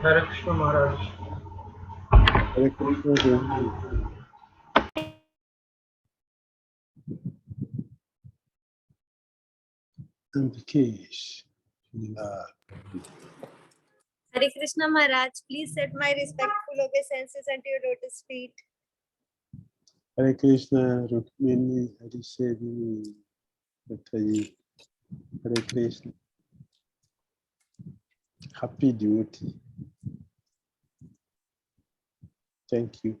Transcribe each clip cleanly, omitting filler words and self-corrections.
Hare Krishna Maharaj. Hare Krishna Devi. Ambikesh. Hare Krishna Maharaj, please set my respectful obeisances unto your lotus feet. Hare Krishna Rukmini Hare Sevini Bhakti. Hare Krishna. Happy devotee. Thank you.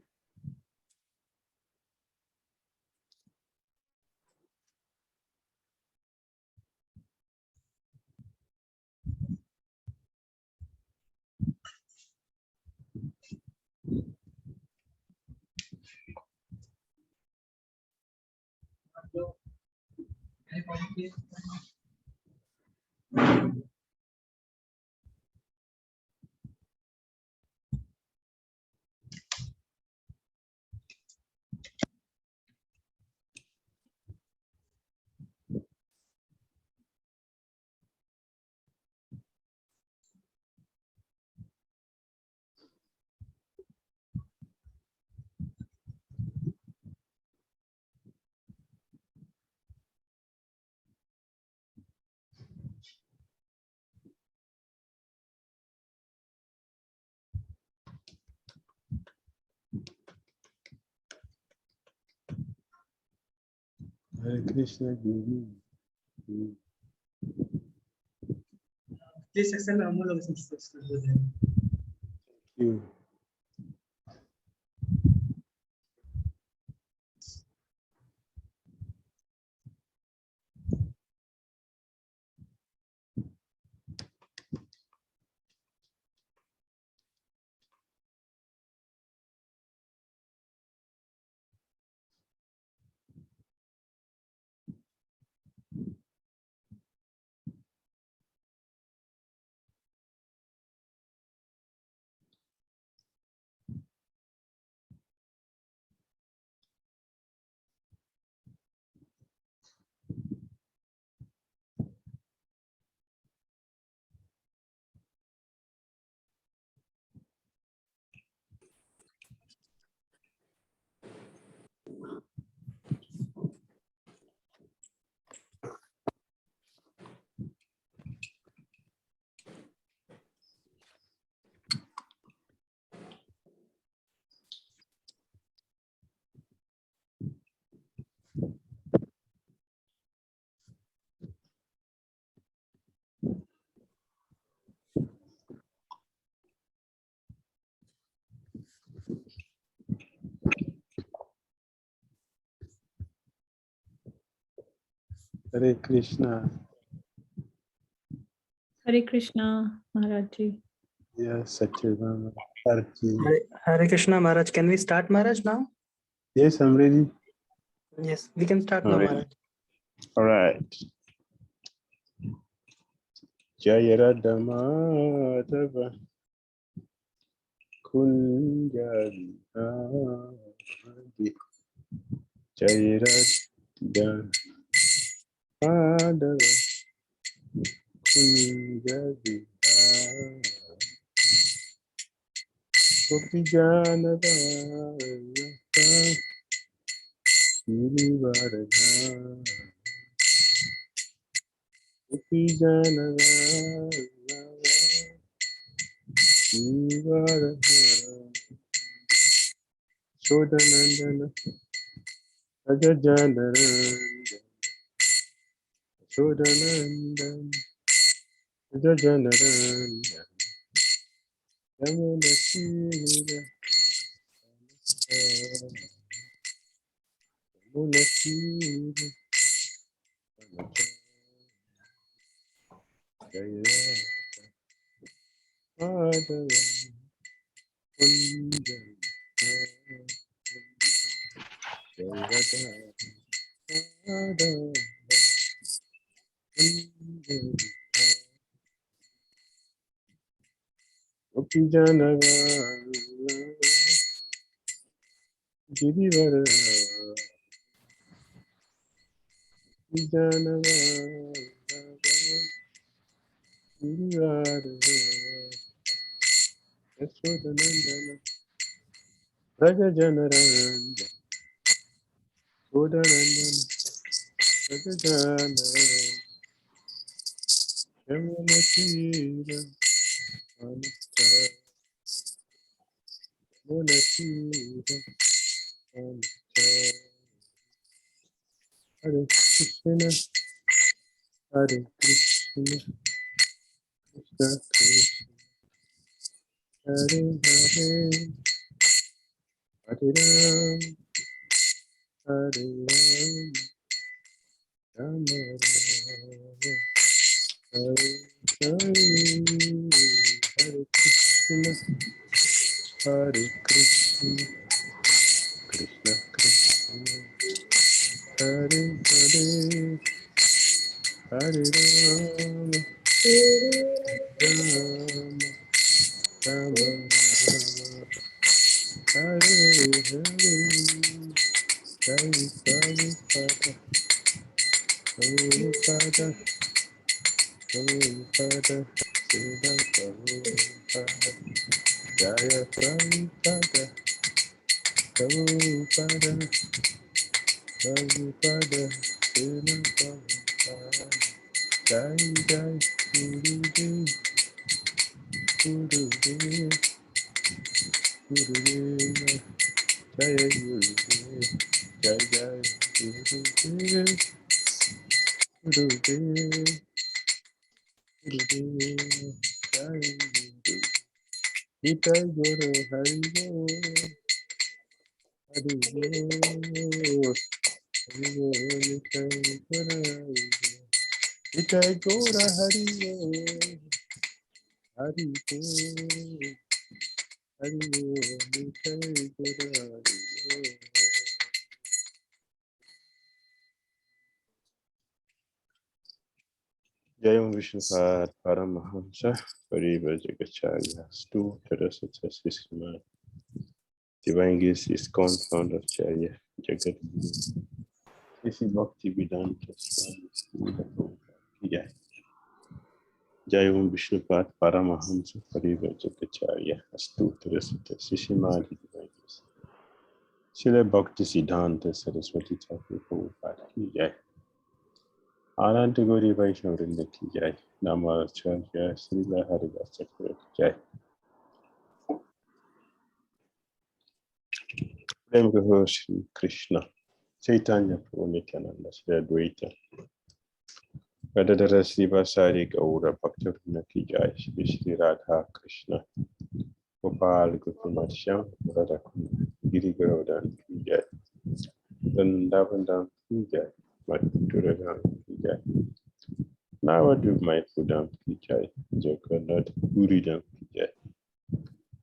Hare Krishna Guru. Please accept humble obeisances. Thank you. Hare Krishna. Hare Krishna, Maharaj Ji. Yes, Satyavama. Arti. Hare Krishna Maharaj. Can we start Maharaj now? Yes, I'm ready. Yes, we can start now All right. Maharaj. All right. Jaya Radha Madhava Kunja Vihari. Jaya Radha Madhava Kunja Vihari. Gopi Jana Vallabha Girivaradhari. Gopi Jana Vallabha Girivaradhari. Shodanandana Ajajanaranda Shodanandana Ajajanaranda Yamunashira Yamunashira Jaya Madhava Kunja Jaya Radha Madhava Kunja Gopi Jana Vallabha Girivaradhari. Jana Vallabha Girivaradhari. Yashodanandana Raja Janaranja Sodanandana Raja Janaranja Yamunatira Anita Yamunatira Anita Hare Krishna Hare Krishna Krishna Krishna Hare Hare Hare Ram Hare Ram Rama Rama Hare Hare Hare Krishna Hare Krishna Krishna Krishna Hare Hare Hare Rama Rama Rama Hare Hare Jai Prabhupada Prabhupada Prabhupada Srila Prabhupada Jaya Prabhupada Prabhupada Prabhupada Srila Prabhupada Jai Jai Gurudev Gurudev Gurudev Jaya Gurudev Jai Jai Gurudev Gurudev Gurudev Jai Gurudev Nitai Guru Hari Bol Hari Bol Hari Bol Nitai Guru Hari Bol Nitai Guru Hari Bol Hari Bol Hari Bol Nitai Guru Hari Bol Jayam Vishnupad Paramahamsa Parivajagacharya Stu Tarasata Sisma Divine Grace is Founder of Charya Jagat Guru Sisi Bhakti Vedanta Swami Jai Jayam Vishnupad Paramahamsa Parivajagacharya Stu Tarasata Sisma Divine Grace Srila Bhakti Siddhanta Saraswati Thakur Prabhupada Ki Jai Ananta Gauri Vaishnava Vrinda Ki Jai Namacharya Srila Haridas Thakur Ki Jai Prem Kaho Shri Krishna Chaitanya Prabhu Nityananda Shri Advaita Gadadara Srivasari Gaura Bhakta Vrinda Ki Jai Shri Shri Radha Krishna Gopal Gopimadhyam Radha Kundan Giri Garodhan Ki Jai Vrindavan Ki Jai Madhuragan Ki Jai Navadu Maipudam Ki Jai Jagannath Puridam Ki Jai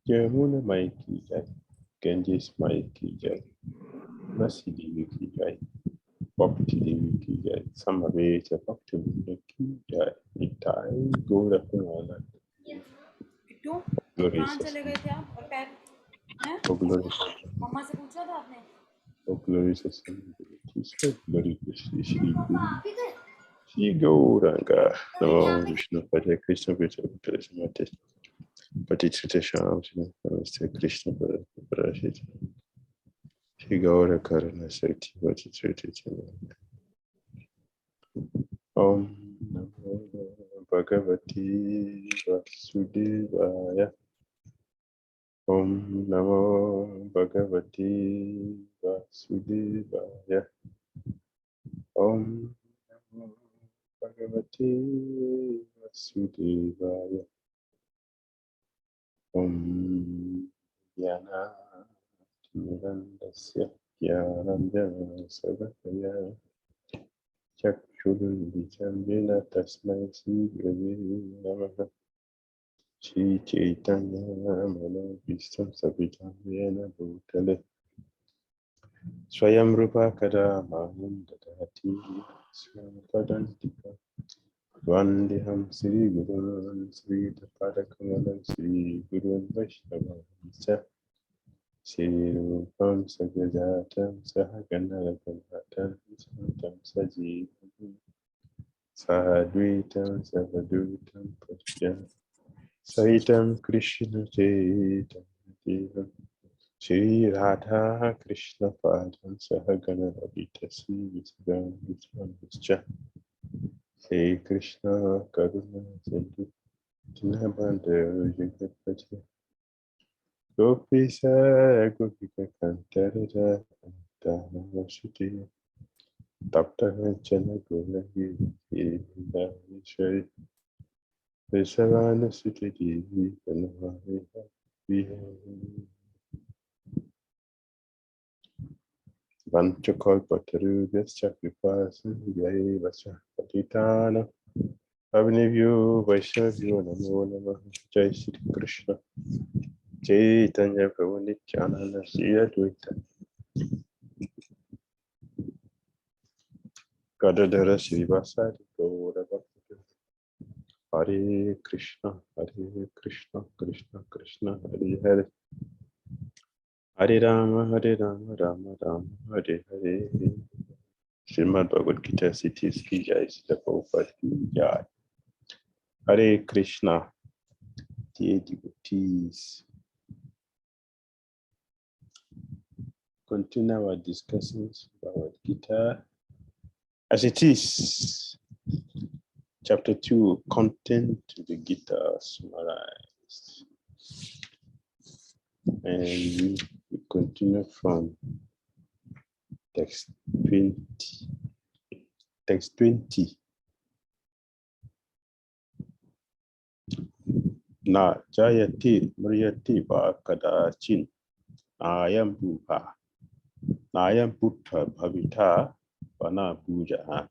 Jamuna Mai Ki Jai Ganges Mai Ki Jai Nasi Devi Ki Jai Bhakti Devi Ki Jai Samaveta Bhakti Vrinda Ki Jai Nitai Gaura Kumala Kittu Glory कहाँ चले गए थे आप और पैर हैं Oh glory मम्मा से पूछा था आपने Oh glory Glory Shri Shri Guru Shri Gauranga Namo Vishnu Padre Krishna Vita Uttara Patitrita Sham Namaste Krishna Parashita Shri Gaura Karana Sakti Patitrita Om Namo Bhagavati Vasudevaya Om Namo Bhagavati Vasudevaya Om Namo Bhagavati Vasudevaya Om Yana Nirandasya Yanandana Savakaya Chakshurundichandena Tasmai Sri Gurave Namaha Shri Chaitanya Manobhistam Savitam Yena Bhutale Swayam Rupa Kada Maham Dadati Swampadantika Vandeham Sri Gurun Sri Padakamalam Sri Gurun Vaishnavam Sri Rupam Sagrajatam Sahaganaratam Santam Sajivam Sahadvitam Savadutam Pashya Saitam Krishna Chaitanya Shri Radha Krishna Padam Sahagana Ravita Sivitagam Vishwanuscha Shri Krishna Karuna Sindhu Dinabanda Jagatpati Gopisa Gopika Kantarada Dhanavasuti Tapta Jana Gula Shri Visavana Siti Devi Kanavaya Vanchakalpatarubhyascha Kripasinghai Vacha Patitana Avnivyo Vaishnavyo Namo Namah Jai Shri Krishna Chaitanya Prabhu Nityananda Shri Advaita Gadadhara Srivasadi Gaura Bhakta Hare Krishna Krishna Krishna Hare Hare Hare Rama Rama Rama Hare Hare Srimad Bhagavad Gita Cities Ki Jai Srila Prabhupada Ki Jai Hare Krishna. Dear devotees, continue our discussions about Bhagavad Gita as it is. Chapter 2, content to the Gita summarized. And we continue from text 20. Text 20. Na jayati mriyati va kadachin ayam buha nayam buddha bhavita vana puja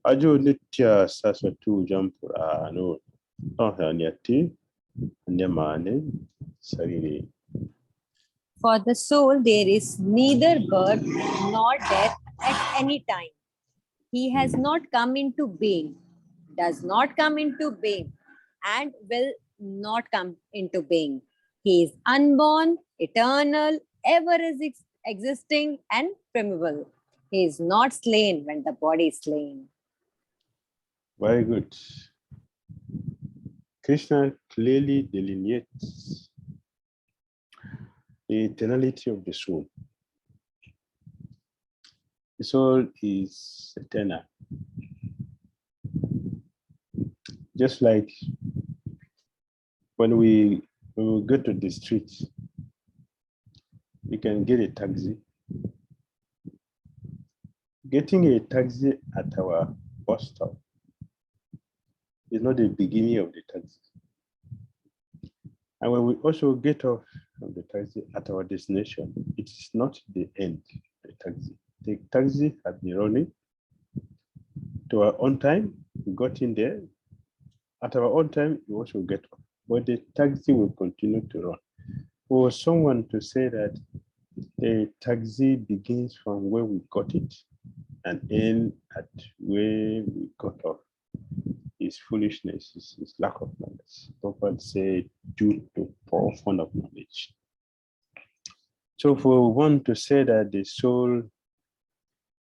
ajo nitya saswatu jampurano ahanyati nyamane sarire. For the soul, there is neither birth nor death at any time. He has not come into being, does not come into being, and will not come into being. He is unborn, eternal, ever existing, and primeval. He is not slain when the body is slain. Very good. Krishna clearly delineates the eternality of the soul. The soul is eternal. Just like when we go to the street, we can get a taxi. Getting a taxi at our bus stop is not the beginning of the taxi. And when we also get off from the taxi at our destination, it is not the end of the taxi. The taxi has been running to our own time. We got in there. At our own time, we also get off. But the taxi will continue to run. For someone to say that the taxi begins from where we got it and ends at where we got off is foolishness, is lack of knowledge. Prabhupada said, due to profound of knowledge. So for one to say that the soul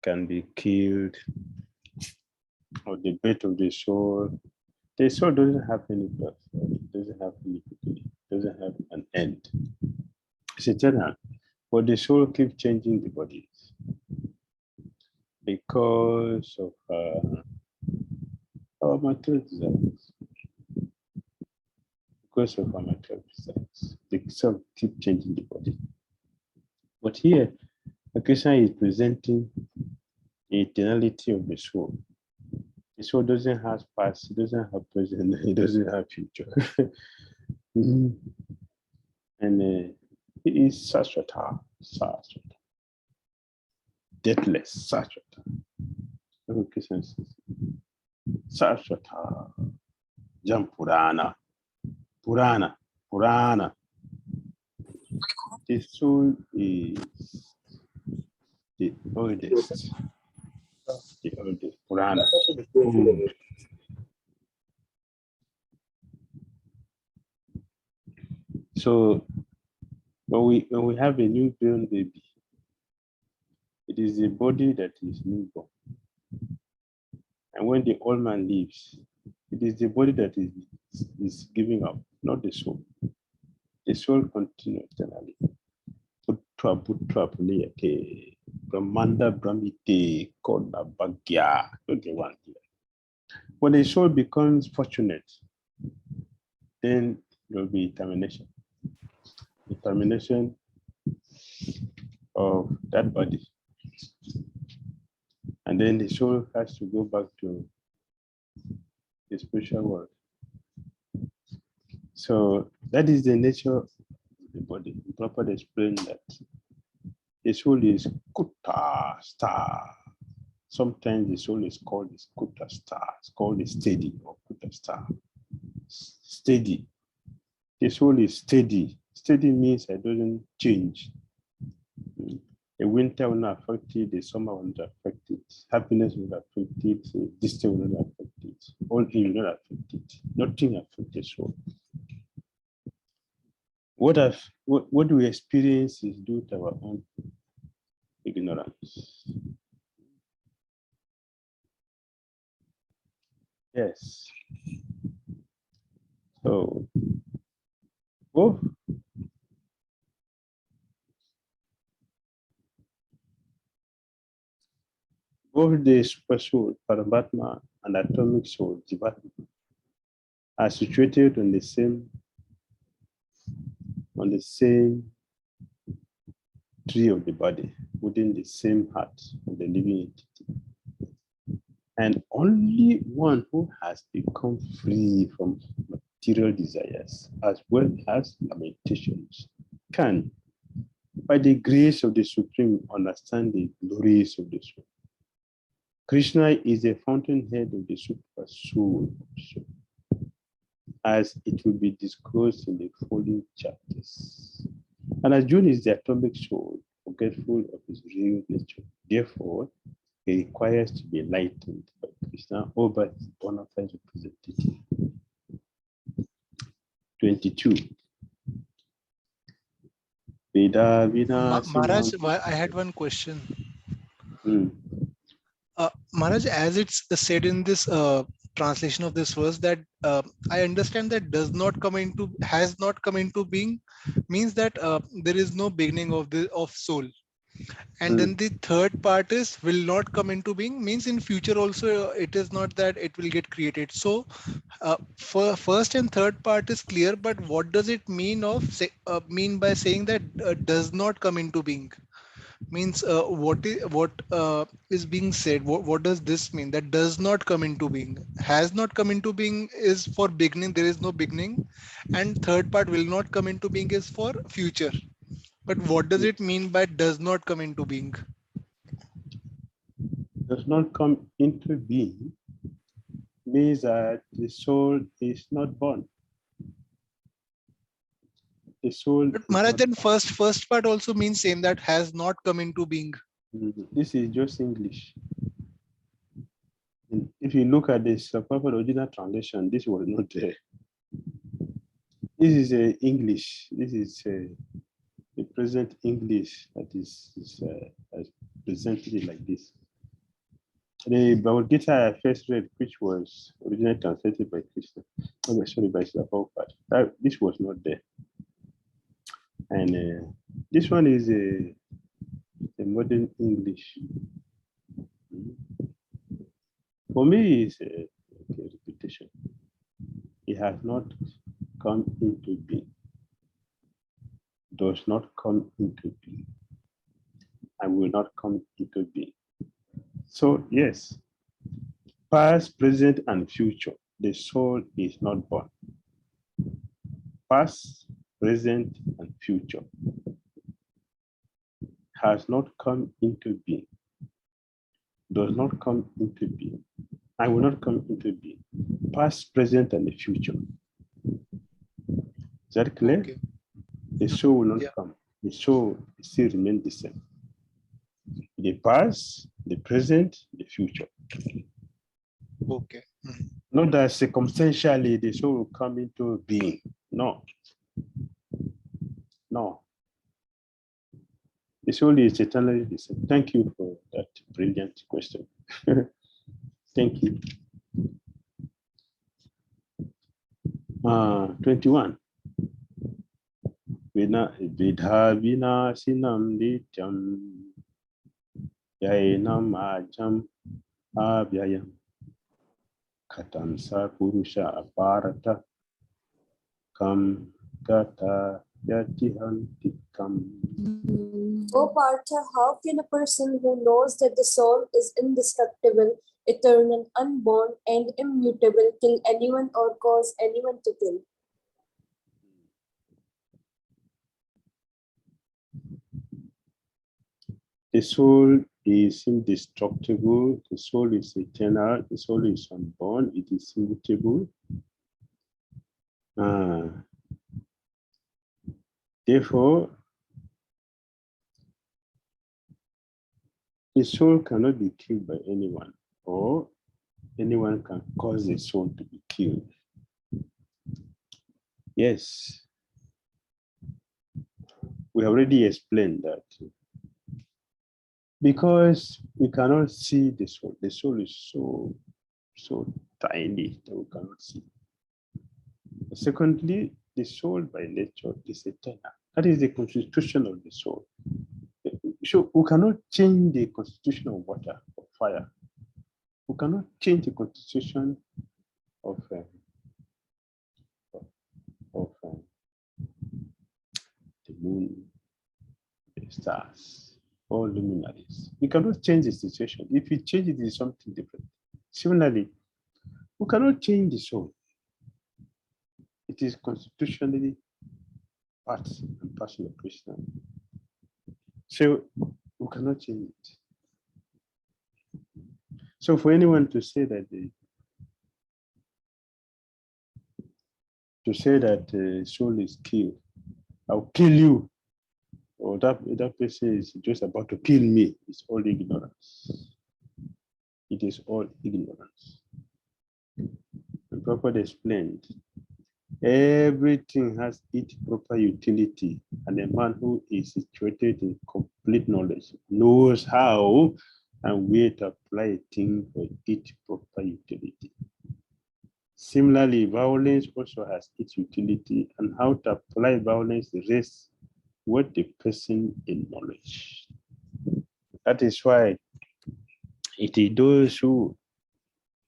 can be killed, or the birth of the soul doesn't have any birth, it doesn't have any beginning, it doesn't have an end. It's eternal, but the soul keeps changing the bodies because of our material desires. Because of our material desires, the soul keeps changing the body. But here, Krishna is presenting the eternality of the soul. The soul doesn't have past, it doesn't have present, it doesn't have future. And it is Saswata, deathless, Saswata. Krishna says, Saswata, Jampurana, Purana. The soul is the oldest, Purana. So when we have a newborn baby, it is the body that is newborn. And when the old man leaves, It is the body that is giving up, not the soul. The soul continues eternally. Putra Puniyate, Brahmanda Brahmite, Koda Bhagya. Okay, one here. When the soul becomes fortunate, then there will be termination. The termination of that body. And then the soul has to go back to the spiritual world. So that is the nature of the body. Prabhupada explained that the soul is Kuta star. Sometimes the soul is called the Kuta star. It's called the steady or Kuta star. Steady. The soul is steady. Steady means it doesn't change. The winter will not affect it, the summer will not affect it, happiness will not affect it, distance will not affect it, all things will not affect it. Nothing affects the soul. What we experience is due to our own ignorance. Yes. So, both the super soul, Paramatma, and atomic soul, Jivatma, are situated on the same tree of the body, within the same heart of the living entity. And only one who has become free from material desires as well as lamentations can, by the grace of the Supreme, understand the glories of the soul. Krishna is the fountainhead of the super soul, as it will be disclosed in the following chapters. And Arjuna is the atomic soul, forgetful of his real nature. Therefore, he requires to be enlightened by Krishna over his bona fide representative. 22. Maharaj, I had one question. Mm. Maharaj, as it's said in this translation of this verse, that I understand that has not come into being, means that there is no beginning of soul. And then the third part is will not come into being, means in future also it is not that it will get created. So for first and third part is clear, but what does it mean by saying that does not come into being? Means what is being said? What does this mean? That does not come into being, has not come into being is for beginning, there is no beginning, and third part will not come into being is for future. But what does it mean by does not come into being? Does not come into being means that the soul is not born. The soul. But Maharaj, then first part also means same, that has not come into being. This is just English. If you look at this proper original translation, this was not there. This is English. This is the present English that is presented like this. The Bhagavad Gita I first read, which was originally translated by Krishna, by Prabhupada, this was not there. And this one is a modern English. For me, it's a repetition. It has not come into being, does not come into being, and will not come into being. So yes, past, present, and future, the soul is not born. Past, present, and future has not come into being, does not come into being, and will not come into being. Past, present, and the future. Is that clear? Okay. The soul will not come. The soul still remains the same. The past, the present, the future. Okay. Not that circumstantially the soul will come into being. No. No. The soul is eternally the same. Thank you for that brilliant question. Thank you. 21. Vidha vinasinam nityam yainam ajam avyayam katam sa purusha aparata kam gata yatihantikam. O Partha, how can a person who knows that the soul is indestructible, eternal, unborn, and immutable kill anyone or cause anyone to kill? The soul is indestructible, the soul is eternal, the soul is unborn, it is immutable. Therefore, the soul cannot be killed by anyone, or anyone can cause the soul to be killed. Yes, we already explained that. Because we cannot see the soul. The soul is so tiny that we cannot see. Secondly, the soul by nature is eternal. That is the constitution of the soul. So we cannot change the constitution of water or fire. We cannot change the constitution of the moon, the stars, or luminaries. We cannot change the situation. If we change it, it is something different. Similarly, we cannot change the soul. It is constitutionally part and parcel of Krishna. So we cannot change it. So for anyone to say that the soul is killed, I'll kill you, or that person is just about to kill me, it's all ignorance. It is all ignorance. The Prabhupada explained, everything has its proper utility, and a man who is situated in complete knowledge knows how and where to apply a thing for its proper utility. Similarly, violence also has its utility, and how to apply violence rests with the person in knowledge. That is why it is those who,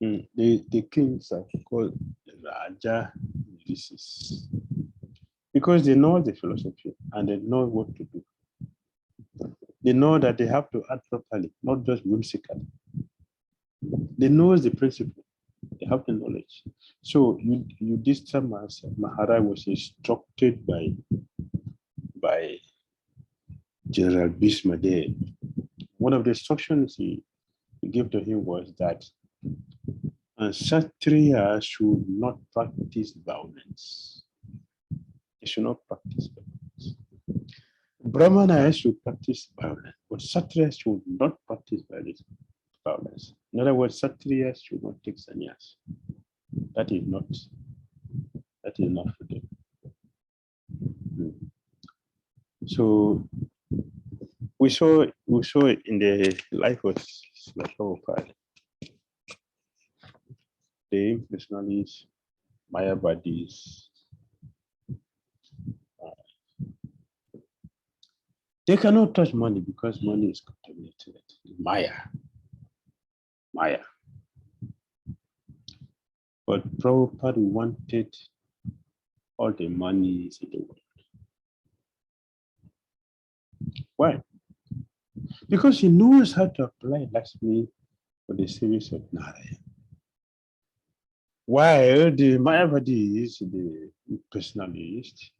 the kings are called Raja Ulysses, because they know the philosophy and they know what to do. They know that they have to act properly, not just whimsically. They know the principle. They have the knowledge. So Yudhishthira Maharaj was instructed by General Bhishma. One of the instructions he gave to him was that Kshatriya should not practice violence. They should not practice violence. Brahmana should practice violence, but Kshatriya should not practice violence. In other words, Kshatriya should not take sannyas. That is not for them. So we saw in the life of Prabhupada, the impersonalists, Mayavadis, they cannot touch money because money is contaminated. Maya. But Prabhupada wanted all the money in the world. Why? Because he knows how to apply Lakshmi for the service of Narayana. While the Mayavadis, the personalists,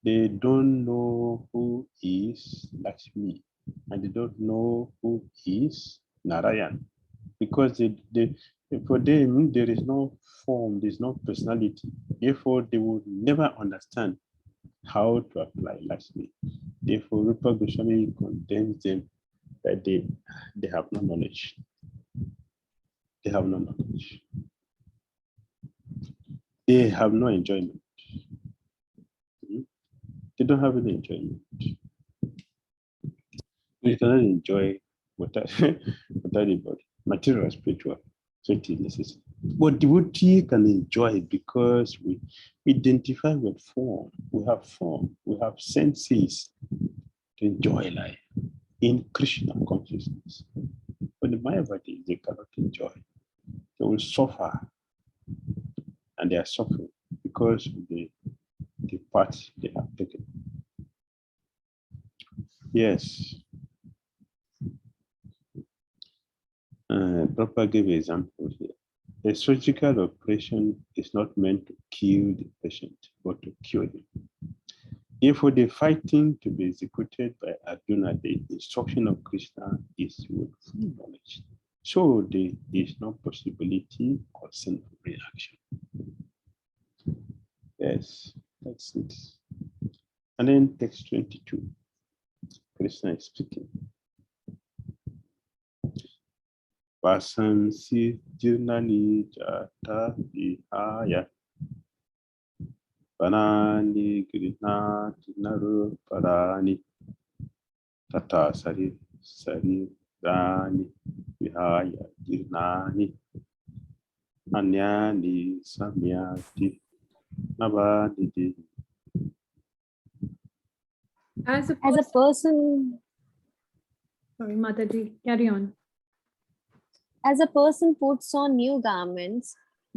they don't know who is Lakshmi, and they don't know who is Narayan, because for them there is no form, there is no personality. Therefore, they would never understand how to apply Lakshmi. Therefore, Rupa Goswami condemns them that they have no knowledge. They have no knowledge. They have no enjoyment. They don't have any enjoyment. You cannot enjoy without the body, material or spiritual. So it is necessary. But devotee can enjoy because we identify with form. We have form. We have senses to enjoy life in Krishna consciousness. But the Mayavadis, they cannot enjoy. They will suffer. And they are suffering because of the path they have taken. Yes. Prabhupada gave an example here. A surgical operation is not meant to kill the patient, but to cure him. If for the fighting to be executed by Arjuna, the instruction of Krishna is with full knowledge. So there is no possibility of sinful reaction. Yes, that's it. And then text 22, Krishna is speaking. Vasansi jirnani jata vihaya Vanani Grinati Naru Parani Tata Sari Rani Vihaya Girnani Anyani Samyati Navadidi. As a As a person, sorry, Mataji, carry on. as a person puts on new garments,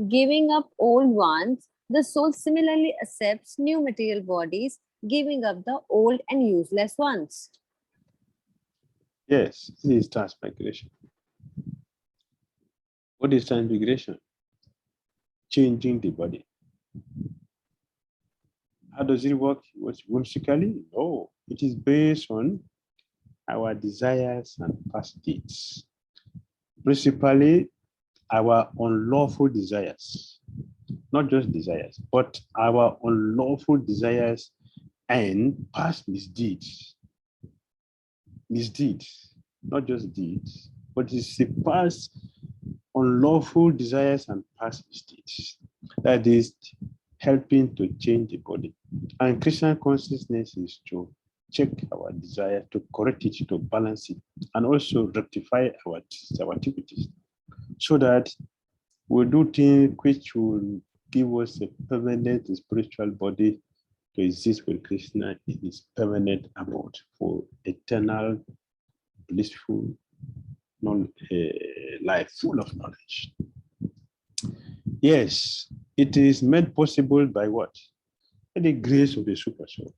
giving up old ones, the soul similarly accepts new material bodies, giving up the old and useless ones. Yes, this is transmigration. What is transmigration? Changing the body. How does it work? Whimsically? No, it is based on our desires and past deeds. Principally, our unlawful desires. Not just desires, but our unlawful desires and past misdeeds. Misdeeds, not just deeds, but it's the past unlawful desires and past misdeeds that is helping to change the body. And Krishna consciousness is to check our desire, to correct it, to balance it, and also rectify our activities so that we do things which will give us a permanent spiritual body to exist with Krishna in his permanent abode for eternal, blissful life full of knowledge. Yes, it is made possible by what? By the grace of the Super Soul.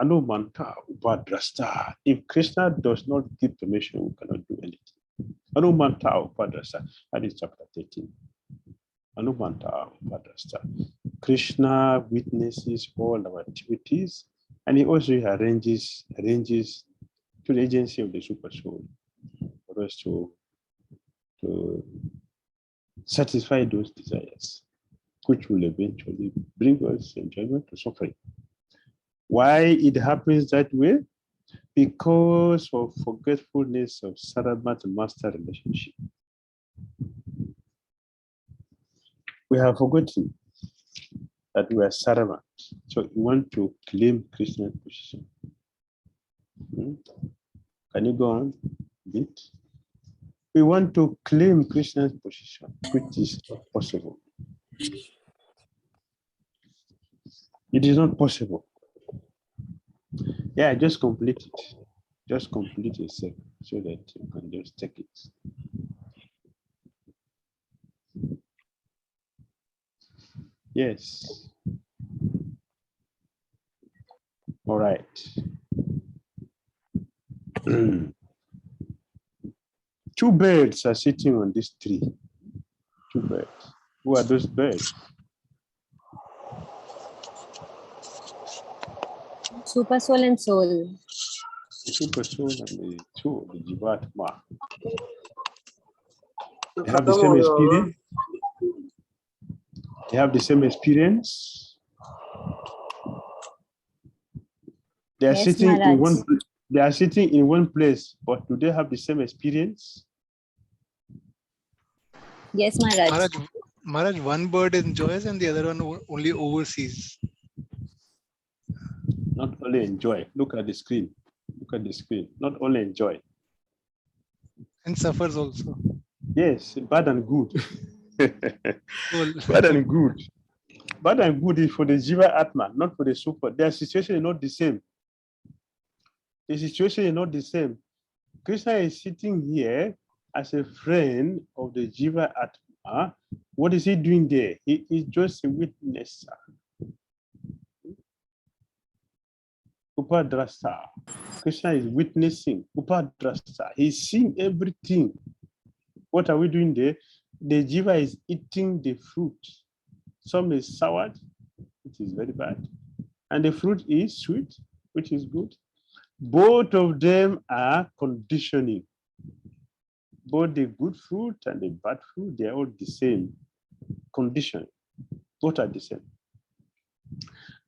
Anumanta Upadrasta. If Krishna does not give permission, we cannot do anything. Anumanta Upadrasta. That is chapter 13. Anumanta Upadrasta. Krishna witnesses all our activities, and he also arranges to the agency of the Super Soul for us to satisfy those desires, which will eventually bring us enjoyment to suffering. Why it happens that way? Because of forgetfulness of servant-master relationship. We have forgotten that we are servants, so we want to claim Krishna's position. Can you go on a bit? We want to claim Krishna's position, which is not possible. It is not possible. Yeah, just complete it. Just complete it so that you can just take it. Yes. All right. Two birds are sitting on this tree. Two birds. Who are those birds? Super soul and soul. The super soul and the soul, the Jivatma. They have the same experience. They have the same experience. They are Yes, sitting in Maharaj. one. They are sitting in one place, but do they have the same experience? Yes, Maharaj. Maharaj, one bird enjoys and the other one only oversees. Not only enjoy. Look at the screen. Look at the screen. Not only enjoy. And suffers also. Yes, bad and good. Soul. Bad and good. Bad and good is for the Jiva Atma, not for the super. Their situation is not the same. The situation is not the same. Krishna is sitting here as a friend of the Jiva Atma. What is he doing there? He is just a witness. Upadrasta. Krishna is witnessing. Upadrasta. He's seeing everything. What are we doing there? The Jiva is eating the fruit. Some is sour, which is very bad. And the fruit is sweet, which is good. Both of them are conditioning. Both the good fruit and the bad fruit, they are all the same condition. Both are the same.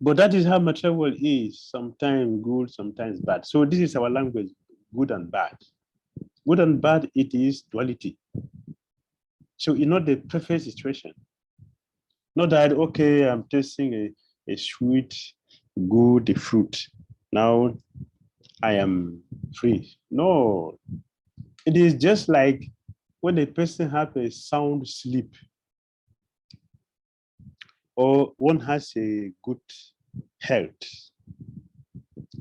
But that is how material world is. Sometimes good, sometimes bad. So this is our language, good and bad. Good and bad, it is duality. So it's not the perfect situation. Not that, okay, I'm tasting a sweet, good fruit. Now I am free. No, it is just like when a person has a sound sleep or one has a good health.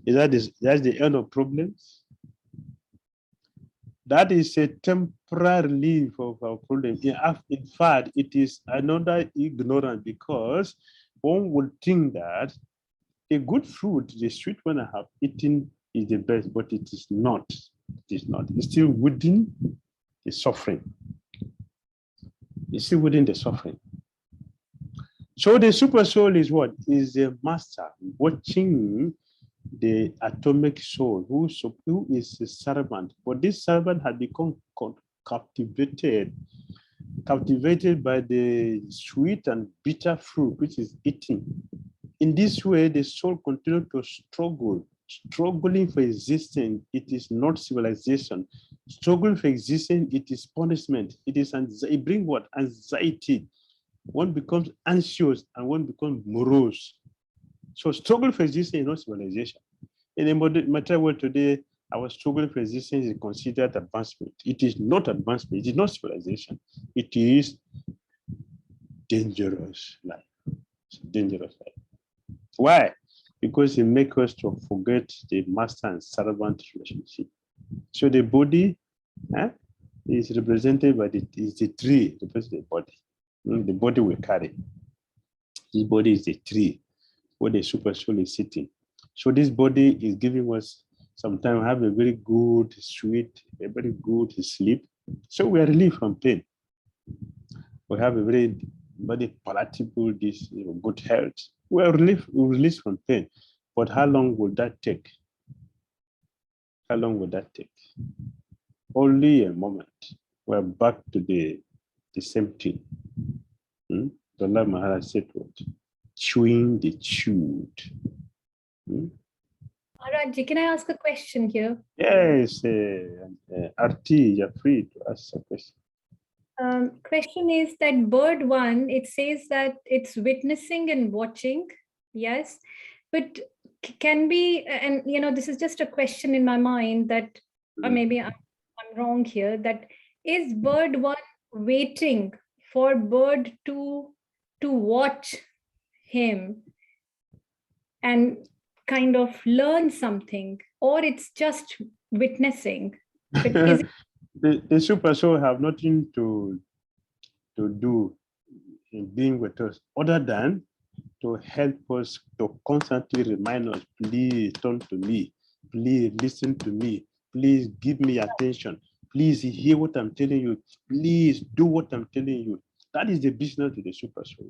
That's the end of problems? That is a temporary relief of our problem. In fact, it is another ignorance because one would think that a good fruit, the sweet one I have eaten is the best, but it is not. It is not. It's still within the suffering. It's still within the suffering. So the super soul is what? Is the master watching the atomic soul who is a servant. But this servant had become captivated by the sweet and bitter fruit which is eaten. In this way, the soul continues to struggling for existence. It is not civilization. Struggling for existence, it is punishment. It brings what? Anxiety. One becomes anxious and one becomes morose. So struggle for existence is not civilization. In the material world today, our struggle for existence is considered advancement. It is not advancement. It is not civilization. It is dangerous life. It's dangerous life. Why? Because it makes us to forget the master and servant relationship. So the body is represented by the tree, represents the body. The body we carry. This body is the tree where the super soul is sitting. So this body is giving us sometimes have a very good, sweet, a very good sleep. So we are relieved from pain. We have a very palatable, good health. We are released from pain. But how long will that take? How long will that take? Only a moment. We're back to the same thing. The Lord Maharaj said what? Chewing the chewed. Maharaj, can I ask a question here? Yes, Arti, you're free to ask a question. Question is that bird one, it says that it's witnessing and watching. Yes, but can be, and this is just a question in my mind that, or maybe I'm wrong here, that is bird one waiting for bird two to watch him and kind of learn something, or it's just witnessing? But is it the super soul have nothing to do in being with us other than to help us to constantly remind us, please turn to me, please listen to me, please give me attention, please hear what I'm telling you, please do what I'm telling you. That is the business of the super soul.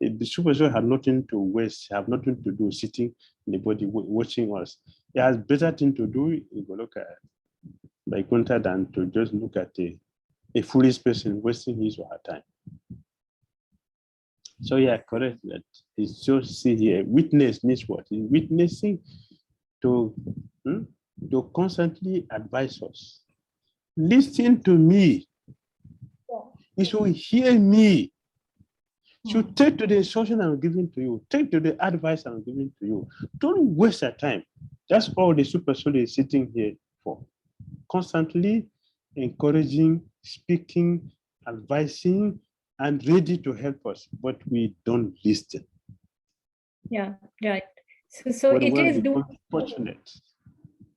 The super soul have nothing to waste, have nothing to do sitting in the body watching us. It has better thing to do. You go look at by contact than to just look at a foolish person wasting his or her time. So yeah, correct. That it's just see here. Witness means what? It's witnessing to constantly advise us. Listen to me. You should hear me. You take to the instruction I'm giving to you. Take to the advice I'm giving to you. Don't waste your time. That's all the super soul is sitting here for. Constantly encouraging speaking, advising, and ready to help us, but we don't listen. Yeah, right. So When it one is becomes fortunate,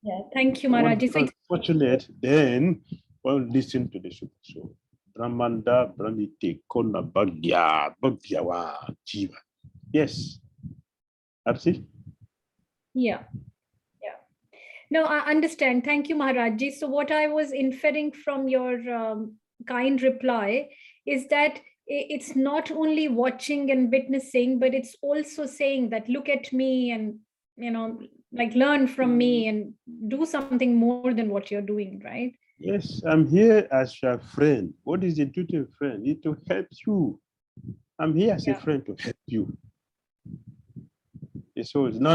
Yeah, thank you, when one Maharaj. So becomes fortunate, then one listen to the Super Soul. Brahmanda Brahmite Kona Bhagya Bhagyawa Jiva. Yes. That's it. yeah. No, I understand. Thank you, Maharajji. So what I was inferring from your kind reply is that it's not only watching and witnessing, but it's also saying that look at me and, like learn from me and do something more than what you're doing, right? Yes, I'm here as your friend. What is the duty of a friend? It's to help you. I'm here as a Yeah. friend to help you. So no,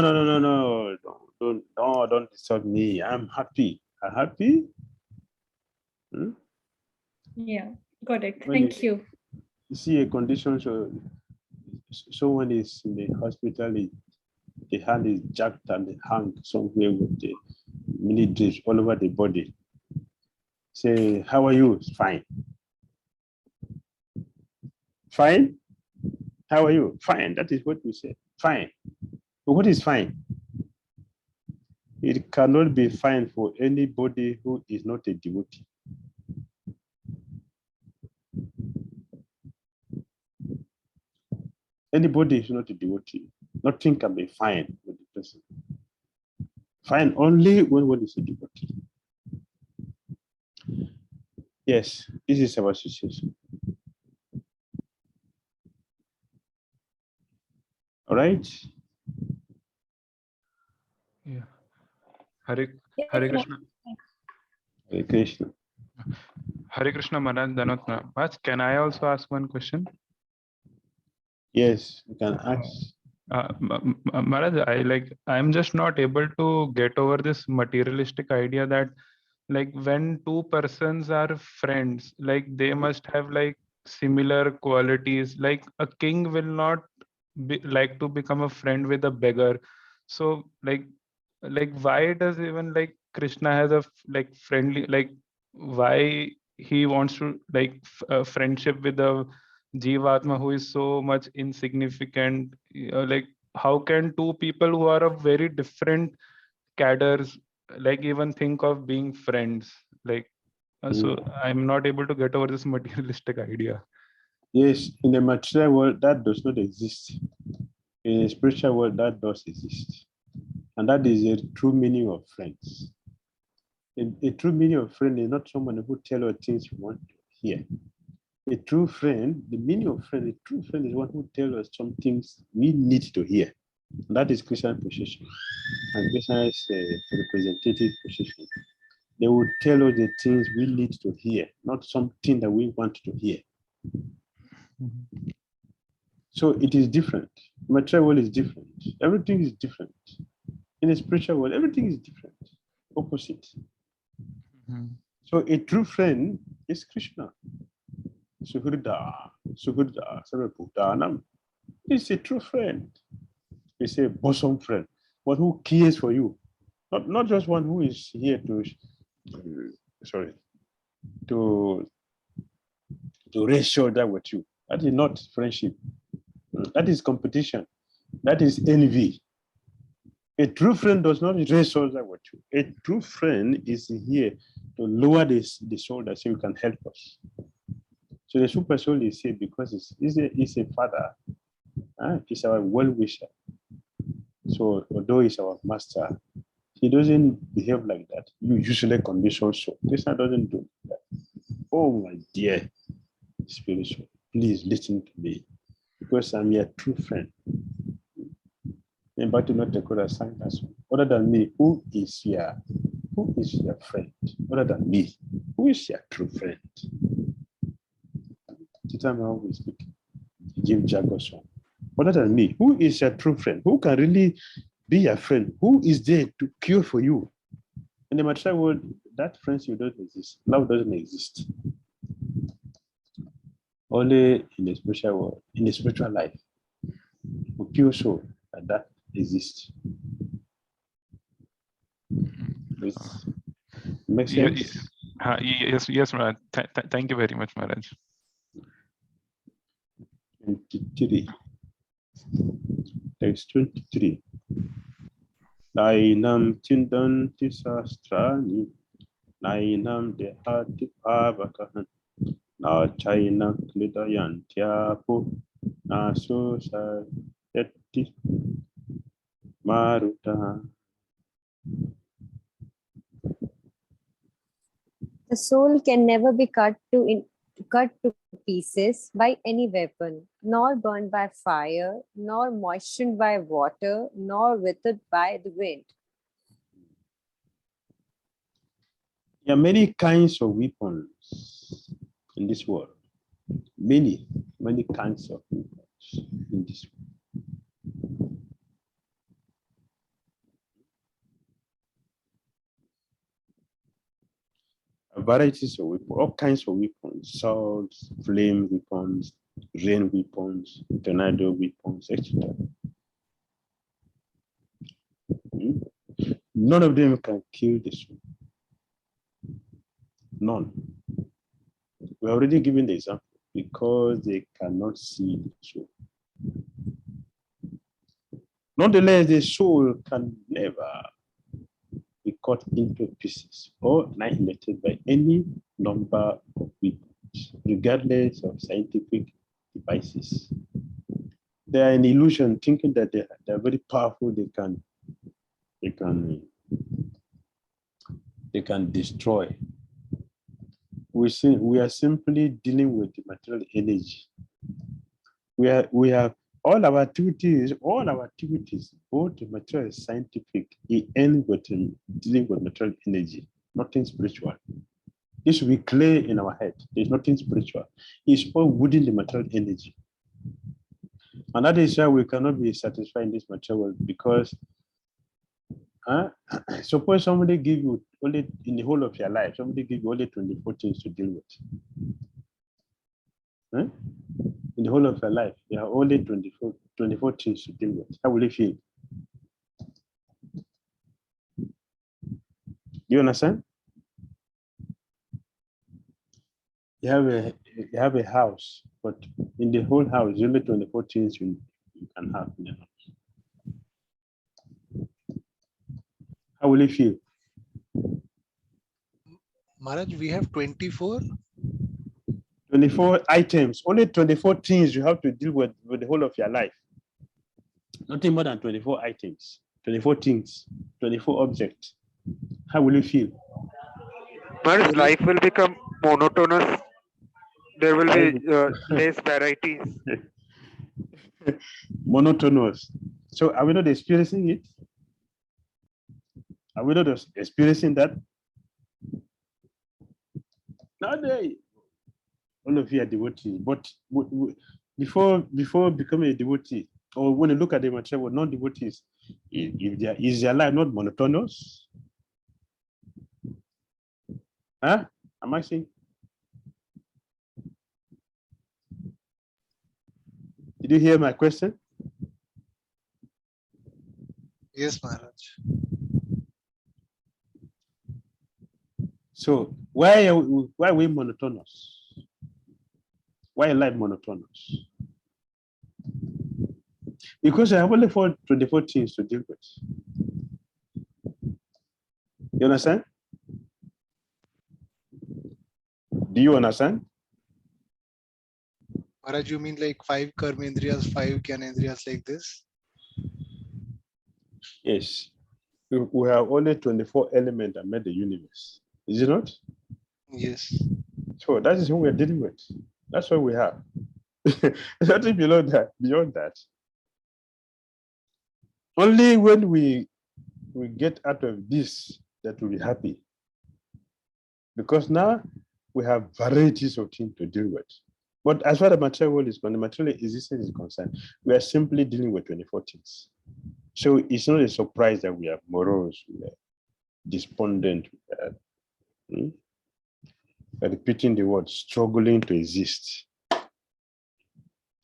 don't disturb me. I'm happy. I'm happy. Yeah, got it. When Thank you. You see a condition, so someone is in the hospital, the hand is jacked and the hang somewhere with the mini drips all over the body. Say, how are you? Fine. Fine? How are you? Fine. That is what we say. Fine. But what is fine? It cannot be fine for anybody who is not a devotee. Anybody who is not a devotee, nothing can be fine with the person. Fine only when one is a devotee. Yes, this is our situation. All right? Yeah. Hare Yes, Krishna. Hare Krishna. Hare Krishna Maharaj Dhanotna. Maharaj, can I also ask one question? Yes, you can ask. Maharaj, I'm just not able to get over this materialistic idea that like when two persons are friends, like they must have like similar qualities. Like a king will not like to become a friend with a beggar. So like why does even like Krishna has a like friendly, like why he wants to like friendship with a Jivatma who is so much insignificant? Like how can two people who are of very different cadres like even think of being friends? Like so I'm not able to get over this materialistic idea. Yes, in the material world, that does not exist. In the spiritual world, that does exist. And that is a true meaning of friends. A true meaning of friend is not someone who tells you things you want to hear. A true friend, the meaning of friend, a true friend is one who tells us some things we need to hear. And that is Christian position. And Krishna is a representative position. They will tell us the things we need to hear, not something that we want to hear. So it is different. Material world is different. Everything is different. In the spiritual world, everything is different. Opposite. So a true friend is Krishna. Suhurda, Sarvabhutanam. It's a true friend. It's a bosom friend, one who cares for you. Not just one who is here to raise shoulder with you. That is not friendship. That is competition. That is envy. A true friend does not raise shoulder with you. A true friend is here to lower the shoulder so you can help us. So the super soul is here because it's a father. It's our well-wisher. So although he's our master, he doesn't behave like that. You usually condition so. Krishna doesn't do that. Oh my dear spiritual, please listen to me because I'm your true friend. But do not take other sign as well. Other than me, who is your friend? Other than me, who is your true friend? The time how we speak, give jargon. Other than me, who is your true friend? Who can really be your friend? Who is there to cure for you? In the material world, that friendship doesn't exist. Love doesn't exist. Only in the spiritual world, in the spiritual life, for pure soul, that exists. This makes sense? Yes, Maharaj. Thank you very much, Maharaj. 23. Text 23. Nainam Chindanti Sastrani, Nainam Dehati Pavakahan, Na China Klidayantyapu, Na Susayati Maruta. The soul can never be cut to pieces by any weapon, nor burned by fire, nor moistened by water, nor withered by the wind. There are many kinds of weapons in this world. Many kinds of weapons in this world. Varieties of weapons, all kinds of weapons, swords, flame weapons, rain weapons, tornado weapons, etc. None of them can kill the soul. None. We are already given the example because they cannot see the soul. Nonetheless, the soul can never be cut into pieces or annihilated by any number of weapons, regardless of scientific devices. They are an illusion, thinking that they are very powerful. They can destroy. We are simply dealing with the material energy. We have all our activities, both the material and scientific, it ends with dealing with material energy, nothing spiritual. This should be clear in our head. There's nothing spiritual. It's all within the material energy. And that is why we cannot be satisfied in this material world, because suppose somebody give you only, in the whole of your life, somebody give you only 24 things to deal with. In the whole of your life, you have only 24 things to deal with. How will you feel? You understand? You have a house, but in the whole house, only 24 things you can have in the house. How will you feel? Maharaj, we have 24 items, only 24 things you have to deal with the whole of your life. Nothing more than 24 items, 24 things, 24 objects. How will you feel? Maharaj, life will become monotonous. There will be less varieties. Monotonous. So are we not experiencing it? Are we not experiencing that? Nowadays, all of you are devotees, but before becoming a devotee, or when you look at the material world, non-devotees, is their life not monotonous? Huh? Am I saying? Did you hear my question? Yes, Maharaj. So why are we monotonous? Why is life monotonous? Because I have only 24 things to deal with. You understand? Do you understand? Maharaj, you mean like 5 karmendriyas, 5 gyanendriyas like this? Yes. We have only 24 elements that made the universe. Is it not? Yes. So that is who we're dealing with. That's what we have. Nothing below that, beyond that. Only when we get out of this that we'll be happy. Because now we have varieties of things to deal with. But as far as the material world is concerned, the material existence is concerned, we are simply dealing with 24 things. So it's not a surprise that we are morose, we are despondent, we are repeating the word, struggling to exist.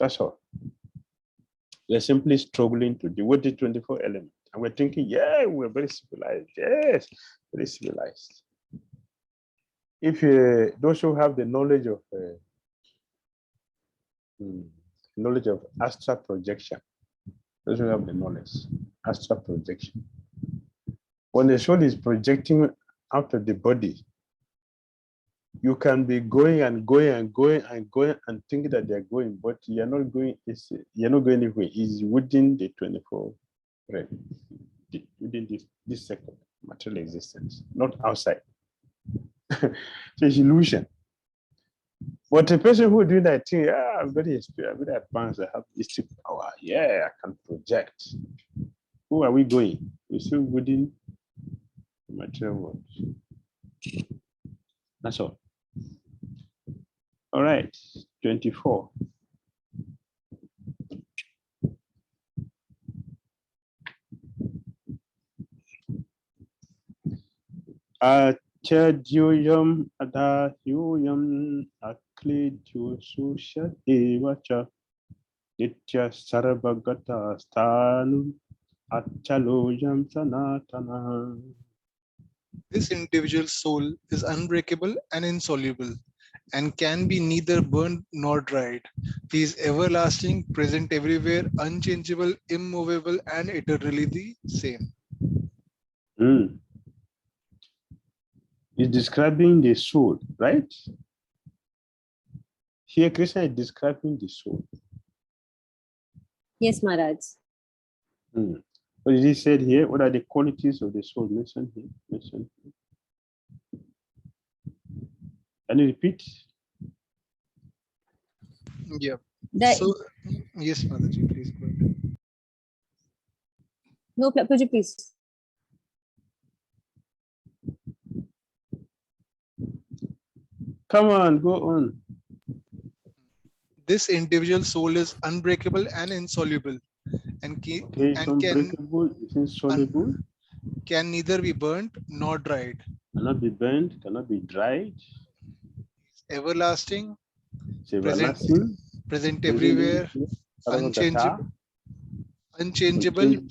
That's all. We're simply struggling to deal with the 24 elements. And we're thinking, yeah, we're very civilized. Yes, very civilized. if those who have the knowledge of astral projection, those who have the knowledge, astral projection. When the soul is projecting out of the body, you can be going and going and going and going and think that they're going, but you're not going. You're not going anywhere. It's within the 24 realm, within this second material existence, not outside. So it's illusion. But the person who is doing that thing, I'm very experienced, I'm very advanced, I have mystic power. Yeah, I can project. Who are we going? We're still within the material world. That's all. All right, 24. Achadyuyam adayuyam aklidyususha evacha nitya sarvagata stanu achaloyam sanatana. This individual soul is unbreakable and insoluble, and can be neither burned nor dried. He is everlasting, present everywhere, unchangeable, immovable, and eternally the same. He's describing the soul, right? Here, Krishna is describing the soul. Yes, Maharaj. What is he said here? What are the qualities of the soul mentioned here? Can you repeat? Yeah. The- So, yes, Mataji, please go ahead. No, Puji, please. Come on, go on. This individual soul is unbreakable and insoluble, and, Okay, it's unbreakable, it's insoluble, can neither be burnt nor dried. cannot be burned, cannot be dried, Everlasting, it's everlasting, present everywhere, unchangeable,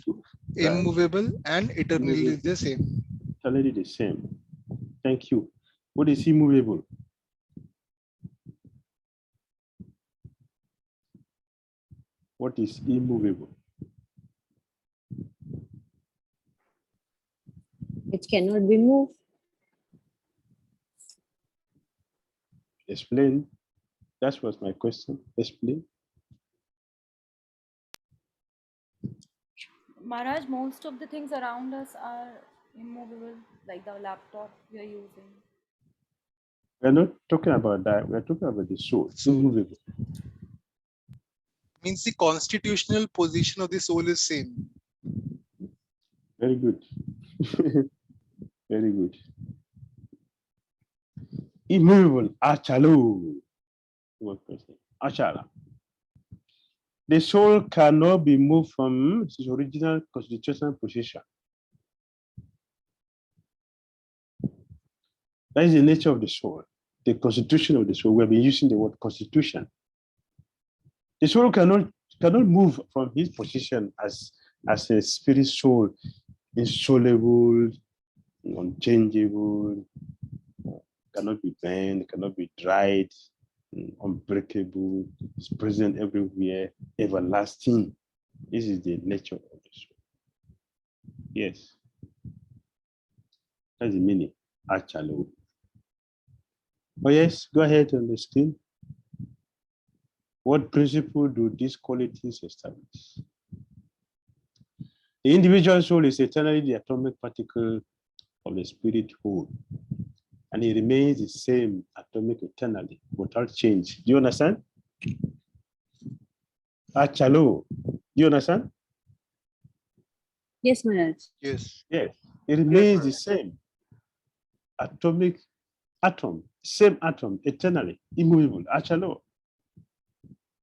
immovable, and eternally the same. Eternally the same. Thank you. What is immovable? What is immovable? It cannot be moved. Explain. That was my question. Explain. Maharaj, most of the things around us are immovable, like the laptop we are using. We're not talking about that. We're talking about the soul. Immovable. Means the constitutional position of the soul is same. Very good. Very good. Immovable. Achalo. Achala. The soul cannot be moved from its original constitutional position. That is the nature of the soul, the constitution of the soul. We have been using the word constitution. The soul cannot move from his position as a spirit soul, insoluble, unchangeable, cannot be bent, cannot be dried, unbreakable, is present everywhere, everlasting. This is the nature of the soul. Yes. That's the meaning. Actually. Oh yes, go ahead on the screen. What principle do these qualities establish? The individual soul is eternally the atomic particle of the spirit whole, and it remains the same atomic eternally without change. Do you understand? Achalo. Do you understand? Yes, Maharaj. Yes. Yes. It remains the same atomic atom, same atom, eternally, immovable. Achalo.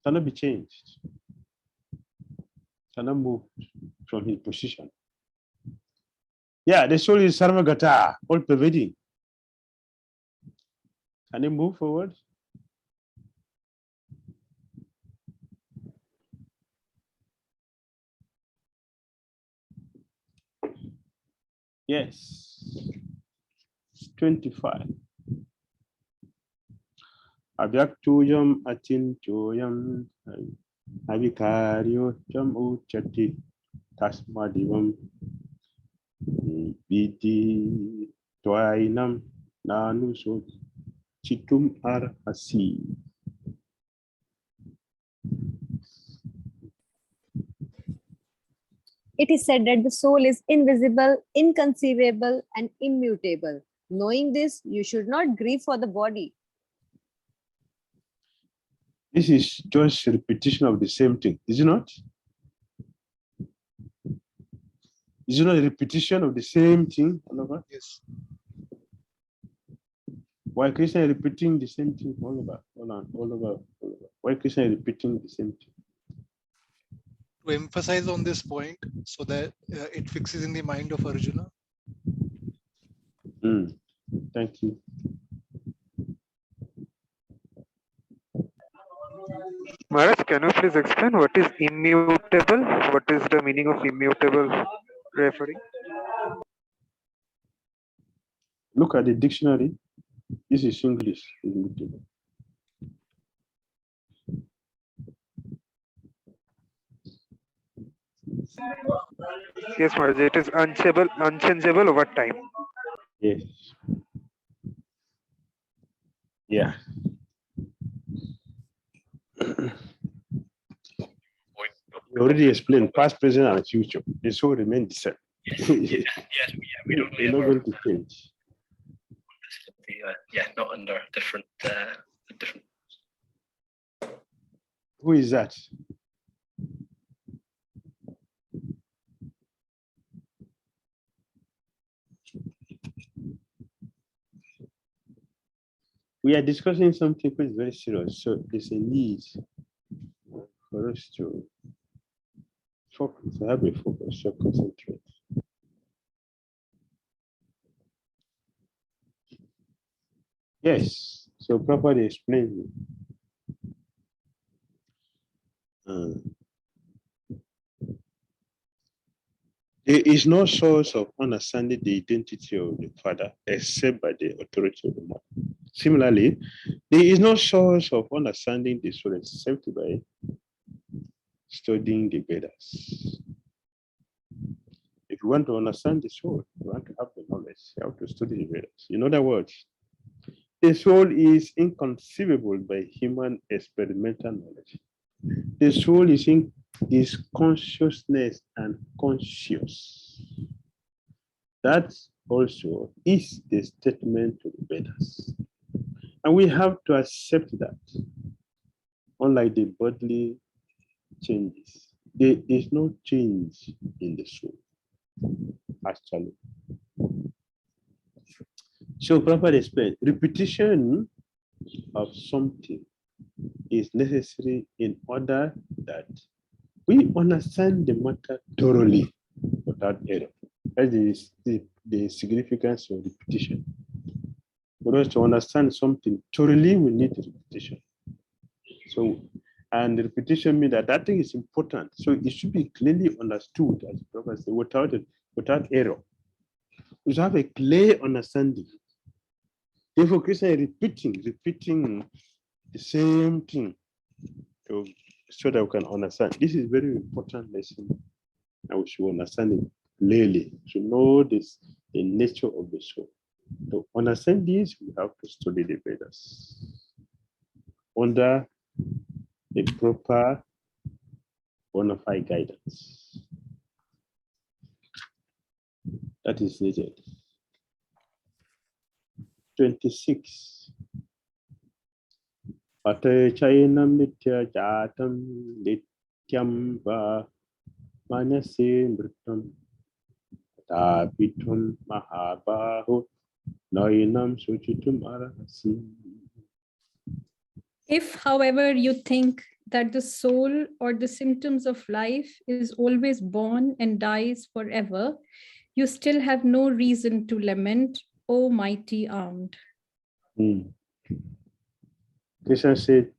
Cannot be changed. Cannot move from his position. Yeah, the soul is sarvagata, all pervading. Can you move forward? Yes. 25. Abyaktuyam achinchoyam avikaryo jam uchati tasmadivam vidi twainam nanuso chitum arhasi. It is said that the soul is invisible, inconceivable, and immutable. Knowing this, you should not grieve for the body. This is just a repetition of the same thing, is it not? Is it not a repetition of the same thing, Oliver? Yes. Why Krishna is repeating the same thing all over? Why Krishna is repeating the same thing? To emphasize on this point so that it fixes in the mind of Arjuna. Thank you. Maharaj, can you please explain what is immutable? What is the meaning of immutable referring? Look at the dictionary. This is English. Immutable. Yes, Maharaj, it is unchangeable over time. Yes. Yeah. You already explained past, present, and future. The soul remains the same. We don't They're not going to change. not under different. Who is that? We are discussing something which is very serious, so there's a need for us to focus, to have a focus, to concentrate. Yes, so properly explain. There is no source of understanding the identity of the Father except by the authority of the Mother. Similarly, there is no source of understanding the soul except by studying the Vedas. If you want to understand the soul, you want to have the knowledge, you have to study the Vedas. In other words, the soul is inconceivable by human experimental knowledge. The soul is consciousness and conscious. That also is the statement of the Vedas. And we have to accept that. Unlike the bodily changes, there is no change in the soul, actually. So properly explained, repetition of something is necessary in order that we understand the matter thoroughly without error. That is the significance of repetition. For us to understand something thoroughly, we need repetition. So, and repetition means that that thing is important. So it should be clearly understood, as the Prophet said, without error. We should have a clear understanding. Therefore, Krishna is repeating the same thing so that we can understand. This is very important lesson, and we should understand it clearly. We should know this, the nature of the soul. To understand this, we have to study the Vedas under the proper bona fide guidance. That is needed. 26. Pate chainam nitya jatam nityam va manase mritam tapitum mahabaho nainam suchitum arahasi. If, however, you think that the soul or the symptoms of life is always born and dies forever, you still have no reason to lament, O mighty armed. Krishna said,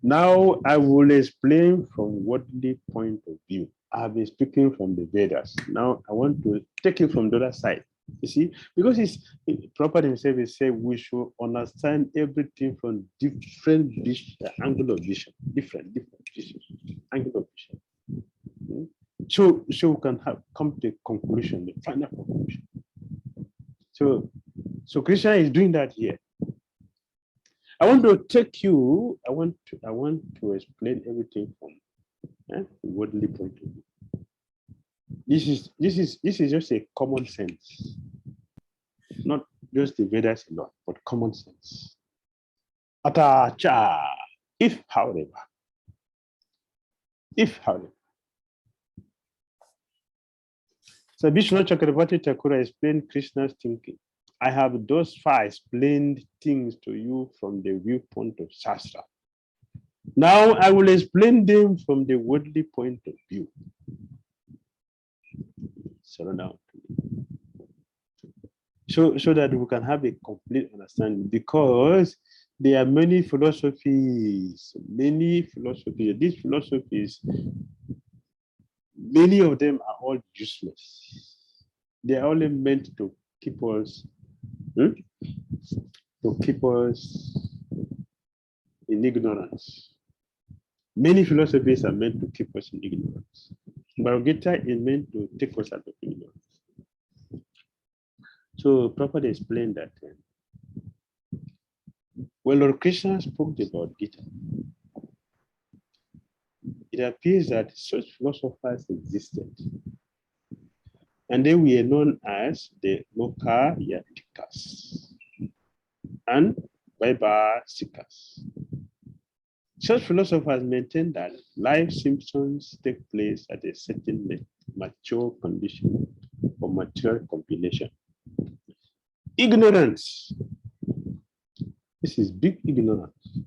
now I will explain from worldly point of view. I have been speaking from the Vedas. Now I want to take it from the other side. You see, because Prabhupada himself is saying we should understand everything from different angle of vision, different vision, angle of vision. So we can come to a conclusion, the final conclusion. So Krishna is doing that here. I want to take you. I want to explain everything from the worldly point of view. This is just a common sense, not just the Vedas alone, but common sense. Atacha, if however. So Vishnu Chakravarti Thakura explained Krishna's thinking. I have thus far explained things to you from the viewpoint of Shastra. Now I will explain them from the worldly point of view. Surrender to me. So that we can have a complete understanding, because there are many philosophies. These philosophies, many of them are all useless. They are only meant to keep us, in ignorance. Many philosophies are meant to keep us in ignorance. Bhagavad Gita is meant to take us out of ignorance. So Prabhupada explained that when Lord Krishna spoke about Gita, it appears that such philosophers existed. And they were known as the Lokayatikas and Vaibhasikas. Such philosophers maintain that life symptoms take place at a certain mature condition or mature combination. Ignorance. This is big ignorance.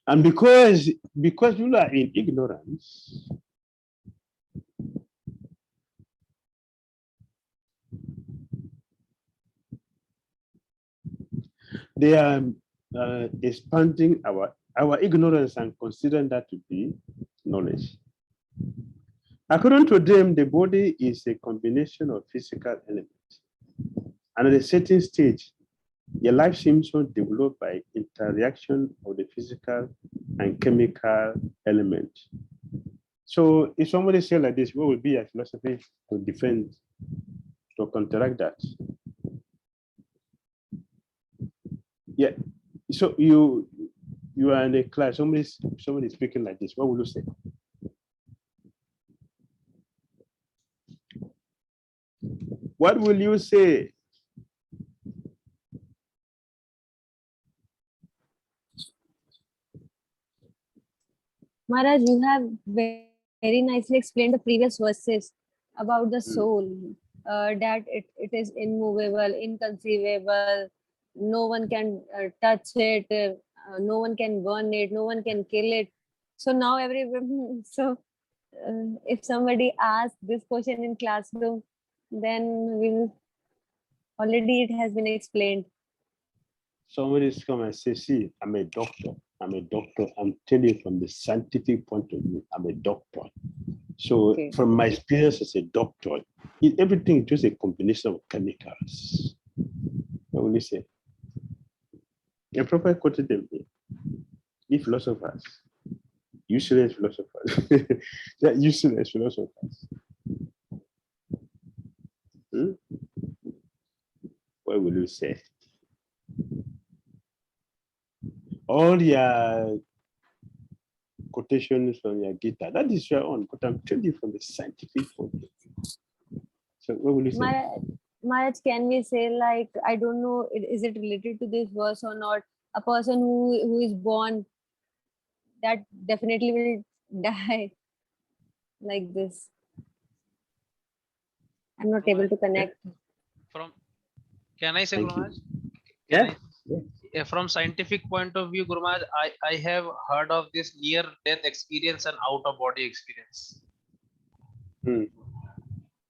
And because you are in ignorance, they are expanding our ignorance and considering that to be knowledge. According to them, the body is a combination of physical elements. And at a certain stage, your life symptoms develop by interaction of the physical and chemical element. So if somebody says like this, what would be a philosophy to defend, to counteract that? Yeah. So you are in a class, somebody is speaking like this, what would you say? What will you say? Maharaj, you have very nicely explained the previous verses about the soul, that it is immovable, inconceivable, no one can touch it, no one can burn it, no one can kill it. So now if somebody asks this question in classroom, then already it has been explained. Somebody is come and say, see, I'm a doctor. I'm telling you from the scientific point of view, I'm a doctor. So okay. From my experience as a doctor, everything is just a combination of chemicals. What will you say? A proper quoted them here. The philosophers, useless philosophers. They're useless philosophers. What will you say? All your quotations from your Gita, that is your own, but I'm telling you from the scientific point of view. So what will you say? Maharaj, can we say, like, I don't know, is it related to this verse or not? A person who is born, that definitely will die like this. I'm not able to connect. Can I say, Guru Maharaj? Yeah. From scientific point of view, Guru Maharaj, I have heard of this near-death experience and out-of-body experience,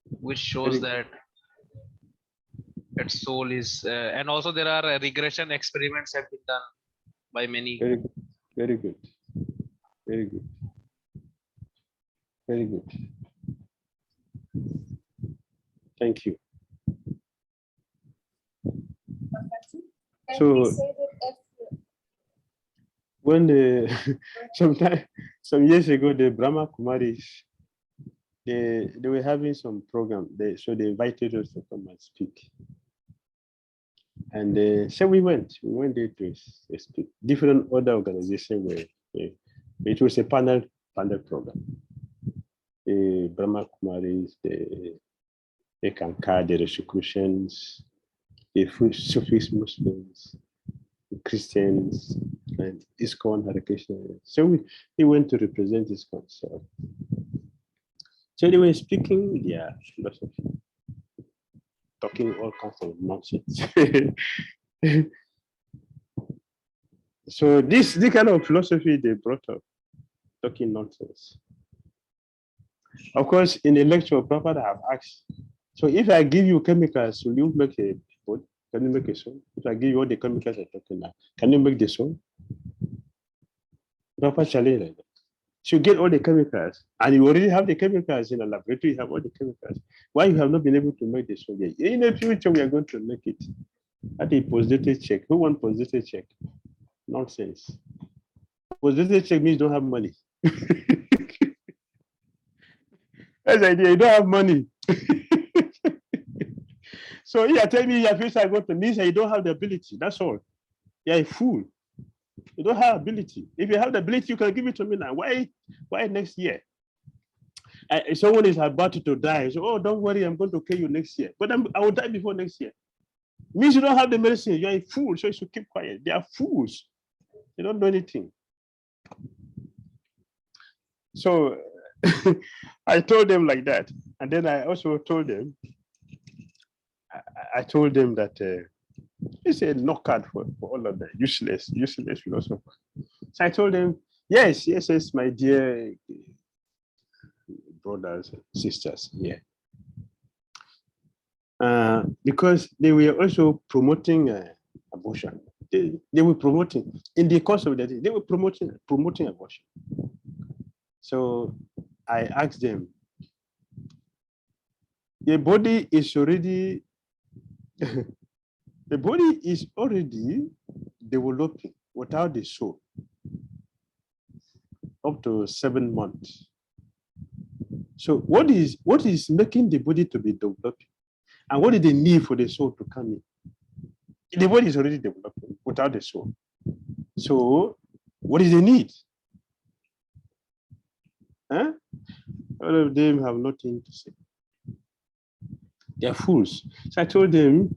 which shows that soul is, and also there are regression experiments have been done by many. Very good. Very good. Very good. Very good. Thank you. Can So- we say that if When some years ago, the Brahma Kumaris, they were having some program. So they invited us to come and speak. And so we went there to speak. Different other organizations were, it was a panel program. The Brahma Kumaris, the Kankar, the Rosicrucians, the Sufis Muslims, the Christians, and ISKCON Hare Krishna. So we went to represent ISKCON. So they were speaking their philosophy, talking all kinds of nonsense. So this kind of philosophy they brought up, talking nonsense. Of course, in the lecture, Prabhupada have asked, so if I give you chemicals, will you make a boat? Can you make a soul? If I give you all the chemicals I'm talking about, can you make the soul? Prabhupada challenge like that. So you get all the chemicals, and you already have the chemicals in the laboratory, you have all the chemicals. Why you have not been able to make the soul yet? In the future, we are going to make it. At a postdated check. Who wants postdated check? Nonsense. Postdated check means you don't have money. That's the idea. You don't have money. So you are telling me your future I got to means that you don't have the ability. That's all. You're a fool. You don't have ability. If you have the ability, you can give it to me now. Why next year? Someone is about to die. So, oh, don't worry, I'm going to kill you next year. But I will die before next year. Means you don't have the medicine. You're a fool, so you should keep quiet. They are fools. They don't do anything. So I told them like that. And then I also told them, I told them that it's a knockout for all of the useless philosophers. So I told them, yes, my dear brothers and sisters, yeah. Because they were also promoting abortion. They were promoting, in the course of that, they were promoting abortion. So I asked them, the body is already developing without the soul up to 7 months. So what is making the body to be developing? And what is the need for the soul to come in? The body is already developing without the soul. So what is the need? Huh? All of them have nothing to say. They are fools. So I told them,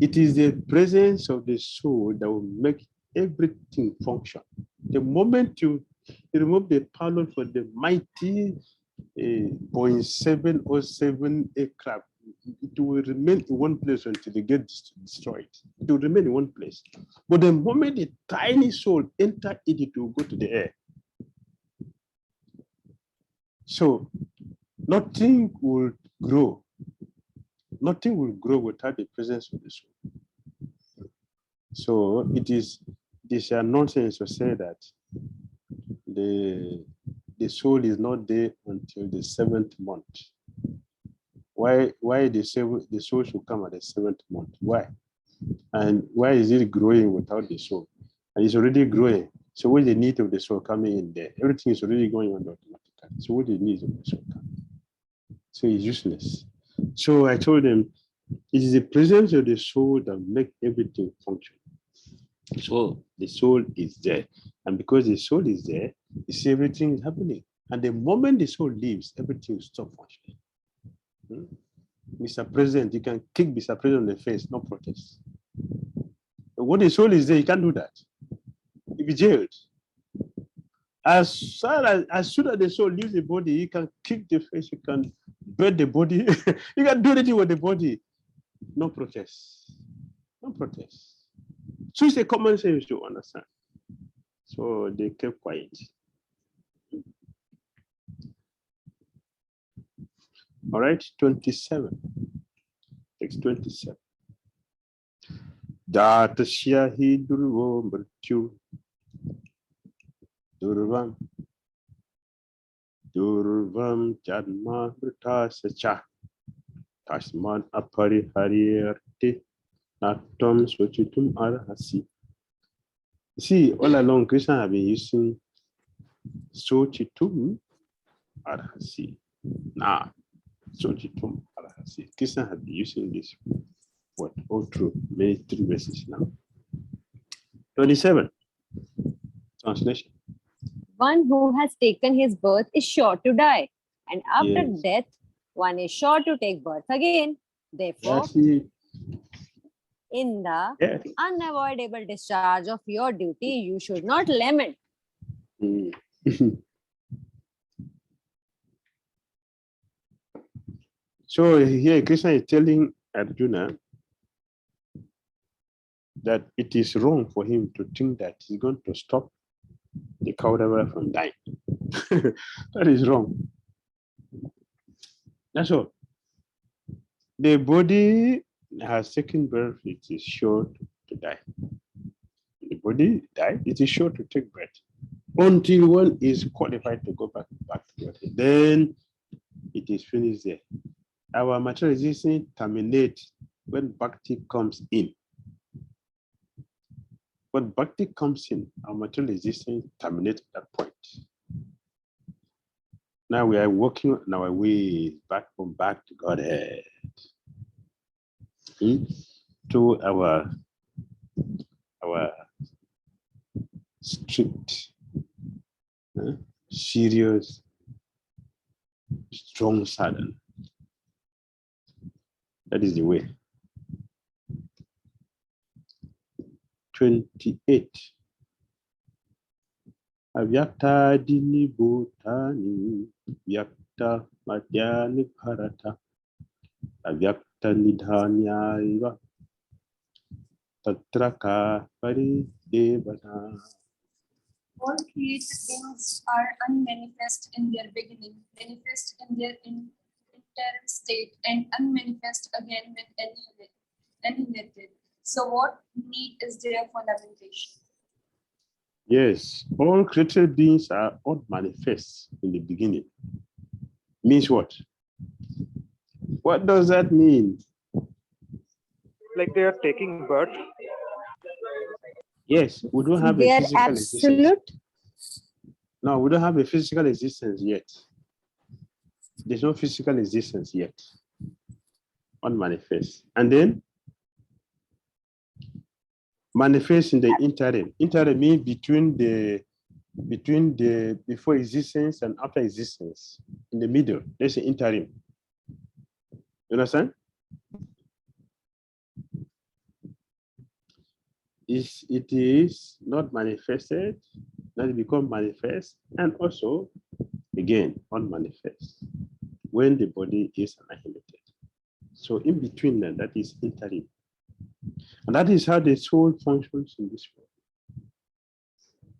it is the presence of the soul that will make everything function. The moment you remove the payload for the mighty Boeing 707 aircraft, it will remain in one place until they get destroyed. It will remain in one place. But the moment the tiny soul enters it will go to the air. So nothing will grow. Nothing will grow without the presence of the soul. So it is nonsense to say that the soul is not there until the 7th month. Why the soul should come at the 7th month? Why? And why is it growing without the soul? And it's already growing. So what's the need of the soul coming in there? Everything is already going on automatically. So what the need of the soul coming? So it's useless. So I told them, it is the presence of the soul that makes everything function. So the soul is there. And because the soul is there, you see everything is happening. And the moment the soul leaves, everything will stop functioning. Mr. President, you can kick Mr. President in the face, no protest. But when the soul is there, you can't do that. You'll be jailed. As soon as the soul leaves the body, you can kick the face, you can burn the body, you can do anything with the body. No protest. No protest. So it's a common sense to understand. So they kept quiet. All right, 27. Text 27. Datasya hi durvo mrityu durvam janma vrita sacha Tasman apariharierte natam sochitum arhasi. See, all along Krishna have been using sochitum arhasi. Now, sochitum arhasi. Krishna have been using this word all through many 3 verses now. 27. Translation. One who has taken his birth is sure to die, and after Yes. death, one is sure to take birth again. Therefore, That's it. in the Yes. unavoidable discharge of your duty, you should not lament. Mm. So here Krishna is telling Arjuna that it is wrong for him to think that he's going to stop the Kaurava from dying. That is wrong. That's all. The body has taken birth, it is sure to die. The body dies, it is sure to take breath. Until one is qualified to go back to body. Then it is finished there. Our material existence terminates when Bhakti comes in. When Bhakti comes in, our material existence terminates at that point. Now we are walking on our way back to Godhead. To our strict, serious, strong sadhana. That is the way. 28. Avyakta dini bhutani, vyakta madhyani bharata, avyakta nidhanyaiva, tatraka paridevana. All created beings are unmanifest in their beginning, manifest in their interim state, and unmanifest again when annihilated. So what need is there for lamentation? Yes, all created beings are unmanifest in the beginning. Means what? What does that mean? Like they are taking birth. Yes, we don't have They a are physical existence. absolute. No, we don't have a physical existence yet. There's no physical existence yet. Unmanifest. And then manifest in the interim. Interim means between the before existence and after existence. In the middle, there's an interim. You understand? It is not manifested, not become manifest, and also again unmanifest when the body is annihilated. So in between that is interim. And that is how the soul functions in this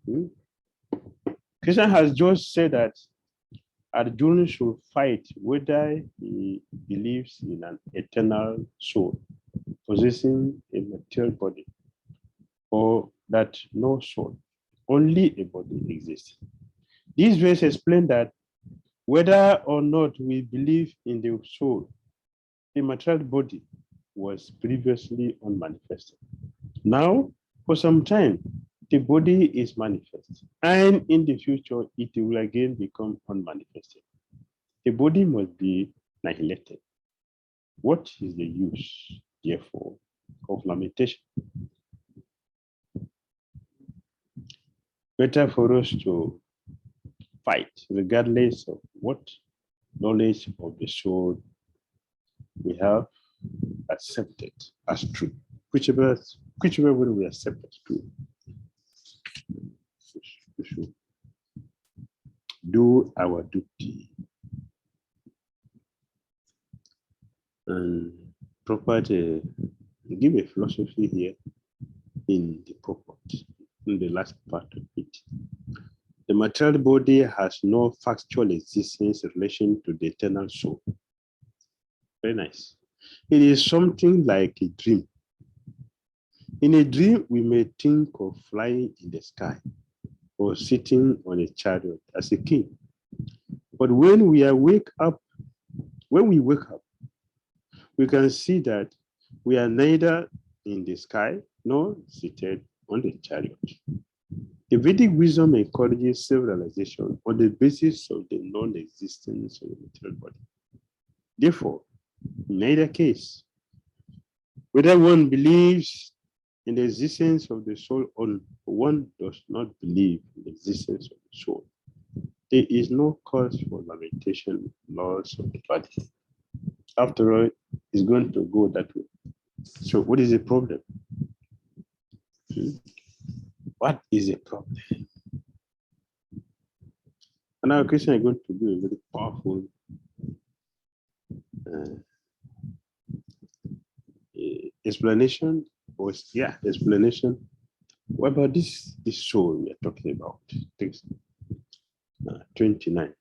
world. Krishna has just said that Arjuna should fight whether he believes in an eternal soul possessing a material body, or that no soul, only a body exists. These verses explain that whether or not we believe in the soul, the material body was previously unmanifested. Now, for some time, the body is manifest, and in the future, it will again become unmanifested. The body must be annihilated. What is the use, therefore, of lamentation? Better for us to fight, regardless of what knowledge of the soul we have accepted as true. Whichever way we accept as true, we should do our duty and properly give a philosophy here in the purport, in the last part of it. The material body has no factual existence in relation to the eternal soul. Very nice. It is something like a dream. In a dream, we may think of flying in the sky or sitting on a chariot as a king. But when we wake up, we can see that we are neither in the sky nor seated on the chariot. The Vedic wisdom encourages self-realization on the basis of the non-existence of the material body. Therefore, in either case, whether one believes in the existence of the soul or one does not believe in the existence of the soul, there is no cause for lamentation, loss of the body. After all, it's going to go that way. So what is the problem? What is the problem? And now Krishna is going to do a very powerful explanation. Explanation. What about this soul we are talking about? 29.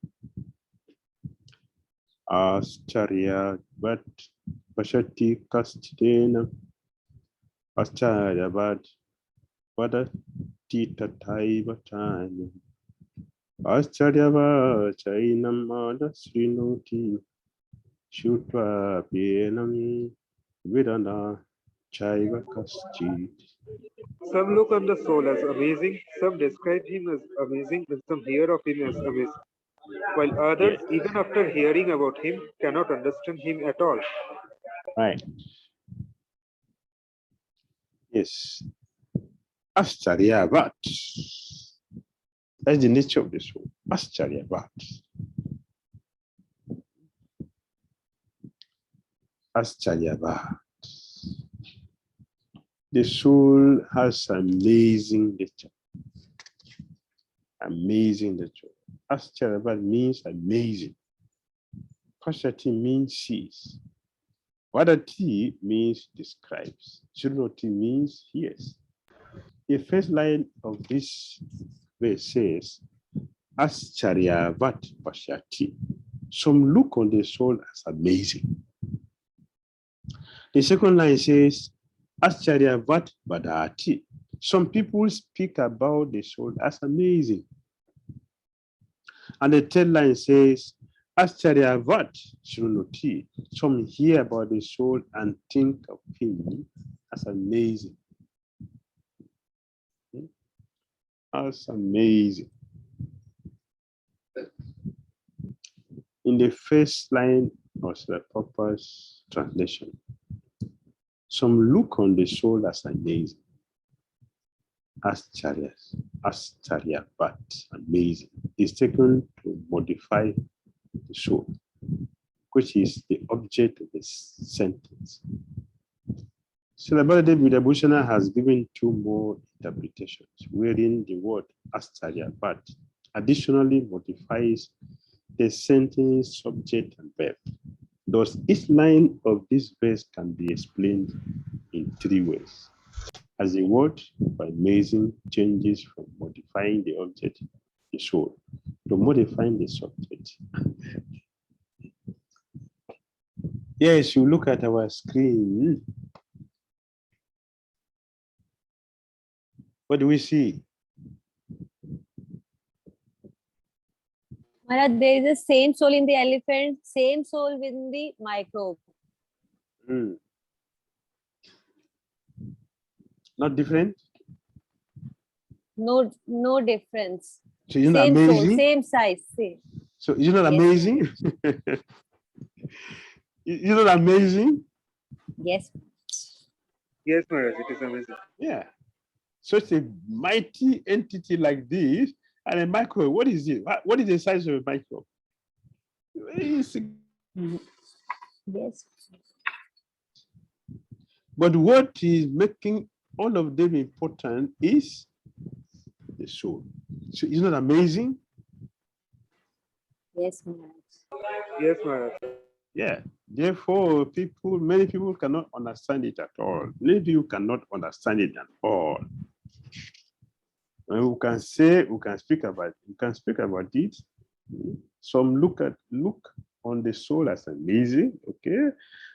Ascharya vat pashati kastena ascharya vat vadati tataiva chanya ascharya vachainam adasrinoti shutva pienam vidana chaiva kaschit. Some look on the soul as amazing, some describe him as amazing, and some hear of him as amazing, while others, even after hearing about him, cannot understand him at all. Right. Yes. Ascharyavat. That's the nature of the soul. Ascharyavat. Ascharyavat. The soul has amazing nature. Amazing nature. Ascharyavat means amazing. Pashati means sees. Vadati means describes. Shrunoti means hears. The first line of this verse says, Ascharyavat Pashyati. Some look on the soul as amazing. The second line says, Ascharyavat Vadati. Some people speak about the soul as amazing. And the third line says, Ascharyavat Shrunoti. Some hear about the soul and think of him as amazing. As amazing. In the first line of the purpose translation, some look on the soul as amazing. Ascharyavat, amazing, is taken to modify the soul, which is the object of the sentence. So the Bhakti has given two more interpretations, wherein the word Ascharyavat additionally modifies the sentence, subject, and verb. Thus, each line of this verse can be explained in three ways. As the word amazing changes from modifying the object, the soul, to modifying the subject. Yes, you look at our screen. What do we see? Maharaj, there is the same soul in the elephant, same soul within the microbe. Not different? No difference. So isn't Same amazing? soul, same size, same. So isn't that amazing? Isn't that amazing? Yes. Yes, Maharaj, it is amazing. Yeah. Such a mighty entity like this, and a microbe, what is it? What is the size of a microbe? Yes. But what is making all of them important is the soul. So isn't that amazing? Yes, Maharaj. Yes, Maharaj. Yeah. Therefore, many people cannot understand it at all. Many people cannot understand it at all. And we can speak about it. Some look on the soul as amazing, okay?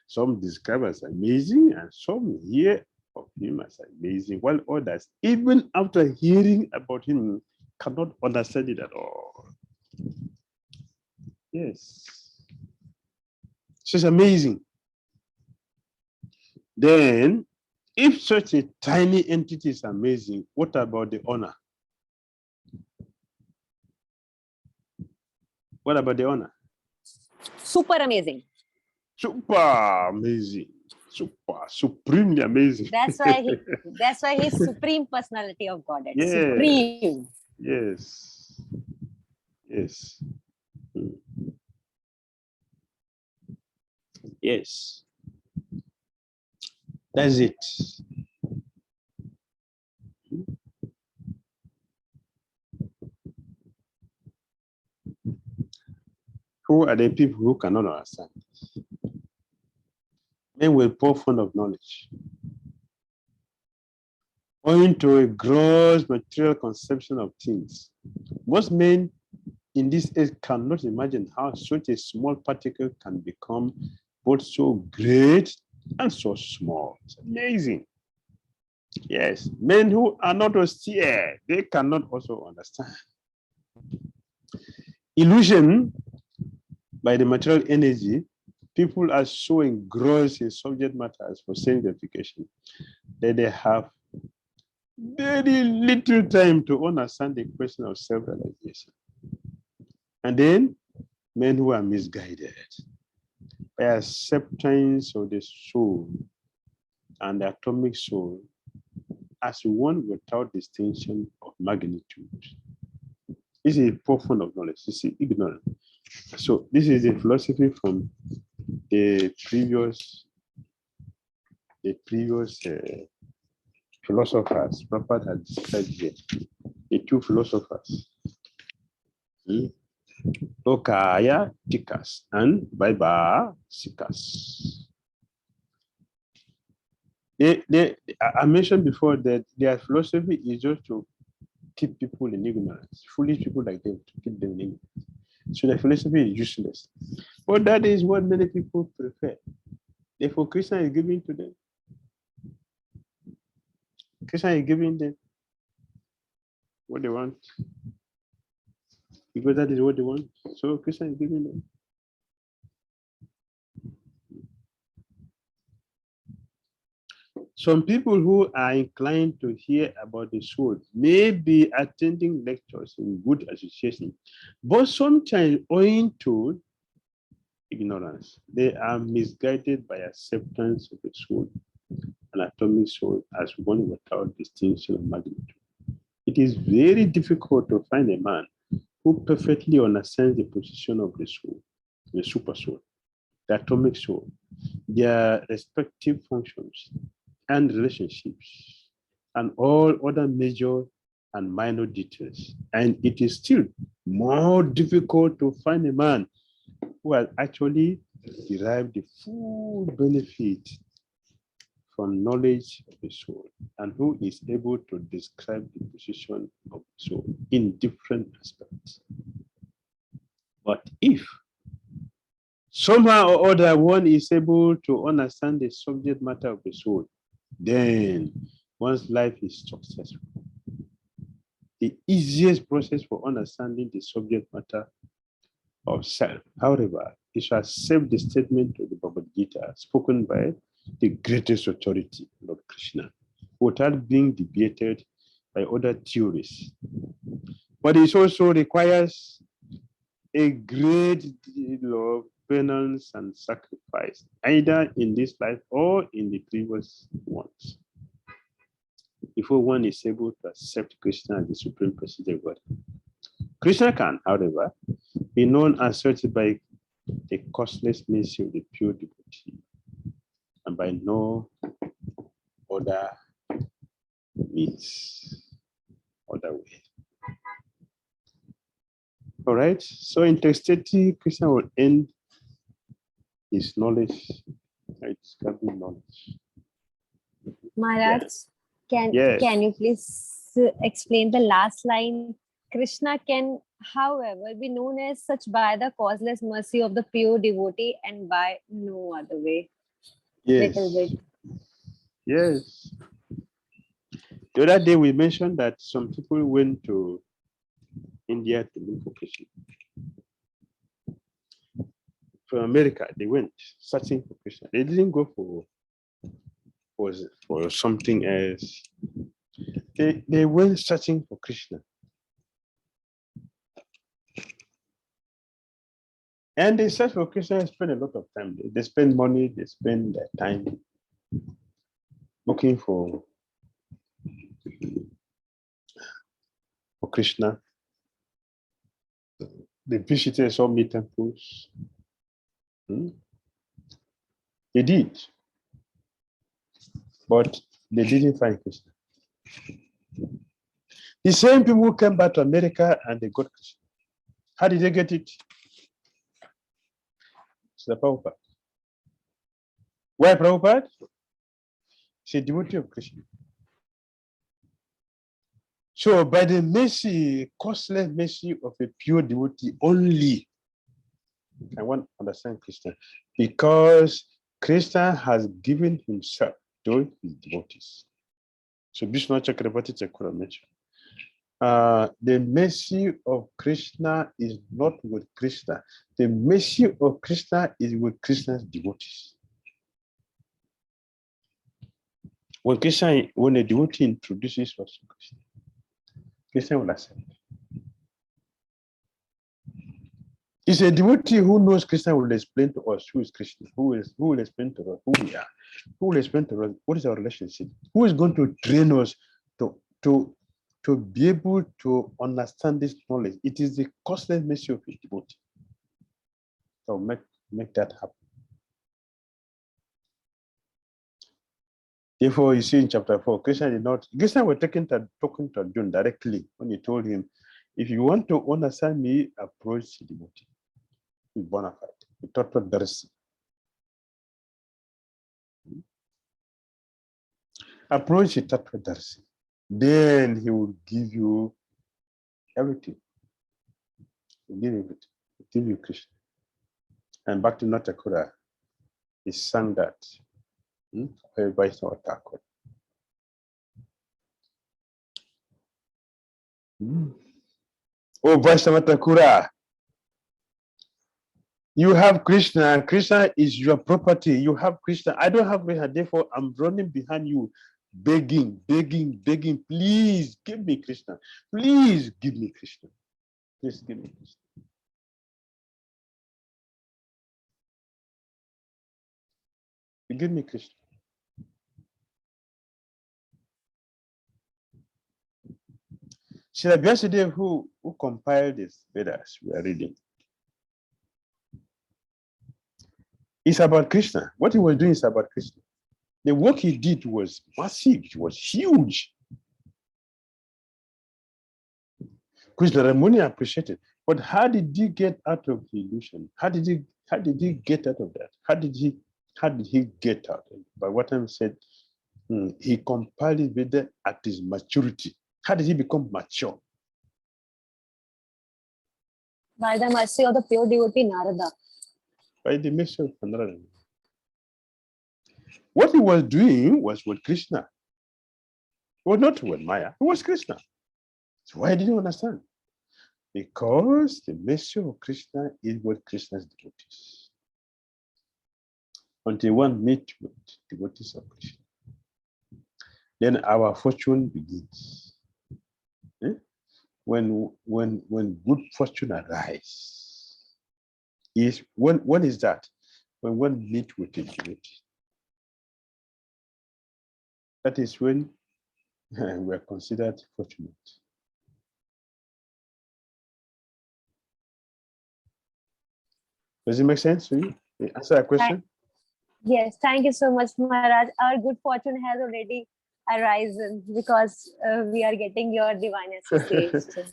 Some describe as amazing, and some hear of him as amazing, while others, even after hearing about him, cannot understand it at all. Yes. So it's amazing. then if such a tiny entity is amazing, what about the honor? What about the honor? Super amazing. Super amazing. Super, supremely amazing. That's why he's Supreme Personality of Godhead. Yes. Supreme. Yes. Yes. Yes. That's it. Who are the people who cannot understand? Men with profound of knowledge, owing to a gross material conception of things. Most men in this age cannot imagine how such a small particle can become both so great and so small. It's amazing. Yes, men who are not austere, they cannot also understand. Illusion by the material energy, people are so engrossed in subject matter as for sanctification that they have very little time to understand the question of self-realization. And then men who are misguided by acceptance of the soul and the atomic soul as one without distinction of magnitude. This is a profound of knowledge. This is ignorant. So this is a philosophy from the previous philosophers. Prabhupada had described here the two philosophers, Lokaya Tikas and Baiba Sikas. I mentioned before that their philosophy is just to keep people in ignorance, foolish people like them, to keep them in ignorance. So the philosophy is useless. But that is what many people prefer. Therefore, Krishna is giving to them. Krishna is giving them what they want. Because that is what they want. So Krishna is giving them. Some people who are inclined to hear about the soul may be attending lectures in good association, but sometimes owing to ignorance, they are misguided by acceptance of the soul, an atomic soul, as one without distinction of magnitude. It is very difficult to find a man who perfectly understands the position of the soul, the super soul, the atomic soul, their respective functions and relationships, and all other major and minor details. And it is still more difficult to find a man who has actually derived the full benefit from knowledge of the soul and who is able to describe the position of the soul in different aspects. But if somehow or other one is able to understand the subject matter of the soul, then one's life is successful. The easiest process for understanding the subject matter of self, however, is to accept the statement of the Bhagavad Gita spoken by the greatest authority, Lord Krishna, without being debated by other theories. But it also requires a great deal of penance and sacrifice, either in this life or in the previous ones, before one is able to accept Krishna as the Supreme Personality of God. Krishna can, however, be known as such by the costless mercy of the pure devotee, and by no other means, other way. All right, so in text 30, Krishna will end his knowledge, by discovering knowledge. Maharaj, can you please explain the last line? Krishna can, however, be known as such by the causeless mercy of the pure devotee and by no other way. Yes. Little bit. Yes. The other day we mentioned that some people went to India to look for Krishna. From America, they went searching for Krishna. They didn't go for was for something else. They went searching for Krishna. And they search for Krishna and spend a lot of time. They spend money, they spend their time looking for Krishna. They visited so many temples. They did. But they didn't find Krishna. The same people came back to America and they got Krishna. How did they get it? It's the Prabhupada. Why Prabhupada? He's a devotee of Krishna. So by the mercy, costless mercy of a pure devotee only, I want to understand Krishna, because Krishna has given himself to his devotees. So Vishnu Chakravarti Thakur mentioned, the mercy of Krishna is not with Krishna. The mercy of Krishna is with Krishna's devotees. When a devotee introduces us to Krishna, Krishna will accept. It's a devotee who knows Krishna will explain to us who is Krishna, who will explain to us who we are, who will explain to us what is our relationship, who is going to train us to be able to understand this knowledge. It is the costless mercy of a devotee. So make that happen. Therefore, you see in chapter 4, Krishna was talking to Arjuna directly when he told him, if you want to understand me, approach the devotee. He's bona fide. He taught what there is. Approach the Tattva Darsi. Then he will give you everything. He'll give you everything. He'll give you Krishna. And Bhakti Natakura, he sang that. Vaishnava Thakur. Oh, Vaishnava Thakura, you have Krishna. Krishna is your property. You have Krishna. I don't have Krishna. Therefore, I'm running behind you, begging. Please give me Krishna. Please give me Krishna. Please give me Krishna. Give me Krishna. Srila Vyasadeva, who compiled this Vedas we are reading, it's about Krishna. What he was doing is about Krishna. The work he did was massive, it was huge. Krishna Ramuni appreciated. But how did he get out of the illusion? How did he get out of that? How did he get out? By what I said, he compiled it Veda at his maturity. How did he become mature? By the mercy of the pure devotee Narada. By the mercy of Narada. What he was doing was with Krishna. It was not with Maya, it was Krishna. So why did you understand? Because the mercy of Krishna is with Krishna's devotees. Until one meets with devotees of Krishna, then our fortune begins. When good fortune arises, is when is that? When one meets with a devotee. That is when we are considered fortunate. Does it make sense to you? Answer that question? Yes, thank you so much, Maharaj. Our good fortune has already arisen because we are getting your divine association.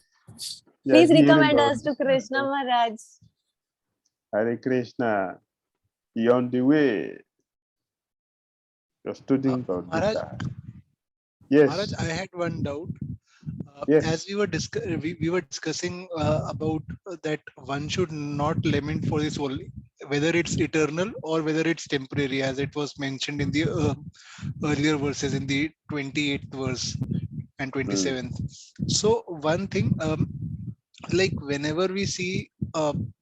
Please recommend us to Krishna Maharaj. Hare Krishna, you're on the way. You're studying for Maharaj, yes. Maharaj, I had one doubt. Yes. As we were discussing about that one should not lament for this only, whether it's eternal or whether it's temporary, as it was mentioned in the earlier verses, in the 28th verse and 27th. So one thing, like whenever we see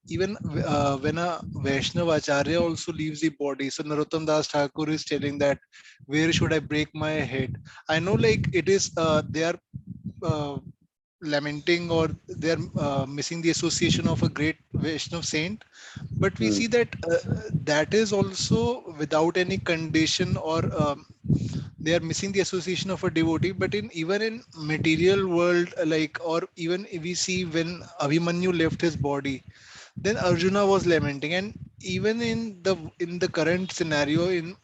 even when a Vaishnava Acharya also leaves the body, so Narottam Das Thakur is telling that, where should I break my head? I know, like, it is they are lamenting, or they are missing the association of a great Vaishnav saint, but we see that that is also without any condition, or they are missing the association of a devotee. But in even in material world, like, or even if we see when Abhimanyu left his body, then Arjuna was lamenting. And even in the current scenario in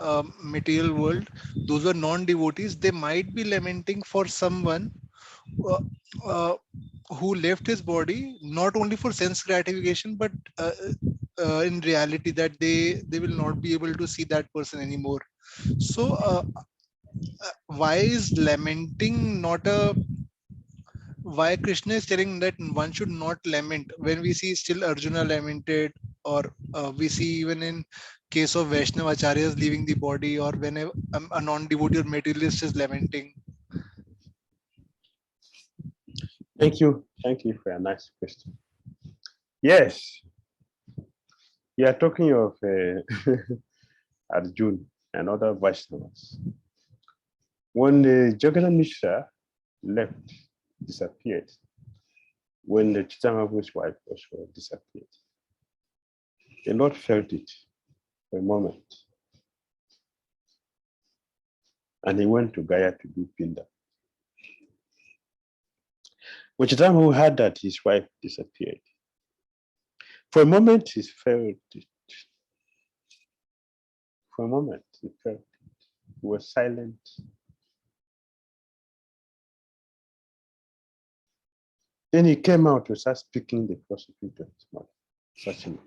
material world, those were non-devotees, they might be lamenting for someone uh, uh, who left his body, not only for sense gratification, but in reality that they will not be able to see that person anymore. So why is lamenting not a why Krishna is telling that one should not lament, when we see still Arjuna lamented, or we see even in case of Vaishnava Acharyas leaving the body, or when a non-devotee or materialist is lamenting? Thank you. Thank you for a nice question. Yes, we are talking of Arjuna and other Vaishnavas. When Jagannath Mishra left, disappeared, when the Chitamabu's wife also disappeared, the Lord felt it for a moment. And he went to Gaya to do Pinda. When Chitamabu heard that his wife disappeared, for a moment he felt it. For a moment he felt it. He was silent. Then he came out to start speaking the philosophy to his mother, Sachima.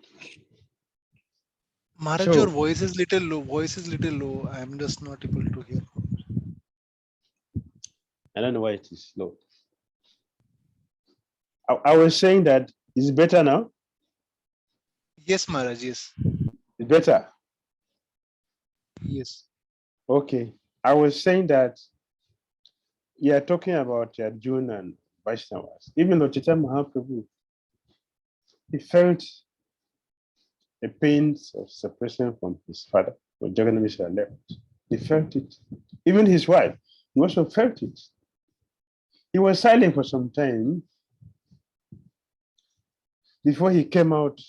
Maharaj, So- your voice is little low. Voice is little low. I am just not able to hear. I don't know why it is low. I was saying that it's better now. Yes, Maharaj. Yes. It's better. Yes. Okay. I was saying that you are talking about Arjuna and Vaishnavas. Even though Chaitanya Mahaprabhu, he felt the pains of separation from his father when Jagannath Mishra left. He felt it. Even his wife, he also felt it. He was silent for some time before he came out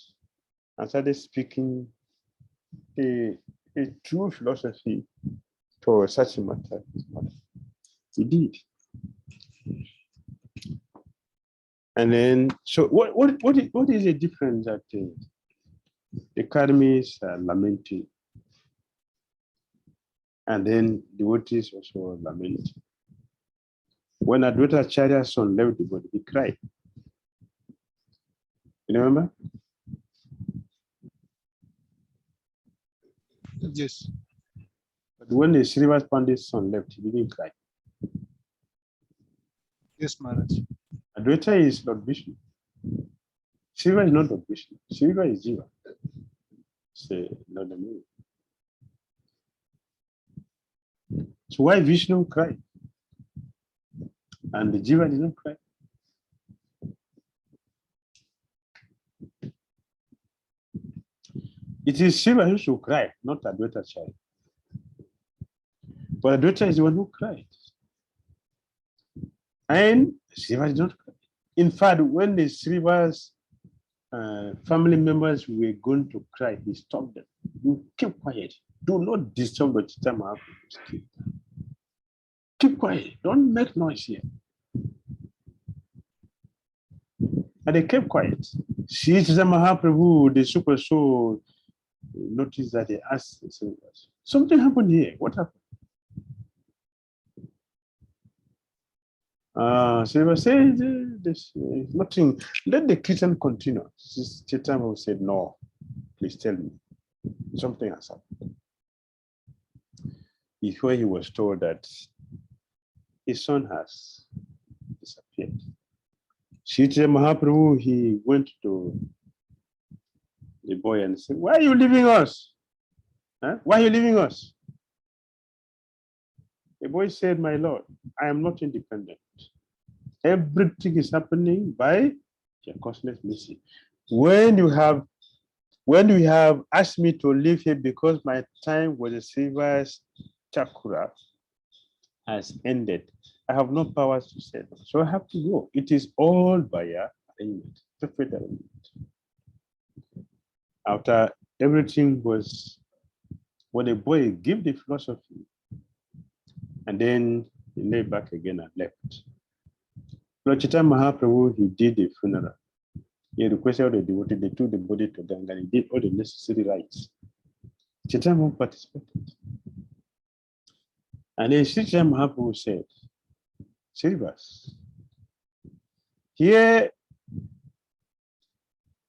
and started speaking a true philosophy to such a matter. He did. And then, so what is the difference that the academies are lamenting, and then devotees also lament? When Advaita Acharya's son left the body, he cried. You remember? Yes. But when the Srivas Pandit's son left, he didn't cry. Yes, Maharaj. Advaita is Lord Vishnu. Shiva is not Lord Vishnu. Shiva is Jiva. Say not the moon. So why Vishnu cried? And the Jiva did not cry? It is Shiva who should cry, not Advaita Acharya. But Advaita is the one who cried. And Shiva did not cry. In fact, when the Sriva's family members were going to cry, he stopped them. You keep quiet. Do not disturb the Chaitanya Mahaprabhu. Keep quiet. Don't make noise here. And they kept quiet. Sri Chaitanya Mahaprabhu, the super soul, noticed that they asked themselves, something happened here. What happened? So he was saying, this nothing. Let the kitchen continue. Chaitanya said, no, please tell me. Something has happened. Before he was told that his son has disappeared. Sri Chaitanya Mahaprabhu, he went to the boy and said, why are you leaving us? Huh? Why are you leaving us? The boy said, my Lord, I am not independent. Everything is happening by your cosmic mercy. when you have asked me to leave here because my time with the Srivas chakra has ended, I have no powers to say no. So I have to go. It is all by arrangement, perfect arrangement. After everything was, when the boy gave the philosophy, and then he lay back again and left. Lord Chaitanya Mahaprabhu, he did the funeral. He requested all the devotees, they took the body to Ganga, and he did all the necessary rites. Chaitanya Mahaprabhu participated. And then Chaitanya Mahaprabhu said, Srivas, here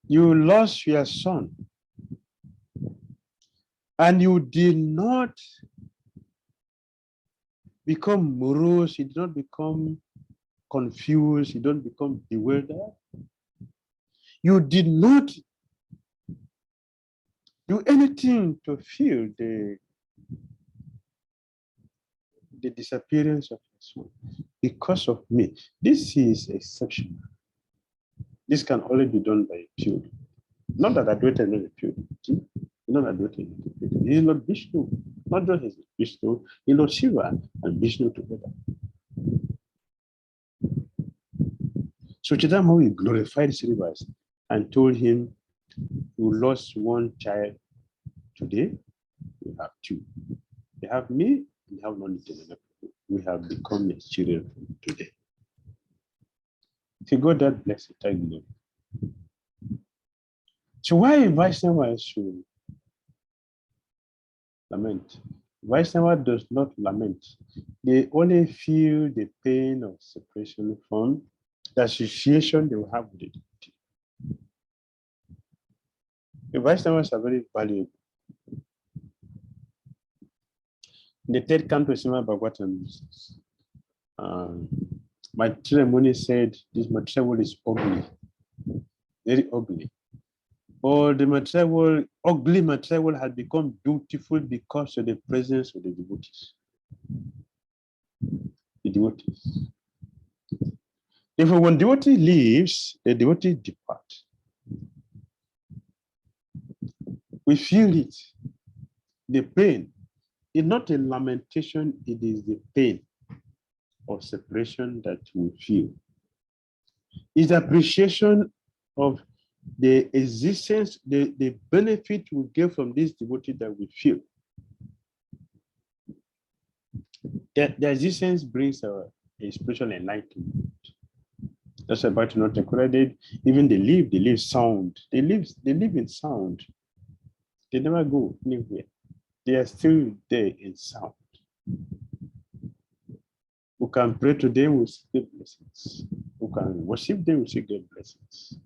you lost your son, and you did not become morose, you did not become confused, you don't become bewildered. You did not do anything to feel the disappearance of your son because of me. This is exceptional. This can only be done by a pure. Not that Advaita is not a pure. Not Advaita is not a pure. He is Lord Vishnu. Not just his Vishnu, he is Lord Shiva and Vishnu together. So Chaitanya Mahaprabhu glorified Srivas and told him, you lost one child today, you have two. You have me, you have no Nityananda. We have become his children from today. To God that blessed, thank you. So why Vaishnava should lament? Vaishnava does not lament. They only feel the pain of separation from the association they will have with the devotee. The Vaishnavas are very valuable. In the third canto of Srimad Bhagavatam, my ceremony said this material is ugly, very ugly. Or the material, ugly material had become beautiful because of the presence of the devotees. The devotees. Therefore, when devotee leaves, the devotee depart. We feel it. The pain. It's not a lamentation, it is the pain of separation that we feel. It's appreciation of the existence, the benefit we get from this devotee that we feel. The existence brings a spiritual enlightenment. That's about to not included. Even they live sound. They live in sound. They never go anywhere. They are still there in sound. Who can pray today will see get blessings. Who can worship them will see get blessings.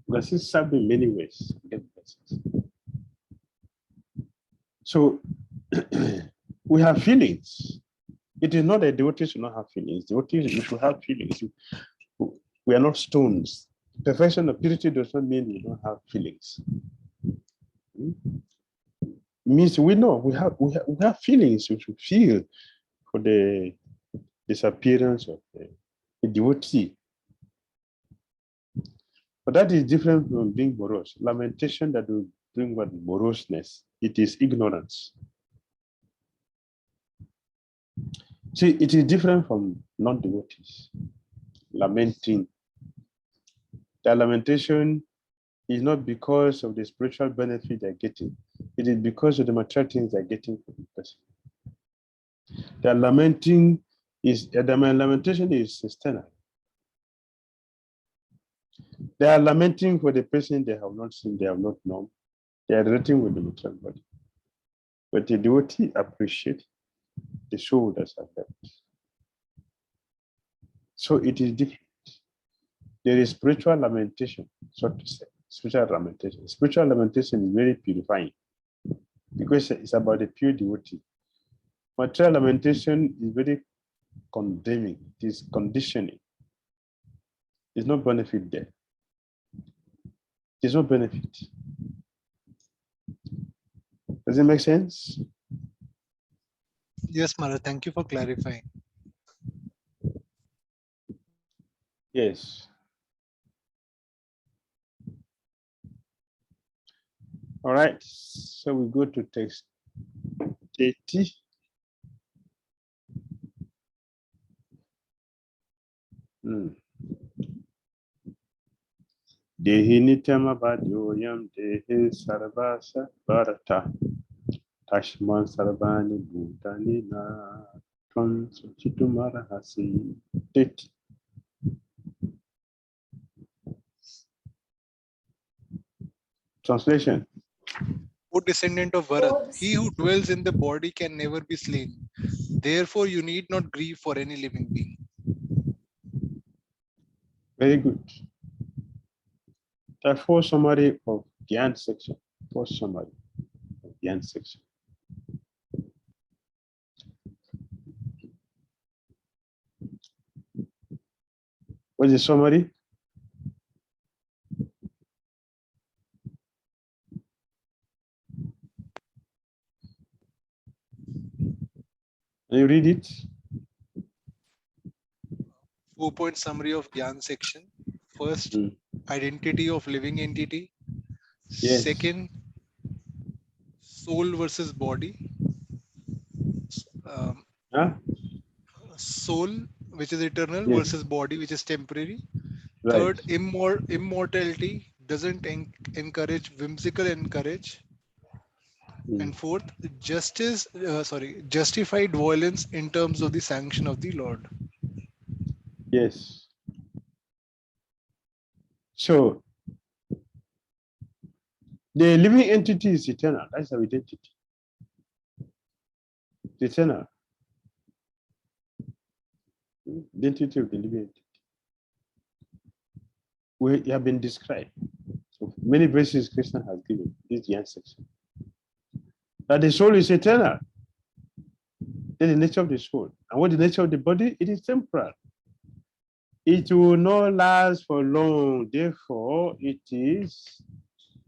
We can still serve in many ways, get blessings. So we have feelings. It is not that devotees should not have feelings. Devotees should have feelings. We are not stones. Perfection of purity does not mean we don't have feelings. It means we know we have feelings. We should feel for the disappearance of the devotee. But that is different from being morose. Lamentation that will bring what moroseness. It is ignorance. See, it is different from non-devotees. Lamenting. The lamentation is not because of the spiritual benefit they're getting. It is because of the material things they're getting from the person. The lamentation is external. They are lamenting for the person they have not seen, they have not known. They are relating with the material body. But the devotee appreciates the soul that's left. So it is different. There is spiritual lamentation, so to say. Spiritual lamentation. Spiritual lamentation is very purifying because it's about the pure devotee. Material lamentation is very condemning. It is conditioning. There's no benefit there. There's no benefit. Does it make sense? Yes, Maharaj. Thank you for clarifying. Yes. All right, so we go to text 30. Dehi nitama badyoyam dehi sarvasa bharata tashman sarvani bhutani na tvam suchitumara hasi. 30. Translation. O descendant of Bharat, he who dwells in the body can never be slain. Therefore, you need not grieve for any living being. Very good. The first summary of the end section. First summary of the end section. What's the summary? Can you read it? 4-point summary of Gyan section. First, identity of living entity. Yes. Second, soul versus body. Soul, which is eternal, Yes. versus body, which is temporary. Right. Third, immortality doesn't encourage whimsical encourage. And fourth, justified violence in terms of the sanction of the Lord. Yes. So the living entity is eternal. That's our identity. It's eternal. Identity of the living entity. We have been described. So many verses Krishna has given. This is the end section. That the soul is eternal. That's the nature of the soul. And what the nature of the body? It is temporal. It will not last for long. Therefore, it is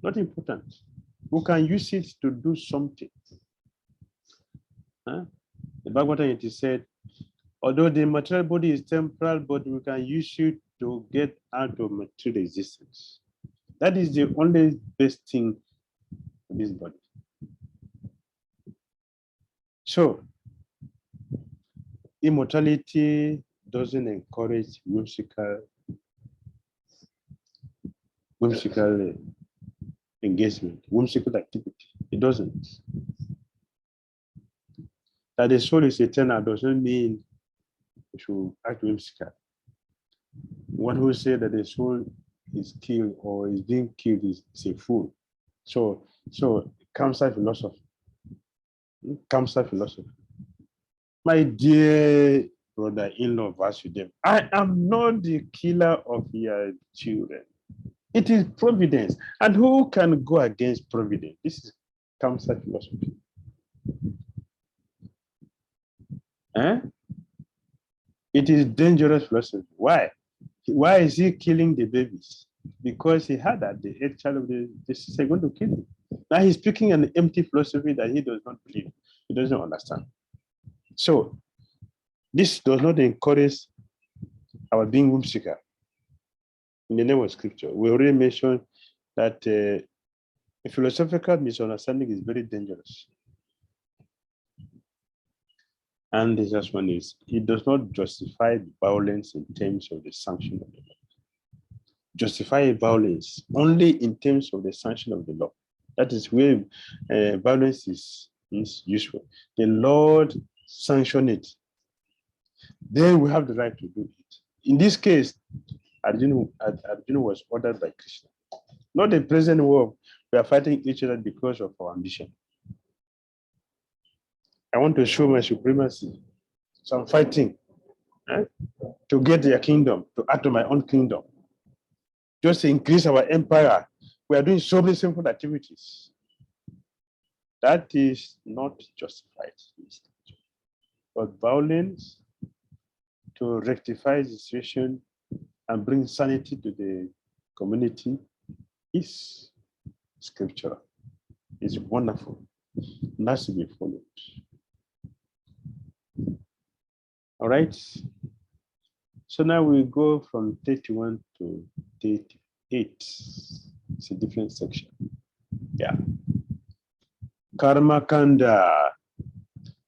not important. We can use it to do something. The Bhagavatam, it is said, although the material body is temporal, but we can use it to get out of material existence. That is the only best thing for this body. So, immortality doesn't encourage whimsical engagement, whimsical activity. It doesn't. That the soul is eternal doesn't mean we should act whimsical. One who says that the soul is killed or is being killed is a fool. So Kamsa philosophy. Kamsa philosophy. My dear brother-in-law Vasudeva, I am not the killer of your children. It is providence. And who can go against providence? This is Kamsa philosophy. It is dangerous philosophy. Why? Why is he killing the babies? Because he had that the eighth child of the sister going to kill him. Now he's speaking an empty philosophy that he does not believe. He doesn't understand. So this does not encourage our being whimsical. In the name of scripture, we already mentioned that a philosophical misunderstanding is very dangerous. And the last one is, it does not justify violence in terms of the sanction of the law. Justify violence only in terms of the sanction of the law. That is where violence is useful. The Lord sanctioned it. Then we have the right to do it. In this case, Arjuna was ordered by Krishna. Not the present war. We are fighting each other because of our ambition. I want to show my supremacy. So I'm fighting to get their kingdom, to add to my own kingdom. Just to increase our empire. We are doing so many sinful activities. That is not justified. But violence to rectify the situation and bring sanity to the community is scriptural. It's wonderful. It has to be followed. All right. So now we go from 31 to 38. It's a different section. Yeah. Karma kanda.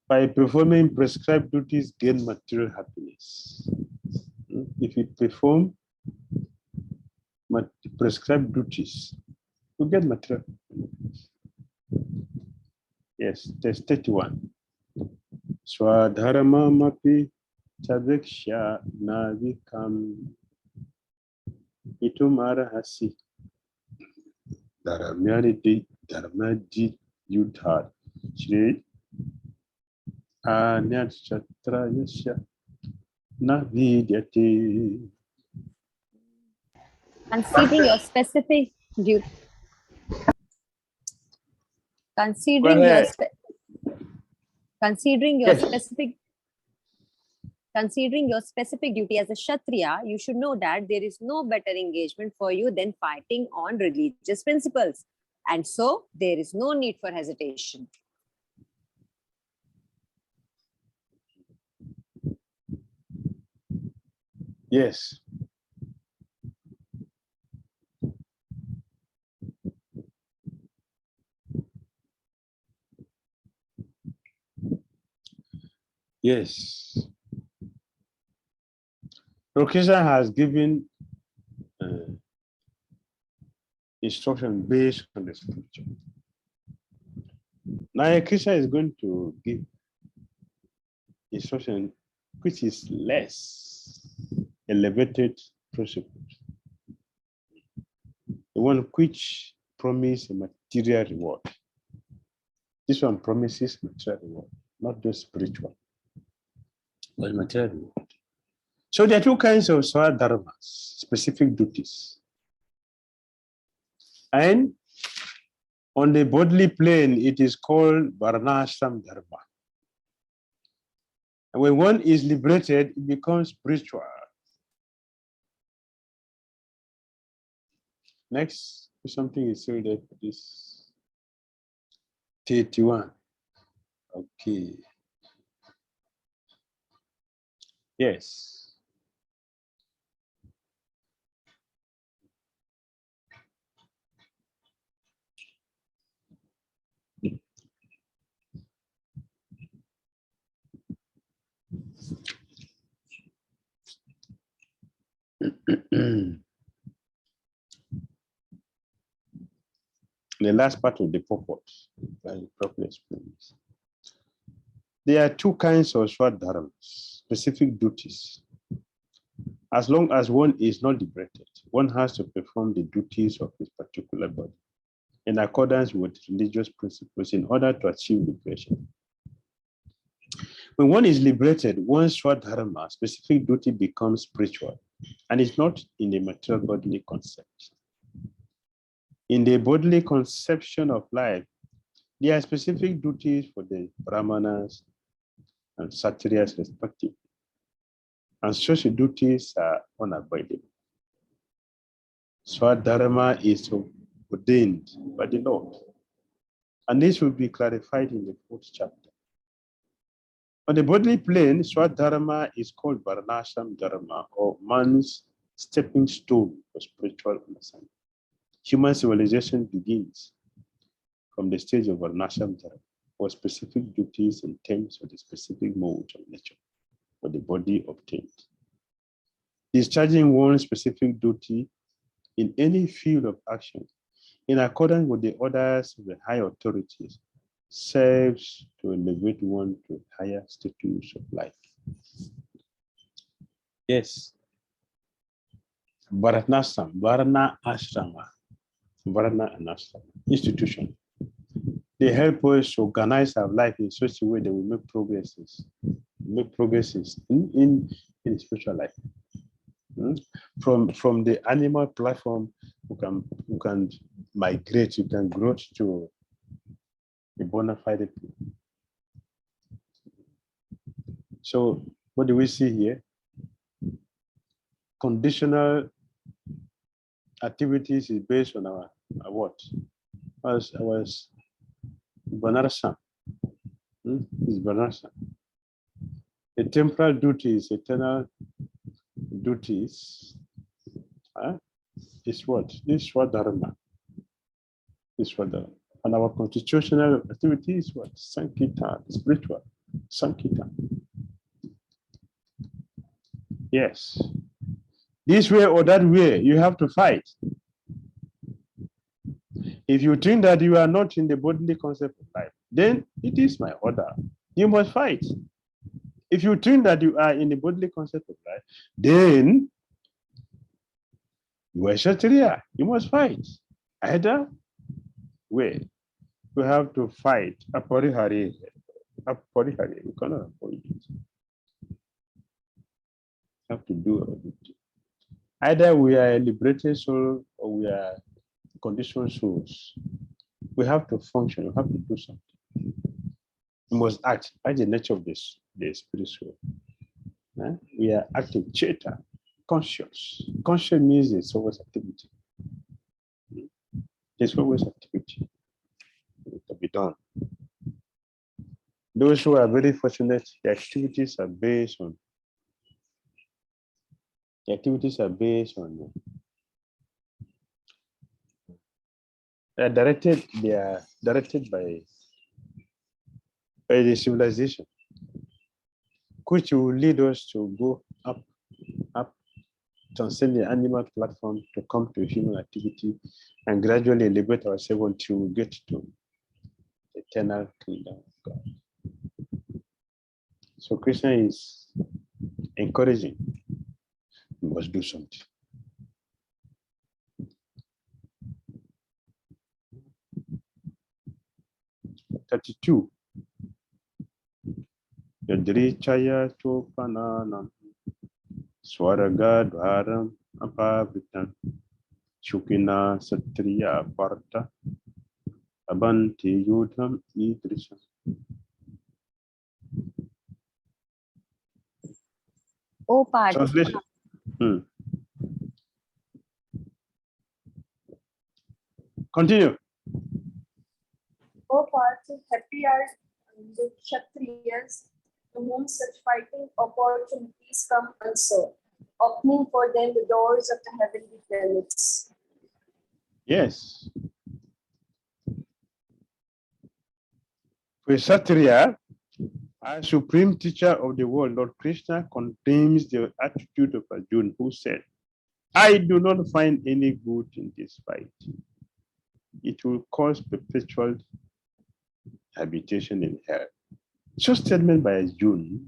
By performing prescribed duties, gain material happiness. If you perform prescribed duties, you get material happiness. Yes, there's 31. Swadharma mapi chaveksha navikam itum arahasi dharamyaniti dharmaji yudhar shri anyat chatra yasya na vidyate. Considering your specific duty. Considering your ahead. considering your Yes. specific duty as a Kshatriya, you should know that there is no better engagement for you than fighting on religious principles. And so there is no need for hesitation. Yes. Yes. Krishna has given instruction based on the scripture. Now Krishna is going to give instruction which is less elevated principles. The one which promises a material reward. This one promises material reward, not just spiritual, but material reward. So there are two kinds of swadharmas, specific duties. And on the bodily plane, it is called varnashram dharma. And when one is liberated, it becomes spiritual. Next, something is still there for this. 31. Okay. Yes. The last part of the purport, very properly explained. There are two kinds of swadharmas, specific duties. As long as one is not liberated, one has to perform the duties of his particular body in accordance with religious principles in order to achieve liberation. When one is liberated, one's swadharma, specific duty, becomes spiritual and is not in the material bodily concept. In the bodily conception of life, there are specific duties for the brahmanas and kshatriyas respectively, and such duties are unavoidable. Swadharma is ordained by the Lord, and this will be clarified in the 4th chapter. On the bodily plane, Swadharma is called Varnashram Dharma, or man's stepping stone for spiritual understanding. Human civilization begins from the stage of Varnashram Dharma, or specific duties in terms of the specific mode of nature for the body obtained. Discharging one specific duty in any field of action in accordance with the orders of the high authorities serves to elevate one to higher status of life. Yes. Varnashram, Varna Ashrama, Varna and Ashrama, institution. They help us to organize our life in such a way that we make progresses in the spiritual life. From the animal platform, you can migrate, you can grow to a bona fide people. So what do we see here? Conditional activities is based on our what? As Banarasam. Is Banarasam. The temporal duties, eternal duties, is what? Is Swadharma. Is Swadharma. And our constitutional activity is what? Sankirtan, spiritual. Sankirtan. Yes. This way or that way, you have to fight. If you think that you are not in the bodily concept of life, then it is my order. You must fight. If you think that you are in the bodily concept of life, then you are Kshatriya. You must fight. Either way, you have to fight. Aparihari. Aparihari. You cannot avoid it. You have to do it. Either we are a liberated soul or we are conditioned souls. We have to function. We have to do something. We must act by the nature of this, the spirit soul. We are active, cheta, conscious. Conscious means it's always activity. There's always activity to be done. Those who are very fortunate, the activities are based on. The activities are based on. They are directed by the civilization, which will lead us to go up, transcend the animal platform to come to human activity and gradually liberate ourselves until we get to the eternal kingdom of God. So Krishna is encouraging, we must do something. Thirty-two. Yadri chaya chopananam swaraga dvaram apavitam chukina satriya parta abanti yudham idrisham. Oh, Parth. Translation. Continue. O Partha, happy are the Kshatriyas, to whom such fighting opportunities come also, opening for them the doors of the heavenly planets. Yes. For Kshatriya, as supreme teacher of the world, Lord Krishna condemns the attitude of Arjuna, who said, I do not find any good in this fight. It will cause perpetual habitation in hell. Such statement by Arjuna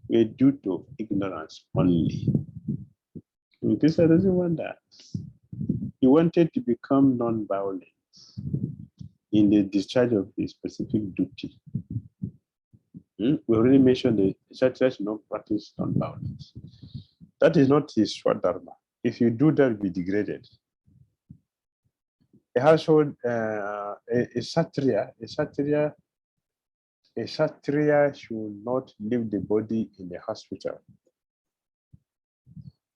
were due to ignorance only. And Krishna doesn't want that. He wanted to become non-violent in the discharge of his specific duty. We already mentioned the Kshatriyas should not practice non-violence. That is not his Swadharma. If you do that, you'll be degraded. A household, a Kshatriya should not leave the body in the hospital.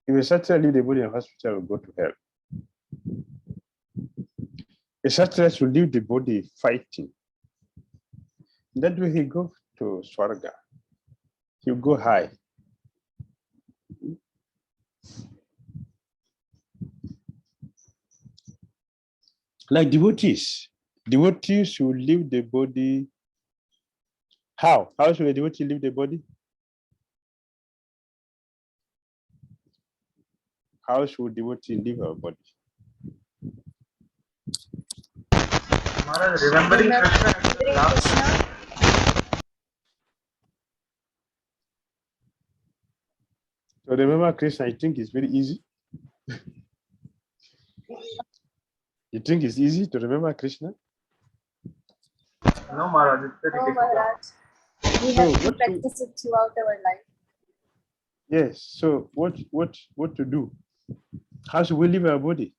If a Kshatriya leave the body in the hospital, will go to hell. A Kshatriya should leave the body fighting. That way he go to Swarga. He'll go high. Like devotees should leave the body. How? How should a devotee leave the body? How should devotee leave our body? Maharaj, remembering Krishna. So remember Krishna, I think it's very easy. You think it's easy to remember Krishna? No, Maharaj, it's very No, difficult. Maharaj. We have to practice it throughout our life. Yes. So what to do? How should we leave our body?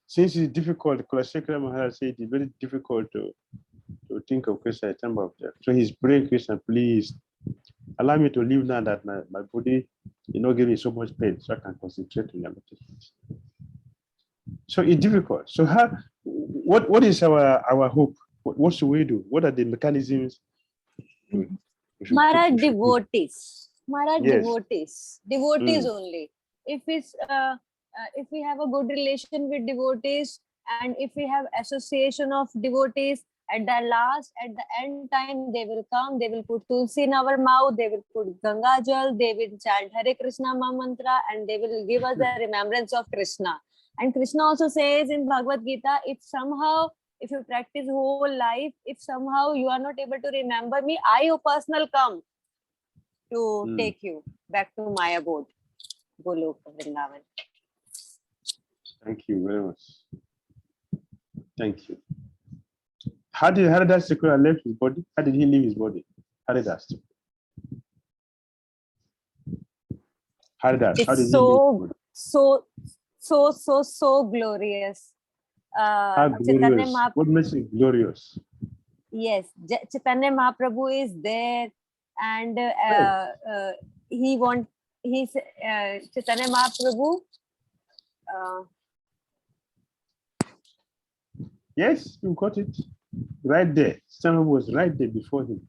Since it's difficult, Kulasekara Maharaj said it's very difficult to think of Krishna at time of death. So he's praying, Krishna, please allow me to live now that my body, give me so much pain so I can concentrate on your meditation. So it's difficult. So what is our hope? What should we do? What are the mechanisms? Maharaj, devotees. Maharaj, Yes. devotees only. If we have a good relation with devotees And if we have association of devotees, at the end time, they will come, they will put tulsi in our mouth, they will put Ganga Jal, they will chant Hare Krishna mantra, and they will give us the remembrance of Krishna. And Krishna also says in Bhagavad Gita, if you practice whole life, if somehow you are not able to remember me, I, your personal, come to take you back to my abode, Golok Vrindavan. Thank you very much. Thank you. How did Haridas Thakur leave his body? How did he leave his body? Haridas. Haridas, how did he leave his body? So glorious. How Chaitanya glorious. What makes it glorious? Yes, Chaitanya Mahaprabhu is there, and Chaitanya Mahaprabhu. Yes, you got it. Right there. Someone was right there before him.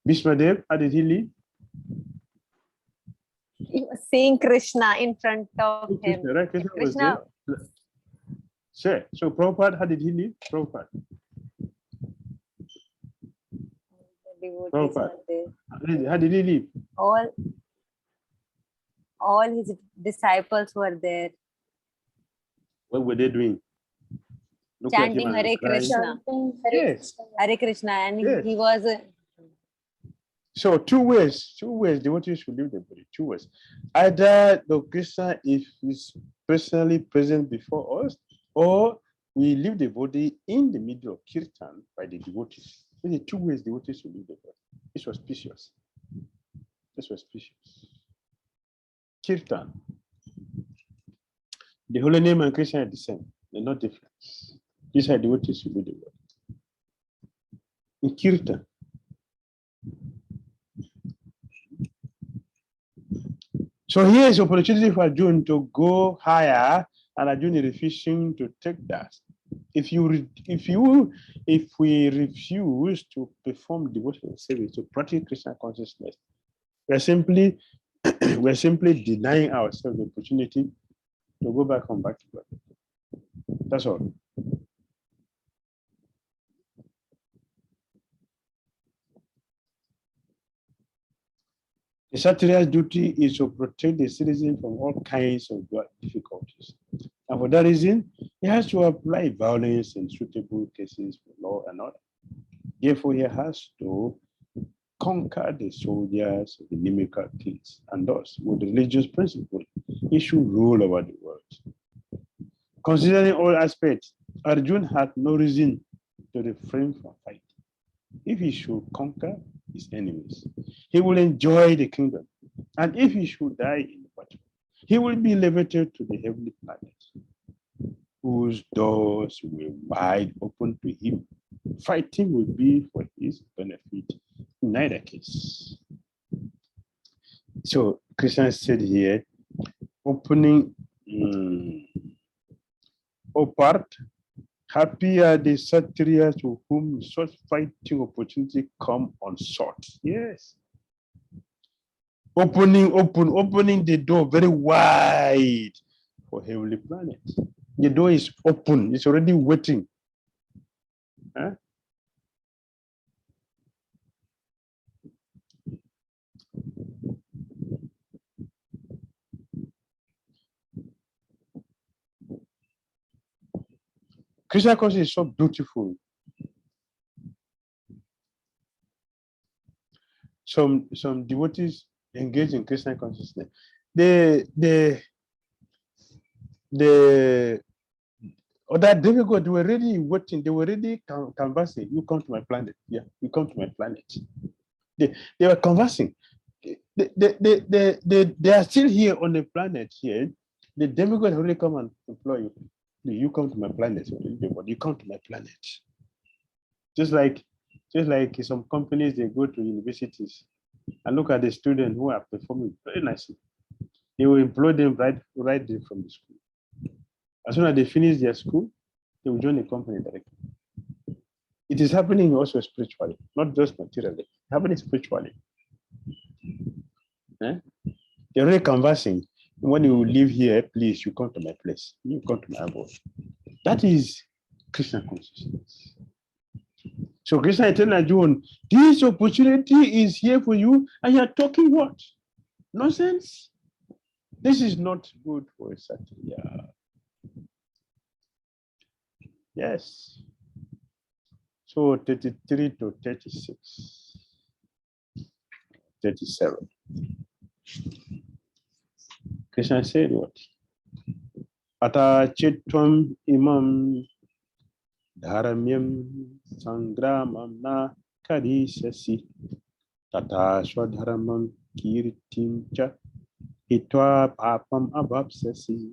Bhishmadev, how did he leave? He was seeing Krishna in front of him. Krishna, right? Krishna was there. Sure. So Prabhupada, how did he leave? Prabhupada. How did he leave? All his disciples were there. What were they doing? Chanting Hare Krishna. Yes. Hare Krishna, and yes. he was. So two ways devotees should leave the body. Two ways. Either Lord Krishna, if he's personally present before us, or we leave the body in the middle of kirtan by the devotees. These are two ways devotees should leave the body. This was precious. Kirtan. The holy name and Krishna are the same. They're not different. These are devotees should leave the body. In kirtan. So here is opportunity for Arjuna to go higher, and Arjuna is refusing to take that. If we refuse to perform devotional service, to practice Krishna consciousness, we're simply denying ourselves the opportunity to go back home, back to God. That's all. The Kshatriya's duty is to protect the citizen from all kinds of difficulties. And for that reason, he has to apply violence in suitable cases for law and order. Therefore, he has to conquer the soldiers of the inimical kings, and thus, with religious principle, he should rule over the world. Considering all aspects, Arjuna had no reason to refrain from fighting. If he should conquer his enemies, he will enjoy the kingdom. And if he should die in the battle, he will be elevated to the heavenly planet, whose doors will wide open to him. Fighting will be for his benefit in either case. So Krishna said here, opening part, happy are the Kshatriyas to whom such fighting opportunity come unsought. Yes. Opening the door very wide for heavenly planet. The door is open, it's already waiting. Huh? Krishna consciousness is so beautiful. Some devotees engage in Krishna consciousness. The other demigod were already waiting. They were already conversing. You come to my planet. Yeah, you come to my planet. They were conversing. They are still here on the planet here. The demigod already come and employ you. You come to my planet. You come to my planet. Just like some companies, they go to universities and look at the students who are performing very nicely. They will employ them right there from the school. As soon as they finish their school, they will join the company directly. It is happening also spiritually, not just materially. It's happening spiritually. They're already conversing. When you live here, please, you come to my place. You come to my abode. That is Krishna consciousness. So Krishna is telling Arjuna, this opportunity is here for you, and you are talking what? Nonsense. This is not good for a Satyaya. Yes. So 33 to 36. 37. Krishna said what? Ata chitvam imam dharamyam sangramam na kadishasi tata swadharamam kirtim cha hitva papam abhapsasi.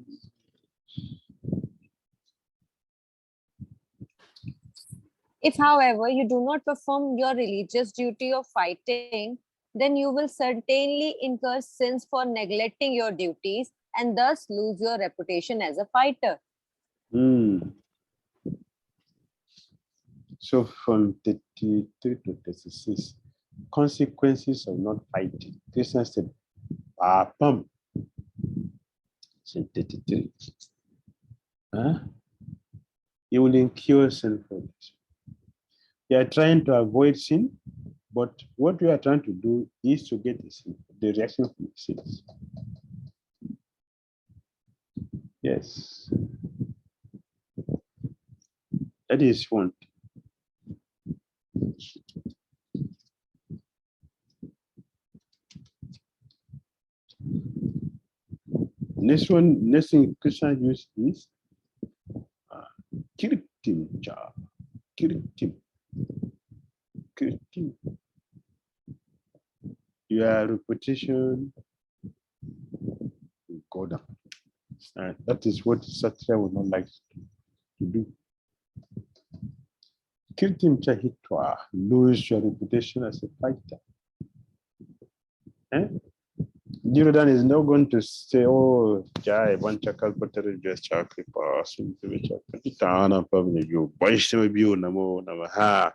If, however, you do not perform your religious duty of fighting, then you will certainly incur sins for neglecting your duties and thus lose your reputation as a fighter. So from 33 to 36, consequences of not fighting. Krishna said, Papam. In 33. You will incur sinfulness. You are trying to avoid sin, but what you are trying to do is to get the reaction from the sins. Yes. That is one. Next thing Krishna used is kirtim cha. Kirtim. Kirtim. Your reputation will go down. And that is what Satya would not like to do. Kirtim cha hitwa. Lose your reputation as a fighter. Dhir is not going to say, oh, Jai, Vanchakal Patari Jascha Kripa, Suntavitana Pavnivyu, Vaishnavyu, Namo Namaha.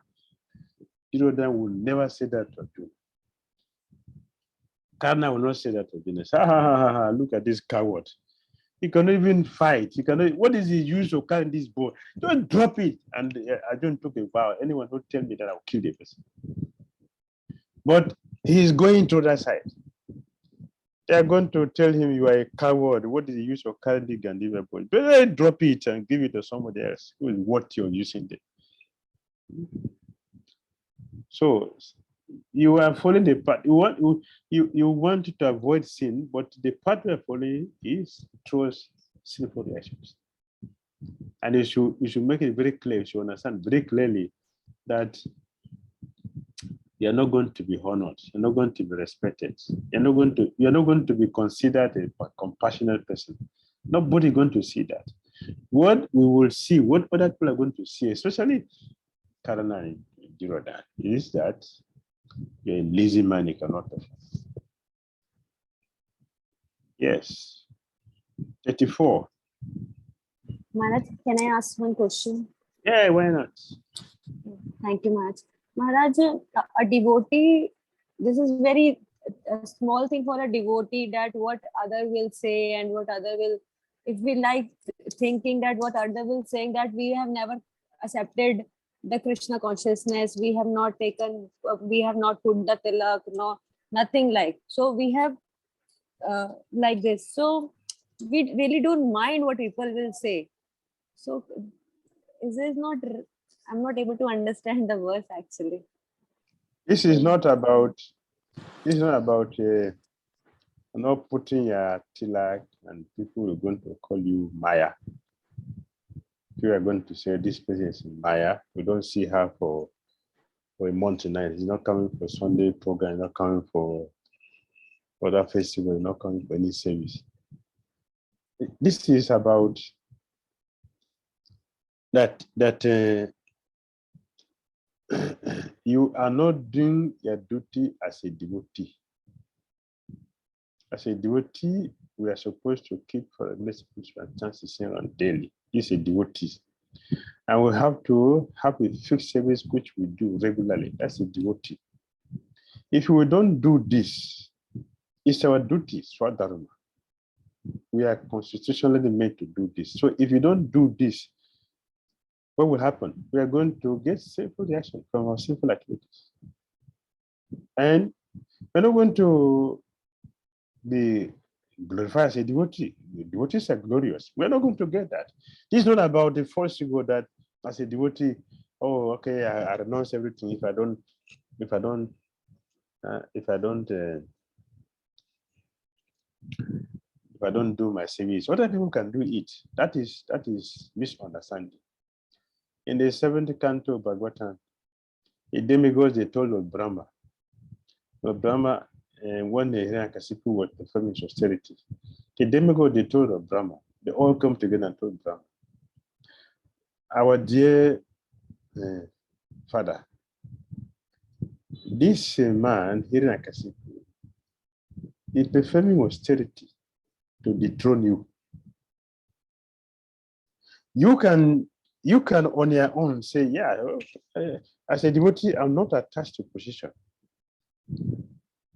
Dhir will never say that to you. Karna will not say that to you. Ha ha ha ha, look at this coward. He cannot even fight. He cannot. What is the use of carrying this bow? Don't drop it. And I don't talk about anyone who tell me that I'll kill the person. But he is going to that side. They are going to tell him you are a coward. What is the use of carrying the Gandhiva? Better drop it and give it to somebody else who is what you're using there. So you are following the path. You want to avoid sin, but the path we are following is towards sinful reactions. And you should make it very clear. You should understand very clearly that you are not going to be honored. You're not going to be respected. You're not going to be considered a compassionate person. Nobody going to see that. What we will see, what other people are going to see, especially Karana and Dhiroda, is that you're a lazy man, you cannot perform. Yes. 34. Maharaj, can I ask one question? Yeah, why not? Thank you, Maharaj. Maharaj, a devotee, this is very small thing for a devotee, that what other will say and what other will, if we like thinking that what other will saying, that we have never accepted the Krishna consciousness, we have not taken, we have not put the tilak, no, nothing like. So we have like this. So we really don't mind what people will say. So is this not, I'm not able to understand the verse actually. This is not about not putting your tilak and people are going to call you Maya. You are going to say this person is Maya. We don't see her for a month tonight. He's not coming for Sunday program, he's not coming for other festival, he's not coming for any service. This is about that you are not doing your duty as a devotee. As a devotee, we are supposed to keep for a spiritual chances on daily. This is a devotee. And we have to have a fixed service which we do regularly. That's a devotee. If we don't do this, it's our duty, Swadharma. We are constitutionally made to do this. So if you don't do this, what will happen? We are going to get sinful reaction from our sinful activities. And we're not going to be glorified as a devotee. The devotees are glorious. We're not going to get that. This is not about the false ego that as a devotee, oh, okay, I renounce everything if I don't do my service. Other people can do it. That is misunderstanding. In the 7th canto of Bhagavatam, the demigods they told of Brahma. Lord Brahma, when the Hiranyakasipu was performing austerity, the demigod they told of Brahma, they all come together and told Brahma, our dear father, this man, Hiranyakasipu, is performing austerity to dethrone you. You can on your own say, yeah, as a devotee, I'm not attached to position.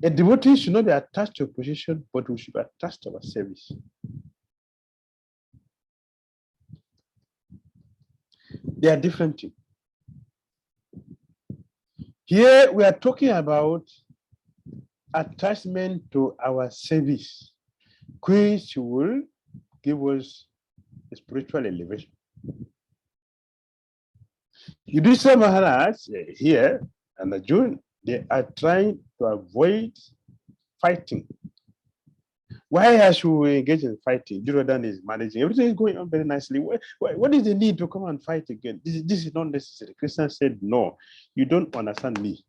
A devotee should not be attached to a position, but we should be attached to our service. They are different things. Here we are talking about attachment to our service, which will give us a spiritual elevation. Yudhishthira Maharaj here and Arjuna, they are trying to avoid fighting. Why should we engage in fighting? Duryodhana is managing. Everything is going on very nicely. What is the need to come and fight again? This is not necessary. Krishna said, no, you don't understand me.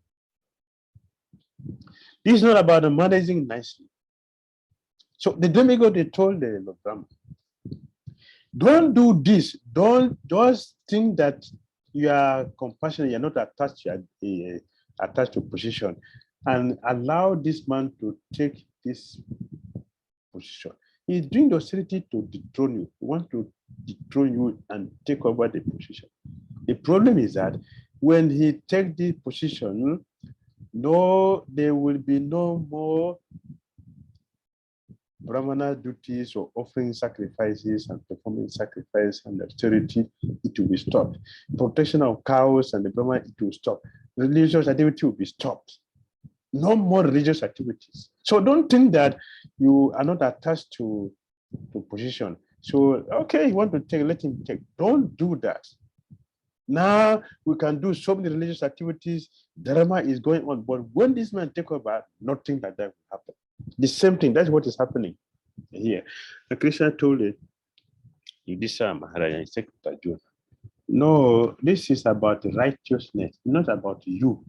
This is not about managing nicely. So the demigod, they told the Lord Brahma, don't do this. Don't just think that you are compassionate, you're not attached to position, and allow this man to take this position. He's doing the austerity to dethrone you. He wants to dethrone you and take over the position. The problem is that when he takes the position, there will be no more Brahmana duties or offering sacrifices and performing sacrifice and austerity. It will be stopped. Protection of cows and the Brahmana, it will stop. Religious activity will be stopped. No more religious activities. So don't think that you are not attached to position. So, okay, you want to take, let him take. Don't do that. Now we can do so many religious activities. Dharma is going on. But when this man take over, nothing like that will happen. The same thing, that's what is happening here. And Krishna told it, Yudhishthira Maharaj, and said to Arjuna, no, this is about righteousness, not about you.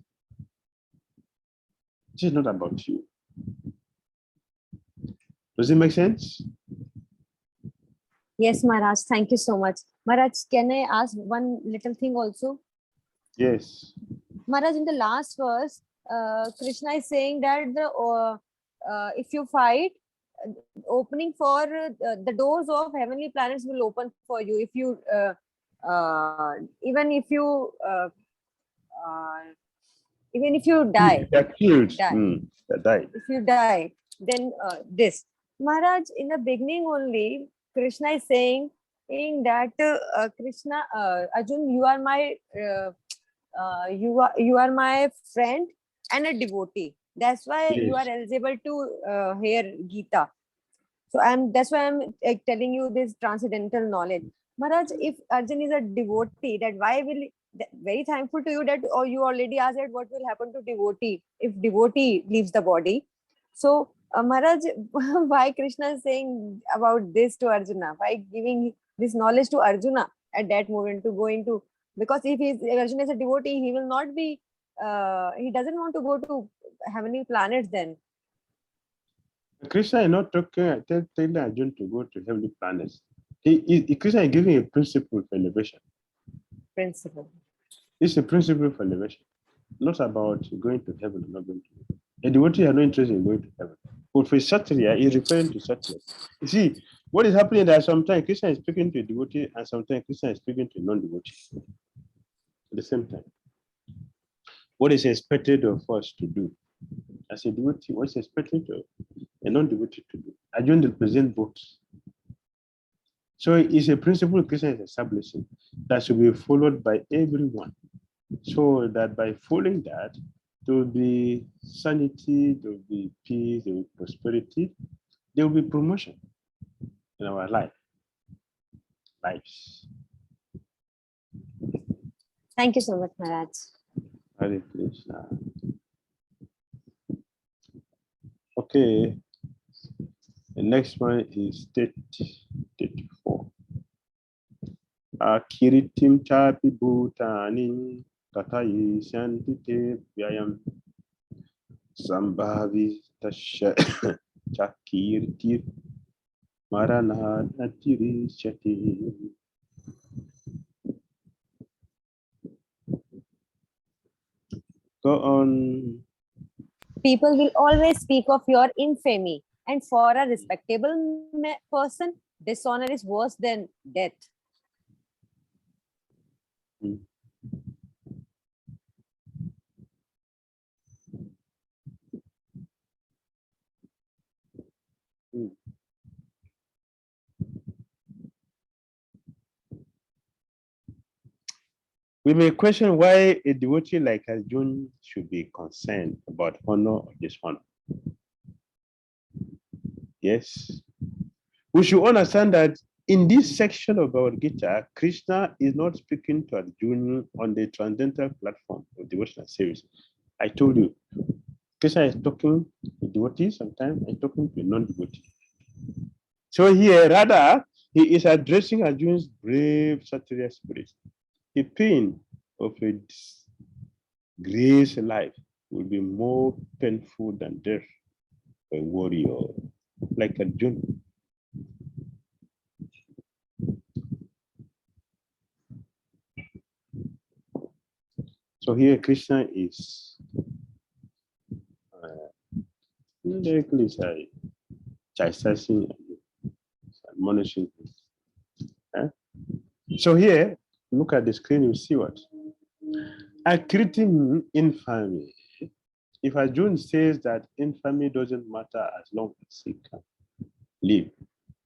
This is not about you. Does it make sense? Yes, Maharaj, thank you so much. Maharaj, can I ask one little thing also? Yes. Maharaj, in the last verse, Krishna is saying that if you fight, opening for the doors of heavenly planets will open for you. If you even if you die, If you die, then this. Maharaj, in the beginning only, Krishna is saying that Krishna, Arjun, you are my you are my friend and a devotee. That's why you are eligible to hear Gita. So that's why I'm telling you this transcendental knowledge. Maharaj, if Arjun is a devotee, that why will very thankful to you that you already asked that what will happen to devotee if devotee leaves the body. So Maharaj, why Krishna is saying about this to Arjuna? Why giving this knowledge to Arjuna at that moment to go into, because if Arjuna is a devotee, he will not be he doesn't want to go to heavenly planets then. Krishna is not telling Arjuna to go to heavenly planets. Krishna is giving a principle for elevation. Principle. It's a principle for elevation, not about going to heaven or not going to heaven. A devotee has no interest in going to heaven. But for Kshatriya, he's referring to Kshatriya. You see, what is happening there, sometimes Krishna is speaking to a devotee and sometimes Krishna is speaking to a non-devotee at the same time. What is expected of us to do? As a devotee, what's expected of a non-devotee to do? Arjuna represents both. So it's a principle Krishna is establishing that should be followed by everyone. So that by following that, there will be sanity, there will be peace, there will be prosperity, there will be promotion in our lives. Thank you so much, Maharaj. Hare Krishna. Okay, the next one is 34. Akiritim chapi bhutani tatayi shanti te vyayam sambhavi tasya chakirtir maranat atirishati. Go on. People will always speak of your infamy, and for a respectable person, dishonor is worse than death. We may question why a devotee like Arjuna should be concerned about honor or dishonor. Yes. We should understand that in this section of our Gita, Krishna is not speaking to Arjuna on the transcendental platform of devotional service. I told you, Krishna is talking to devotees sometimes and talking to a non-devotee. So here, rather, he is addressing Arjuna's brave Kshatriya spirit. The pain of a grace life will be more painful than death for a warrior like Arjuna. So here Krishna is directly chastising, admonishing. So here, look at the screen, you see what? Accreting infamy. If Arjuna says that infamy doesn't matter as long as he can live,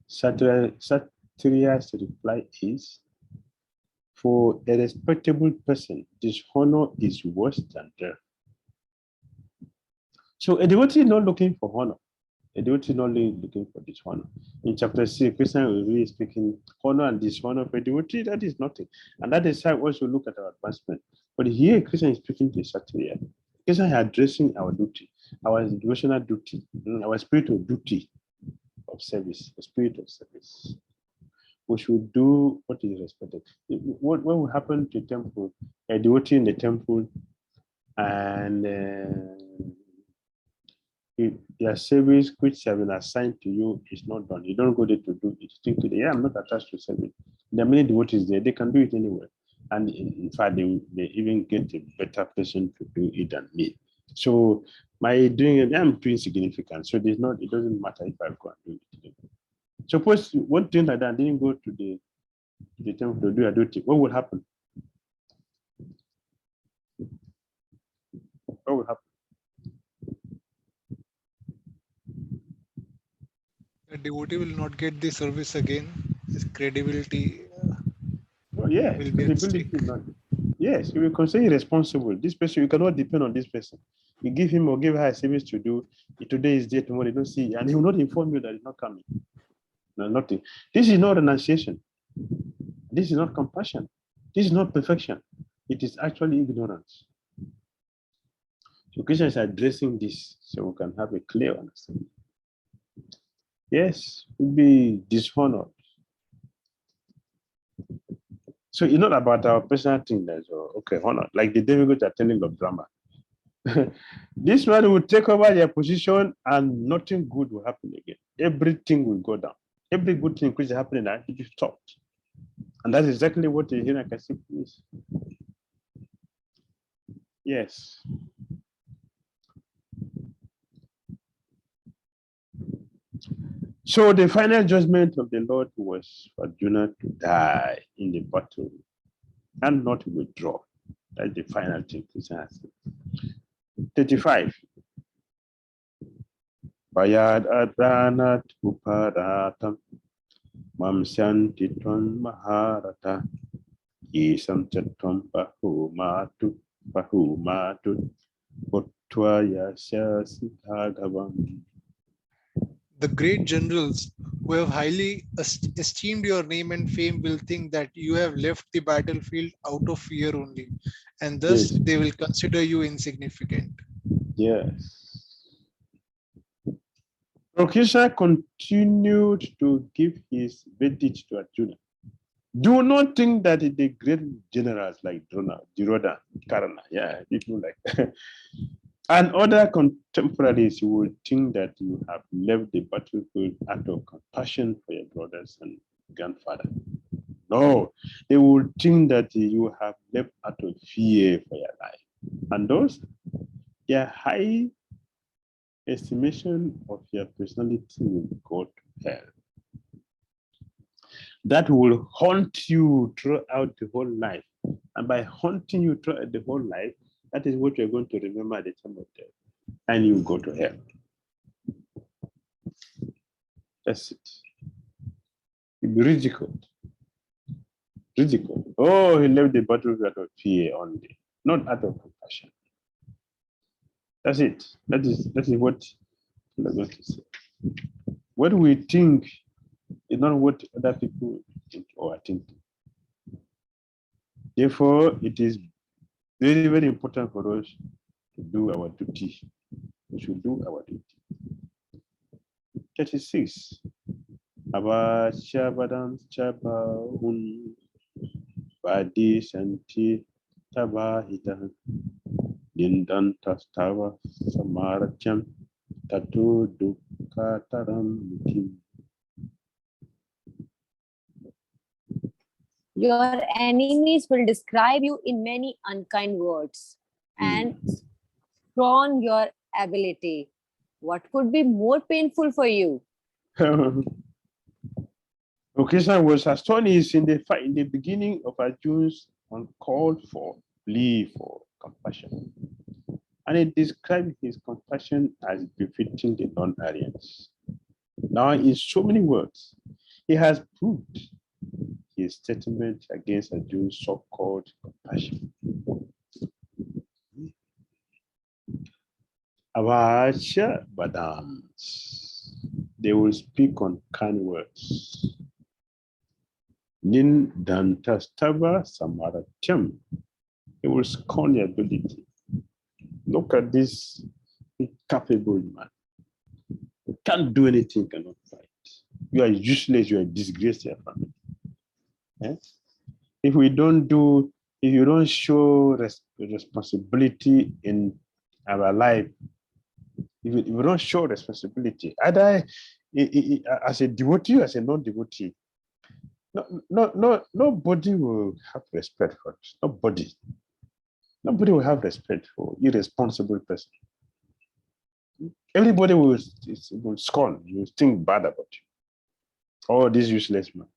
Kshatriya's reply is, for a respectable person, dishonor is worse than death. So a devotee is not looking for honor. A devotee is not looking for dishonor. In chapter 6, Krishna will be speaking honor and dishonor for a devotee, that is nothing. And that is how we also look at our advancement. But here, Krishna is speaking to Kshatriya. Krishna is addressing our duty, our devotional duty, our spiritual duty of service, the spirit of service. We should do what is expected. What will happen to a temple, a devotee in the temple, and if your service which have been assigned to you is not done, you don't go there to do it. Think today, yeah, I'm not attached to service. There are many devotees there, they can do it anywhere. And in fact, they even get a better person to do it than me. So by doing it, I'm too insignificant. So it doesn't matter if I go and do it. Suppose one thing like that didn't go to the temple to do a duty, what would happen? What would happen? The devotee will not get the service again. His credibility Oh, yeah, will be at stake. Yes, you will consider irresponsible. This person, you cannot depend on this person. You give him or give her a service to do. Today is there, tomorrow you don't see, and he will not inform you that it's not coming. No, nothing. This is not renunciation. This is not compassion. This is not perfection. It is actually ignorance. So Krishna is addressing this so we can have a clear understanding. Yes, we'll be dishonored. So it's not about our personal thing that's okay, honor. Like the demigods are telling of drama. This man will take over their position and nothing good will happen again. Everything will go down. Every good thing which is happening now, it is stopped. And that's exactly what the Hiranyakasipu is. Yes. So the final judgment of the Lord was for Arjuna to die in the battle and not withdraw. That's the final thing Krishna said. 35. Bayad adranat uparatam Mam Shanti Twan Maharata Isam Chatvam Pahu Matu Potwaya Siddhagavam. The great generals who have highly esteemed your name and fame will think that you have left the battlefield out of fear only, and thus Yes. they will consider you insignificant. Yes. So Krishna continued to give his verdict to Arjuna. Do not think that the great generals like Drona, Jiroda, Karna, people like that, and other contemporaries will think that you have left the battlefield out of compassion for your brothers and grandfather. No, they will think that you have left out of fear for your life. And those, their high estimation of your personality will go to hell. That will haunt you throughout the whole life. And by haunting you throughout the whole life, that is what you're going to remember at the time of death. And you go to hell. That's it. You'll be ridiculed. Ridiculed. Oh, he left the battlefield out of fear only, not out of compassion. That's it. That is what I'm going to say. What we think is not what other people think or are thinking. Therefore, it is very, very important for us to do our duty. We should do our duty. 36. Abashabadam Chabahun Badi Santi Tabahitan Dindan Tastava Samaracham Tatu Dukataram Mukim. Your enemies will describe you in many unkind words and scorn your ability. What could be more painful for you? Krishna was astonished in the beginning of Arjuna's uncalled for plea for compassion. And it described his compassion as befitting the non-Aryans. Now, in so many words, he has proved his statement against Arjuna's so-called compassion. Avasha Badams. They will speak on kind words. Nin Dantastava Samaratyam. They will scorn your ability. Look at this incapable man. You can't do anything, cannot fight. You are useless, you are a disgrace to your family. If you don't show responsibility in our life, if you don't show responsibility, either as a devotee or as a non-devotee, nobody will have respect for us. Nobody will have respect for irresponsible person. Everybody will scorn, will think bad about you. Oh, this useless man.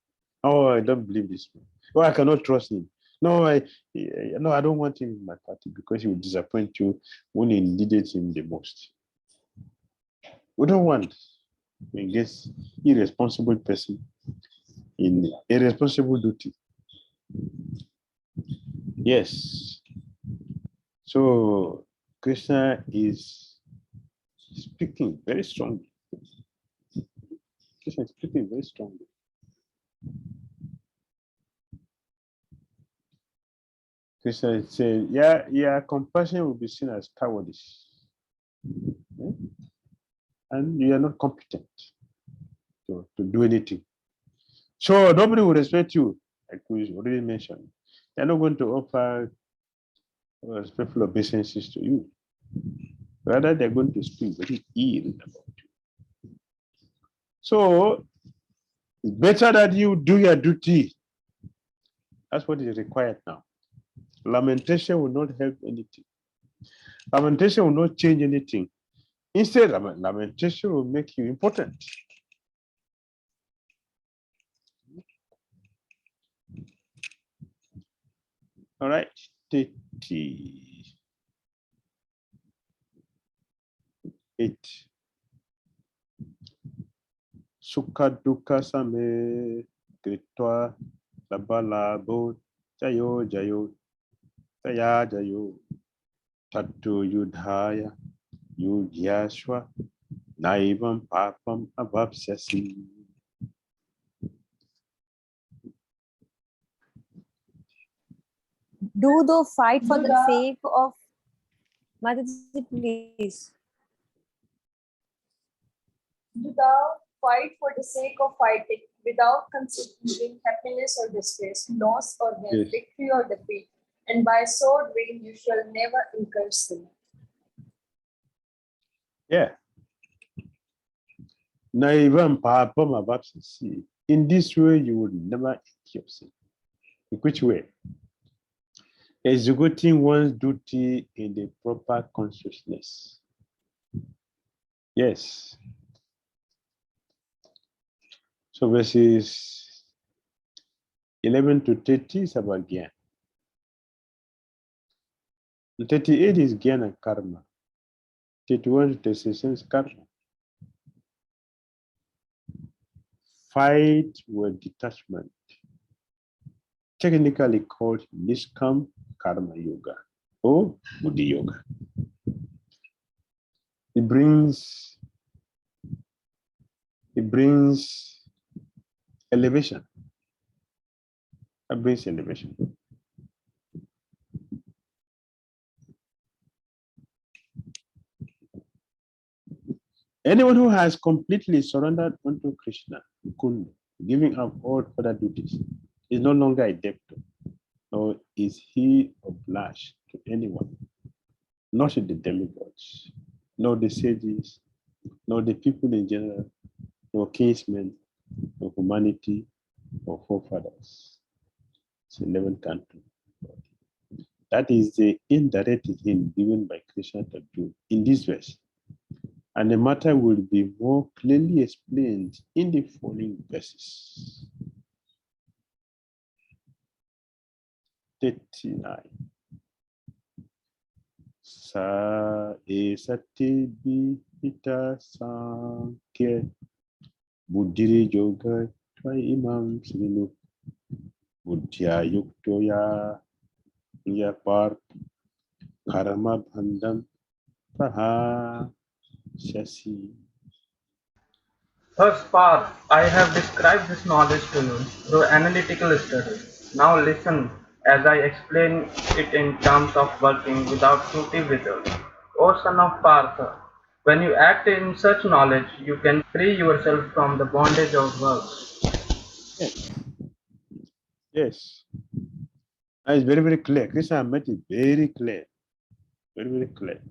Oh, I don't believe this man. Oh, I cannot trust him. No, I don't want him in my party because he will disappoint you when you needed him the most. We don't want to engage irresponsible person in irresponsible duty. Yes. So Krishna is speaking very strongly. Krishna is speaking very strongly. Krishna said, yeah, compassion will be seen as cowardice. Okay? And you are not competent to do anything. So nobody will respect you, like we already mentioned. They're not going to offer respectful obeisances to you. Rather, they're going to speak very ill about you. So it's better that you do your duty. That's what is required now. Lamentation will not help anything. Lamentation will not change anything. Instead, lamentation will make you important. All right, 38. Sukha dukkha same kritva labalabo jayo jayo jaya jayo tattu yudhaya yudhyasva naivam papam avapsyasi. Do thou fight for the sake of Mataji, please. Do thou fight for the sake of fighting, without considering happiness or distress, loss or gain, Yes. victory or defeat, and by so doing you shall never incur sin. Yeah. Naivam papam avapsyasi. In this way, you would never incur sin. In which way? Executing one's duty in the proper consciousness. Yes. So verses 11 to 30 is about Gyan. 38 is Gyan and Karma. 31 to 36 is Karma. Fight with detachment, technically called Nishkam Karma Yoga or Buddhi Yoga. It brings elevation. It brings elevation. Anyone who has completely surrendered unto Krishna, Kundu, giving up all other duties, is no longer a debtor, nor is he obliged to anyone, not the demigods, nor the sages, nor the people in general, nor kinsmen, nor humanity, nor forefathers. It's 11th canto. That is the indirect hint given by Krishna to Arjuna in this verse. And the matter will be more clearly explained in the following verses. 39. Sa esati bihita sankhya buddhiri yoga tvai imam srinu buddhya yuktoya yapar karma bandham praha shasi. Thus far, I have described this knowledge to you through analytical study. Now listen as I explain it in terms of working without fruitive results. O son of Partha, when you act in such knowledge, you can free yourself from the bondage of works. Yes. Yes. And it's very, very clear. Krishna made it very clear. Very, very clear.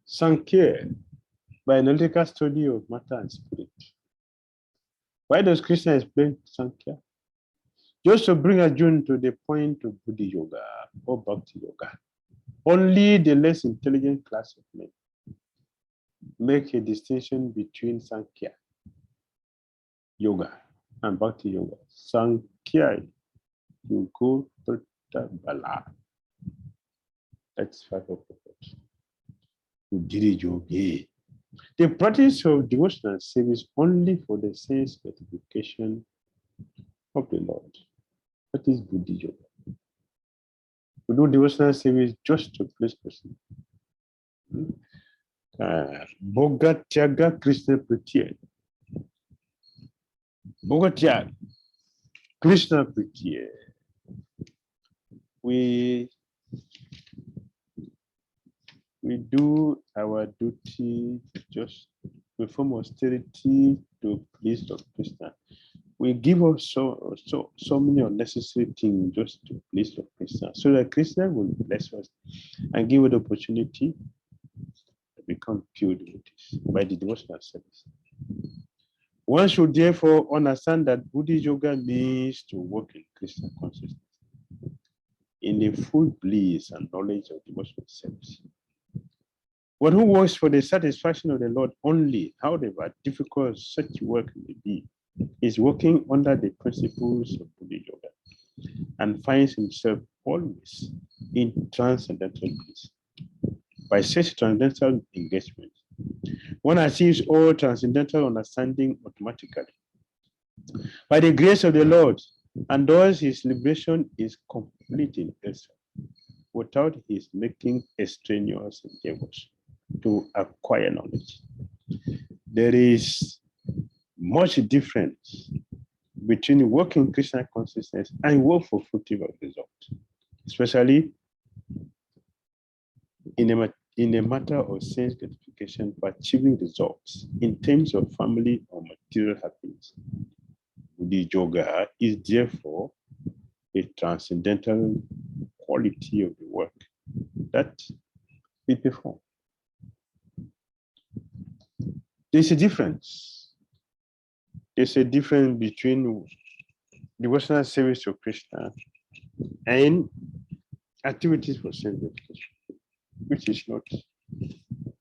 Sankhya, by analytical study of matter and spirit. Why does Krishna explain Sankhya? Just to bring Arjuna to the point of Buddhi Yoga or Bhakti Yoga. Only the less intelligent class of men make a distinction between Sankhya Yoga and Bhakti Yoga. Sankhya, you go Bala. That's 5 of purpose. Dhir yogi. The practice of devotional service only for the sense gratification of the Lord. That is Buddhi Yoga. We do devotional service just to please person. Bhogatyaga Krishna Pritya. Bhogatyaga Krishna Pritya. We do our duty just to perform austerity to please Lord Krishna. We give up so many unnecessary things just to please Lord Krishna, so that Krishna will bless us and give us the opportunity to become pure devotees by the devotional service. One should therefore understand that Buddhi Yoga means to work in Krishna consciousness in the full bliss and knowledge of devotional service. One who works for the satisfaction of the Lord only, however difficult such work may be, is working under the principles of Buddhi Yoga and finds himself always in transcendental bliss. By such transcendental engagement, one achieves all transcendental understanding automatically. By the grace of the Lord, and thus his liberation is complete in itself, without his making extraneous endeavors to acquire knowledge. There is much difference between working Krishna consciousness and work for fruitful results, especially in a matter of sense gratification for achieving results in terms of family or material happiness. Buddhi yoga is therefore a transcendental quality of the work that we perform. There's a difference. There's a difference between devotional service to Krishna and activities for sense gratification, which is not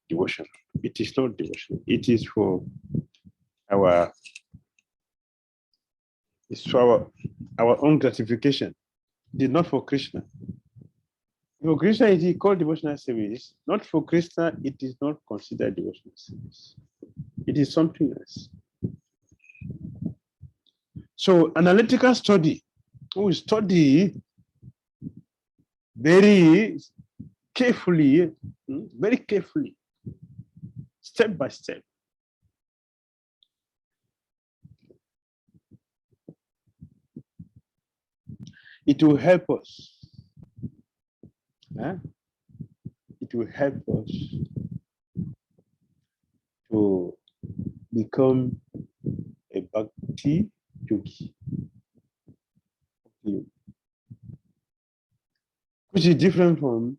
devotional. It is not devotional. It is for our own gratification. It is not for Krishna. For Krishna, it is called devotional service. Not for Krishna, it is not considered devotional service. It is something else. So, analytical study, we study very carefully, step by step. It will help us. It will help us to become a Bhakti yogi, which is different from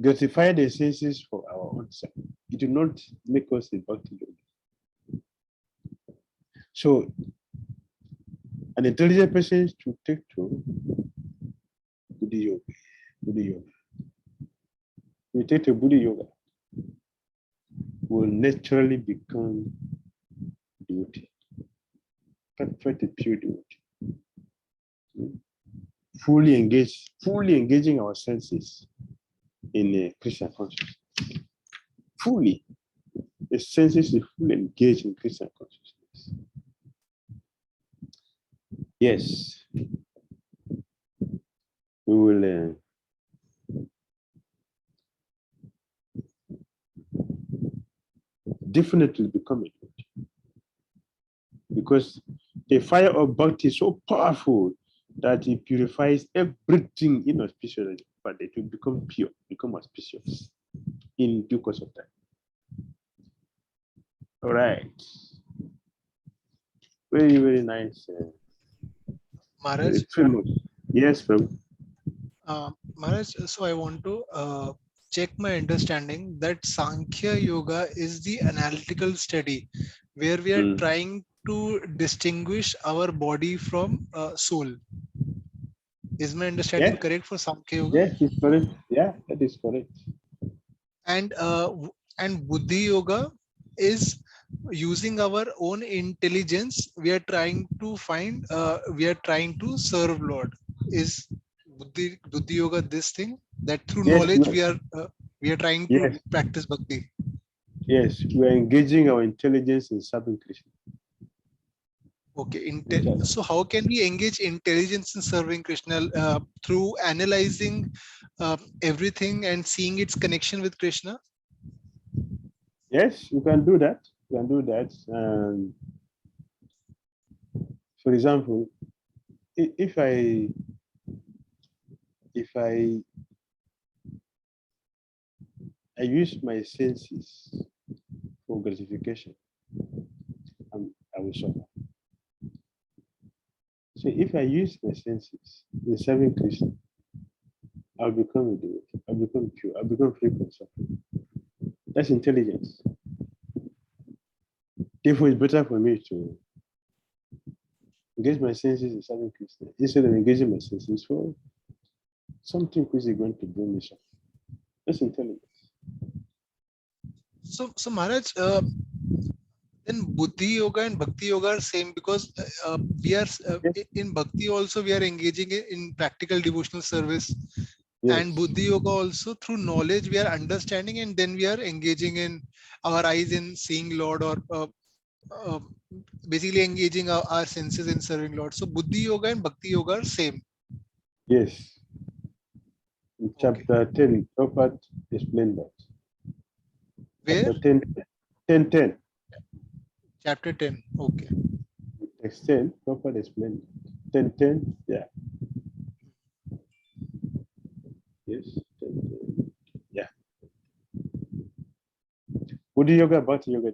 gratify the senses for our own sake. It will not make us a Bhakti yogi. So, an intelligent person should take to Buddhi yoga. We take to Buddhi yoga, will naturally become devotee, perfect pure devotee. Fully engaging our senses in a Krishna consciousness. Fully, the senses is fully engaged in Krishna consciousness. Yes, we will definitely become a devotee, because the fire of Bhakti is so powerful that it purifies everything inauspicious, but it will become pure, become auspicious in due course of time. All right. Very, very nice. Maharaj? Yes, Prabhu. Maharaj, so I want to check my understanding that Sankhya Yoga is the analytical study where we are trying to distinguish our body from soul. Is my understanding correct for Sankhya Yoga? Yes, it's correct. Yeah, that is correct. And Buddhi Yoga is using our own intelligence. We are trying to find. We are trying to serve Lord. Is Buddhi Yoga this thing that through knowledge we are trying to practice bhakti? Yes, we are engaging our intelligence in serving Krishna. Okay, so how can we engage intelligence in serving Krishna through analyzing everything and seeing its connection with Krishna? Yes, you can do that. You can do that. For example, if I use my senses for gratification, I will suffer. So if I use my senses in serving Krishna, I'll become a devotee. I'll become pure. I'll become free from suffering. That's intelligence. Therefore, it's better for me to engage my senses in serving Krishna instead of engaging my senses for something which is going to bring me suffering. That's intelligence. So Maharaj, then Buddhi Yoga and Bhakti Yoga are same, because we are in Bhakti also we are engaging in practical devotional service. And Buddhi Yoga also, through knowledge, we are understanding, and then we are engaging in our eyes in seeing Lord, or basically engaging our senses in serving Lord. So Buddhi Yoga and Bhakti Yoga are same. Yes. In chapter 10, Prabhupada explained that. Where? Chapter 10. Chapter 10. Okay. Text 10, Prabhupada explained that. 10, yeah. Yes. 10. Yeah. Buddhi Yoga, Bhakti Yoga,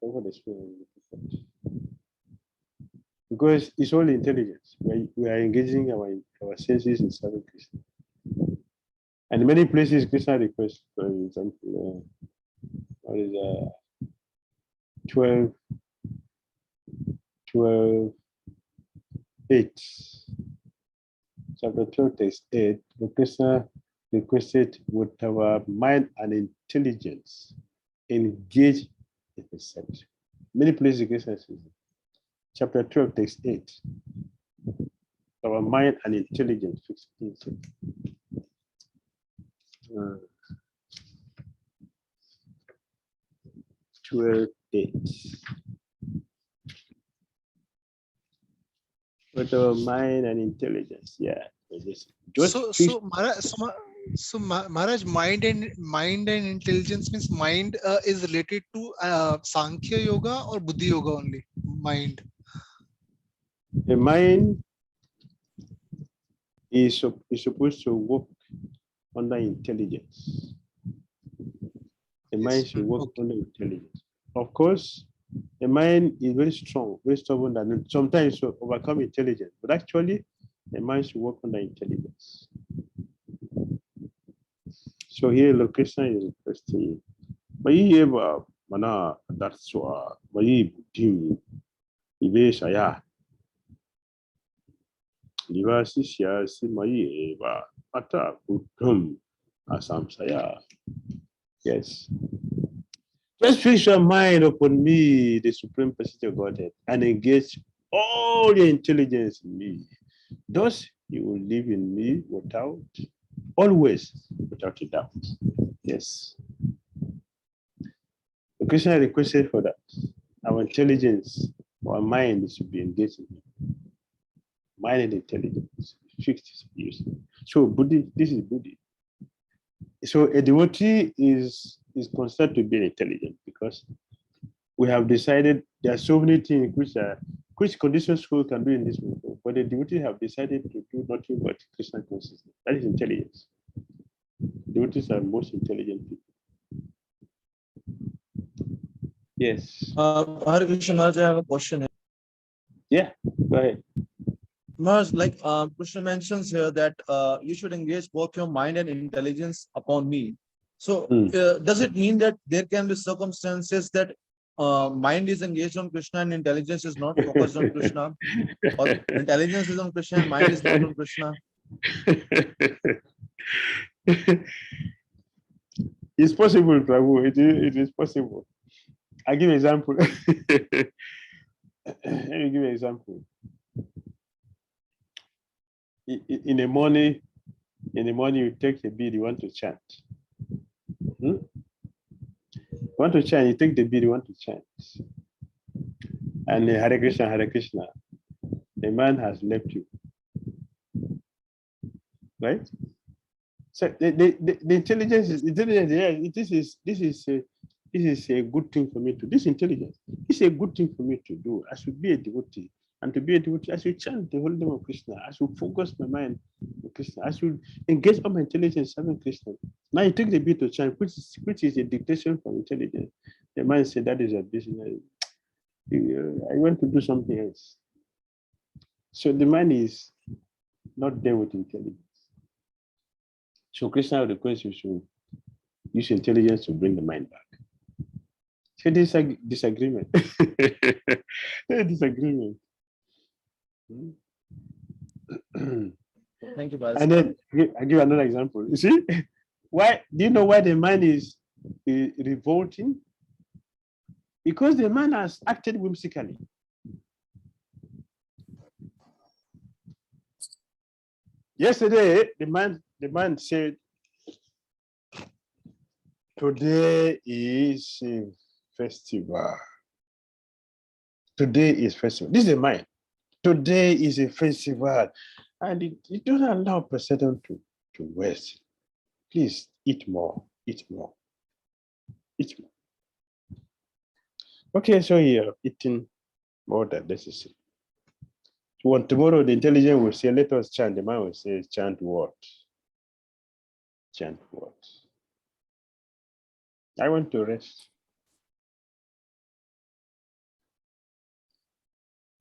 Prabhupada explained it. Because it's all intelligence. We are engaging our senses in serving Krishna. And in many places, Krishna requests, for example, 12, 8. Chapter 12, text 8, Krishna requested with our mind and intelligence engage in the service. Many places, Krishna says, chapter 12, text 8, our mind and intelligence fixed in service. 12, 8. With our mind and intelligence, yeah. Maharaj, mind and intelligence means mind is related to Sankhya Yoga or Buddhi Yoga only? Mind. The mind is supposed to work under intelligence. The mind should work under intelligence. Of course, the mind is very strong, very stubborn, and sometimes to overcome intelligence. But actually, the mind should work under intelligence. So here, Lord Krishna is requesting, Mayeva Mana Datswa, Mayi Buddhim, Iveshaya, Nivasisya Simayi Eva, Ata Buddhum, Asamsaya. Yes. Just fix your mind upon me, the Supreme Personality of Godhead, and engage all your intelligence in me. Thus, you will live in me always without a doubt. Yes. The Krishna requested for that. Our intelligence, our mind should be engaged in me. Mind and intelligence, fixed use. So, Buddhi, this is Buddhi. So, a devotee is considered to be intelligent because we have decided there are so many things which conditioned school can do in this world, but the devotee have decided to do nothing but Krishna consciousness. That is intelligence. Devotees are most intelligent people. Yes. Hare Krishna Maharaj, I have a question. Yeah, go ahead. Maharaj, like Krishna mentions here that you should engage both your mind and intelligence upon me. So does it mean that there can be circumstances that mind is engaged on Krishna and intelligence is not focused on Krishna, or intelligence is on Krishna and mind is not on Krishna? It's possible, Prabhu. It is possible. I'll give an example. Let me give an example. In the morning, you take the bead, you want to chant. You want to chant, you take the bead, you want to chant. And Hare Krishna, the man has left you. Right? So the intelligence is this is a good thing for me to do. This intelligence is a good thing for me to do. I should be a devotee. And to be a devotee, I should chant the holy name of Krishna. I should focus my mind on Krishna. I should engage all my intelligence serving Krishna. Now you take the beat to chant, which is a dictation from intelligence. The mind said that is a business. I want to do something else. So the mind is not there with intelligence. So Krishna requires you to use intelligence to bring the mind back. So this disagreement. Disagreement. Thank you, Bharat. And then I give another example. You see, why do you know why the man is revolting? Because the man has acted whimsically. Yesterday, the man the man said, today is a festival. Today is festival. This is a mind. Today is a festival. And it doesn't allow person to waste. Please eat more, eat more, eat more. Okay, so you're eating more than necessary. When tomorrow the intelligence will say, let us chant, the man will say, chant what? Chant what? I want to rest.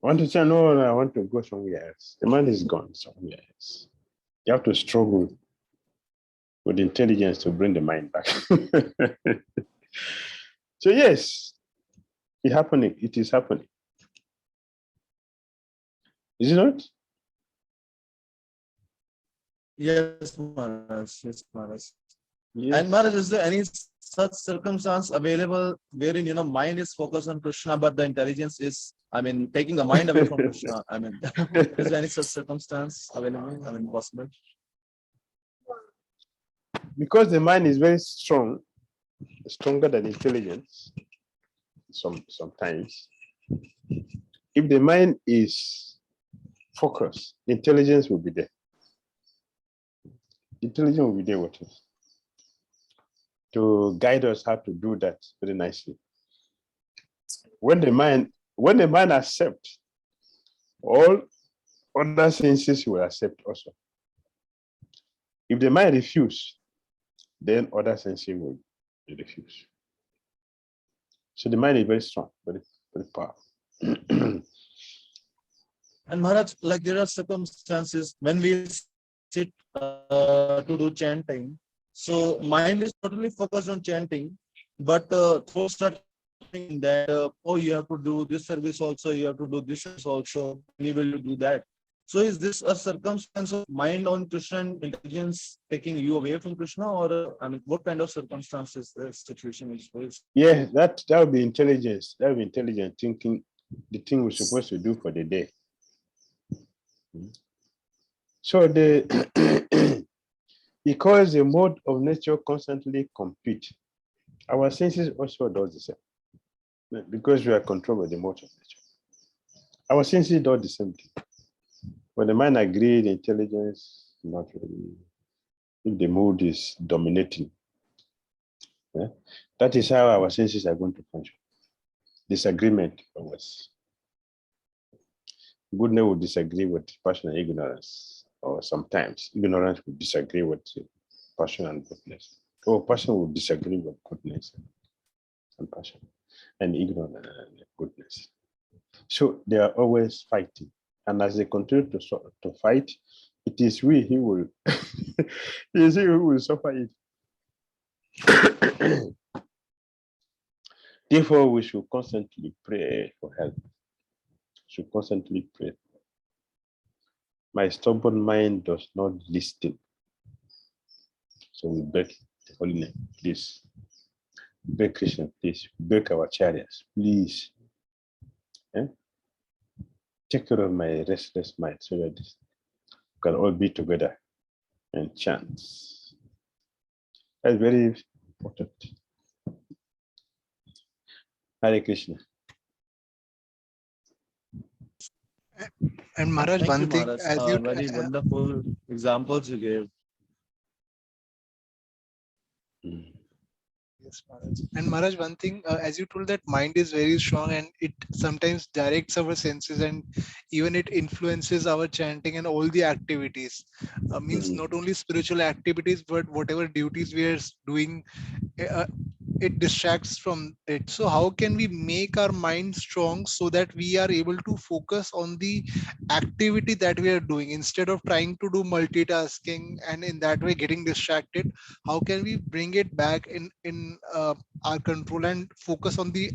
I want to chant, no, I want to go somewhere else. The man is gone somewhere else. You have to struggle with intelligence to bring the mind back. So yes, it's happening. It is happening. Is it not? Yes, Maharaj. Yes, Maharaj. Yes. And Maharaj, is there any such circumstance available wherein mind is focused on Krishna, but the intelligence is, taking the mind away from Krishna? Is there any such circumstance available? Possible? Because the mind is very strong, stronger than intelligence. Sometimes, if the mind is focused, intelligence will be there. Intelligence will be there with us to guide us how to do that very nicely. When the mind accepts, all other senses will accept also. If the mind refuses, then other senses will refuse. So the mind is very strong, very, very powerful. And Maharaj, there are circumstances when we sit to do chanting. So mind is totally focused on chanting, but thoughts start thinking that, oh, you have to do this service also, you have to do this service also, when will you do that? So is this a circumstance of mind on Krishna and intelligence taking you away from Krishna, or what kind of circumstances the situation is? Yeah, that would be intelligence. That would be intelligent thinking the thing we're supposed to do for the day. So because the mode of nature constantly compete, our senses also does the same. Because we are controlled by the mode of nature. Our senses do the same thing. When the mind agrees, the intelligence, not really. If the mood is dominating, that is how our senses are going to function. Disagreement always. Goodness will disagree with passion and ignorance, or sometimes ignorance will disagree with passion and goodness. Or passion will disagree with goodness and passion, and ignorance and goodness. So they are always fighting. And as they continue to fight, it is we who will, it is we who will suffer it. Therefore, we should constantly pray for help. Should constantly pray. My stubborn mind does not listen. So we beg the Holy Name, please. Beg Krishna, please. Beg our chariots, please. Take care of my restless mind so that we can all be together and chant. That's very important. Hare Krishna. And Maharaj, Thank one you, thing, Maharaj. as you Very wonderful examples you gave. Yes, Maharaj. And Maharaj, one thing, as you told that mind is very strong and it sometimes directs our senses and even it influences our chanting and all the activities. Means not only spiritual activities, but whatever duties we are doing, it distracts from it. So how can we make our mind strong so that we are able to focus on the activity that we are doing instead of trying to do multitasking and in that way getting distracted? How can we bring it back in our control and focus on the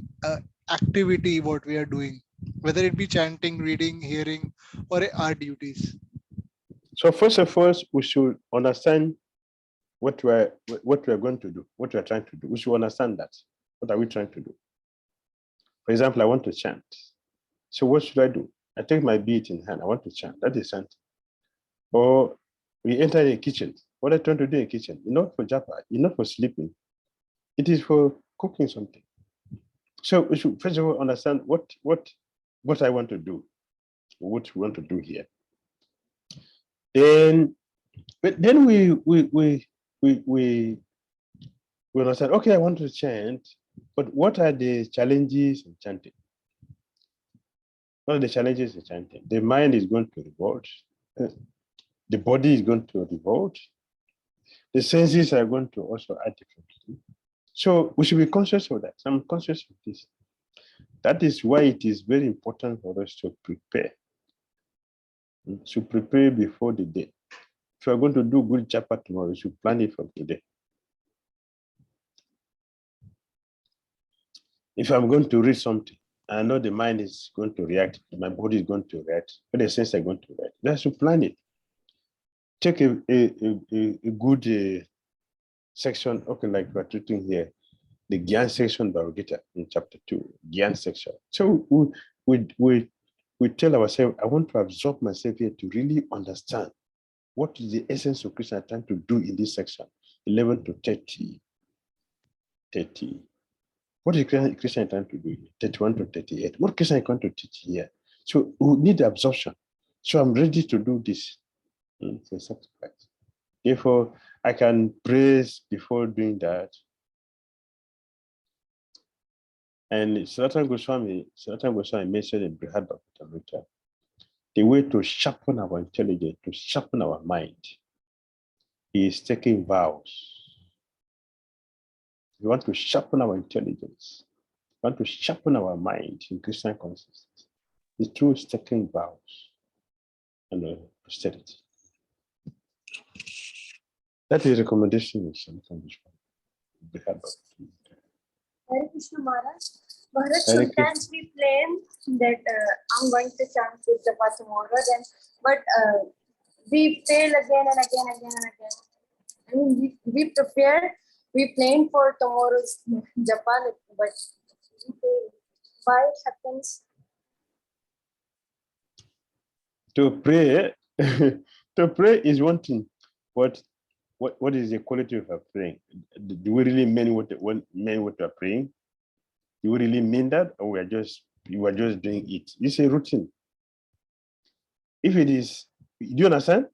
activity what we are doing, whether it be chanting, reading, hearing, or our duties? So first of all, we should understand what we are going to do, what we are trying to do. We should understand that. What are we trying to do? For example, I want to chant. So what should I do? I take my beat in hand. I want to chant. That is chanting. Or we enter the kitchen. What I'm trying to do in the kitchen, not for japa, not for sleeping. It is for cooking something. So we should first of all understand what I want to do, what we want to do here. Then we understand. Okay, I want to chant, but what are the challenges in chanting? What are the challenges in chanting? The mind is going to revolt. The body is going to revolt. The senses are going to also act differently. So we should be conscious of that. I'm conscious of this. That is why it is very important for us to prepare. To prepare before the day. If you're going to do good japa tomorrow, you should plan it from today. If I'm going to read something, I know the mind is going to react, my body is going to react, but the sense are going to react. That's to plan it. Take a good section, okay, like we're treating here, the Gyan section by Gita in chapter 2, Gyan section. So we tell ourselves, I want to absorb myself here to really understand what is the essence of Krishna trying to do in this section, 11 to 30. What is Krishna trying to do? 31 to 38. What Krishna is going to teach here? So we need the absorption. So I'm ready to do this. It's a sacrifice. Therefore, I can praise before doing that. And Sanatana Goswami mentioned in Brihad Bhagavatamrita, the way to sharpen our intelligence, to sharpen our mind, is taking vows. We want to sharpen our intelligence. We want to sharpen our mind in Christian consciousness. The true is taking vows and austerity. That is a recommendation of Sanatana Goswami. Hare Krishna Maharaj. Maharaj, sometimes we claim that I'm going to chant with japa tomorrow, but we fail again and again. I mean, we prepare, we plan for tomorrow's japa, but we fail. Why it happens? To pray is one thing. What is the quality of our praying? Do we really mean what we are praying? Do we really mean that, or you are just doing it? It's a routine. If it is, do you understand?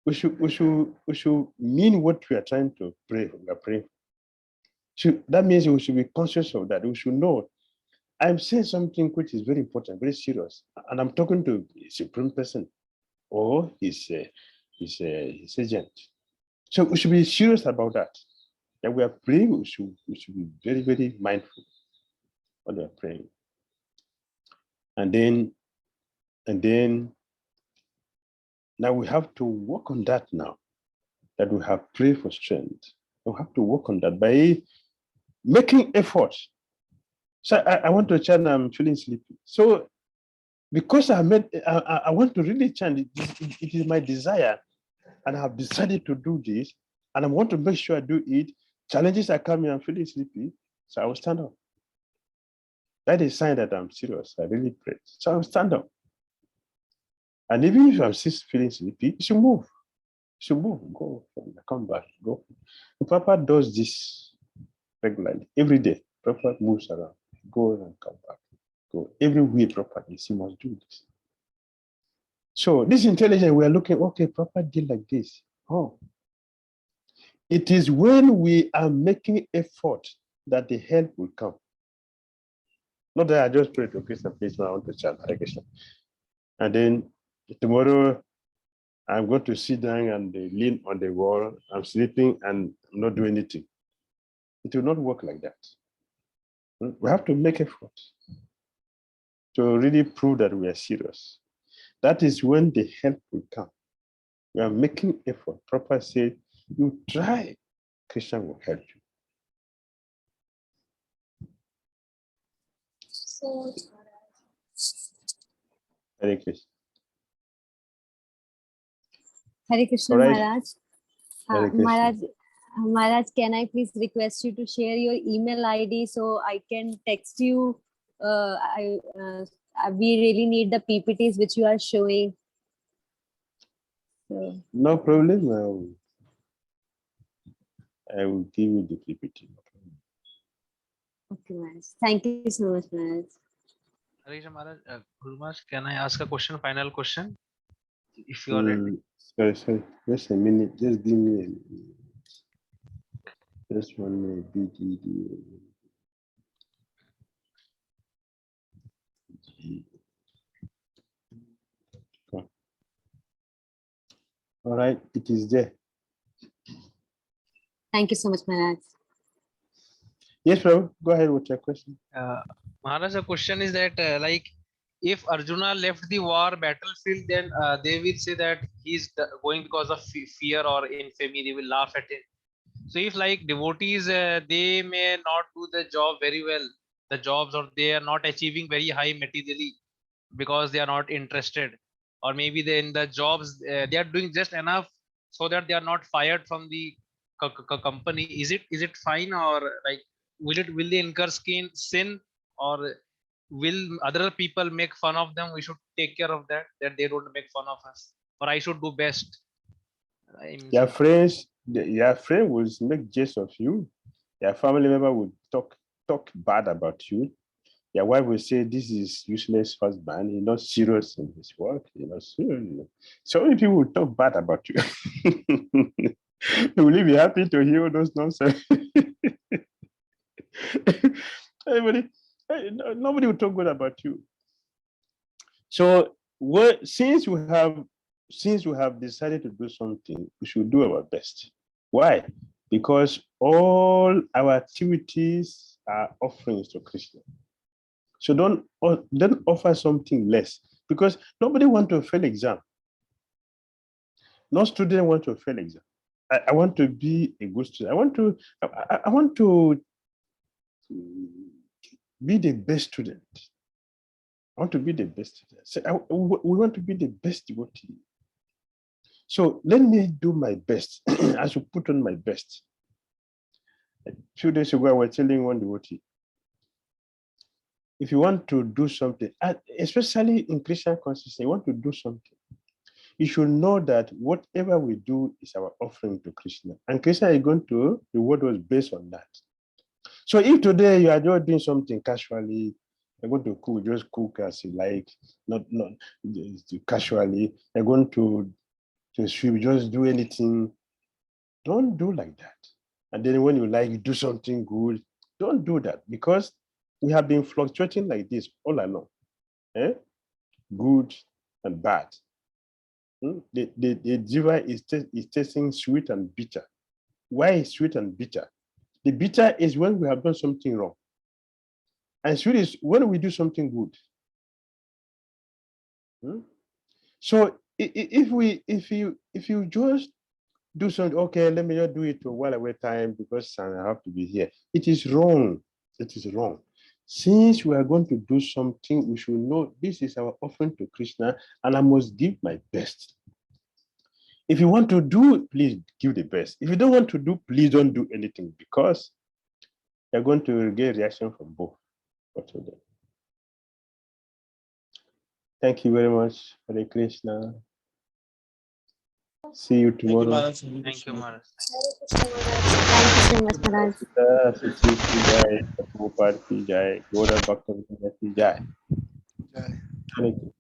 We should mean what we are trying to pray. We are praying. So that means we should be conscious of that. We should know. I'm saying something which is very important, very serious, and I'm talking to a supreme person or his agent. So we should be serious about that. That we are praying, we should be very, very mindful when we are praying. And then now we have to work on that now. That we have prayed for strength. We have to work on that by making effort. So I want to chant, I'm feeling sleepy. So because I want to really chant, it is my desire, and I have decided to do this, and I want to make sure I do it. Challenges are coming, I'm feeling sleepy, so I will stand up. That is a sign that I'm serious. I really pray. So I will stand up. And even if I'm still feeling sleepy, you should move. You should move, go, come back, go. And Papa does this regularly, every day. Papa moves around, go and come back, go. Every week, Papa, he must do this. So this intelligence, we are looking, okay, Papa did like this. Oh. It is when we are making effort that the help will come. Not that I just pray to Krishna, please, I want to chant Hare Krishna. And then tomorrow, I'm going to sit down and lean on the wall. I'm sleeping and I'm not doing anything. It will not work like that. We have to make effort to really prove that we are serious. That is when the help will come. We are making effort. Prabhupada said, you try, Krishna will help you. So, Hare Krishna. Hare Krishna, All right. Maharaj. Hare Krishna. Maharaj, can I please request you to share your email ID so I can text you? We really need the PPTs which you are showing. So, No problem. I will give you the PPT. okay, Maharaj. Thank you so much, Maharaj. Hare Krishna Maharaj, Guru Maharaj, can I ask a question, final question? If you are ready. Sorry. Just a minute. Just give me a minute. Just 1 minute. BGD. All right, it is there. Thank you so much, Maharaj. Yes, bro. Go ahead with your question. Maharaj, the question is that like if Arjuna left the war battlefield, then they will say that he's going because of fear or infamy. They will laugh at him. So if like devotees, they may not do the job very well, the jobs, or they are not achieving very high materially because they are not interested, or maybe they in the jobs they are doing just enough so that they are not fired from the company. Is it fine, or like will they incur sin, or will other people make fun of them? We should take care of that they don't make fun of us, or I should do best. Your friend will make jest of you. Your family member will talk bad about you. Your wife will say, this is useless husband. He's not serious in his work. He's not serious. So many people will talk bad about you. Will you be happy to hear those nonsense? Nobody will talk good about you. So since we have decided to do something, we should do our best. Why? Because all our activities are offerings to Krishna. So don't offer something less, because nobody wants to fail exam. No student wants to fail exam. I want to be a good student. I want to be the best student. I want to be the best student. So we want to be the best devotee. So let me do my best. I should put on my best. A few days ago, I was telling one devotee, if you want to do something, especially in Christian consciousness, you want to do something, you should know that whatever we do is our offering to Krishna. And Krishna is going to reward us based on that. So if today you are just doing something casually, you're going to cook, just cook as you like, not casually, you're going to sweep, just do anything, don't do like that. And then when you like, you do something good, don't do that, because we have been fluctuating like this all along, good and bad. The jiva is tasting sweet and bitter. Why is sweet and bitter? The bitter is when we have done something wrong, and sweet is when we do something good. So if you just do something, okay, let me just do it while I wait time because I have to be here. It is wrong. It is wrong. Since we are going to do something, we should know this is our offering to Krishna, and I must give my best. If you want to do, please give the best. If you don't want to do, please don't do anything, because you're going to get reaction from both of them. Thank you very much, Hare Krishna. See you tomorrow. Thank you, Maharaj. Thank you so much, Maharaj. Jai, Prabhupada ki jai, Gaura Bhakta ki jai. Jai. Thank you.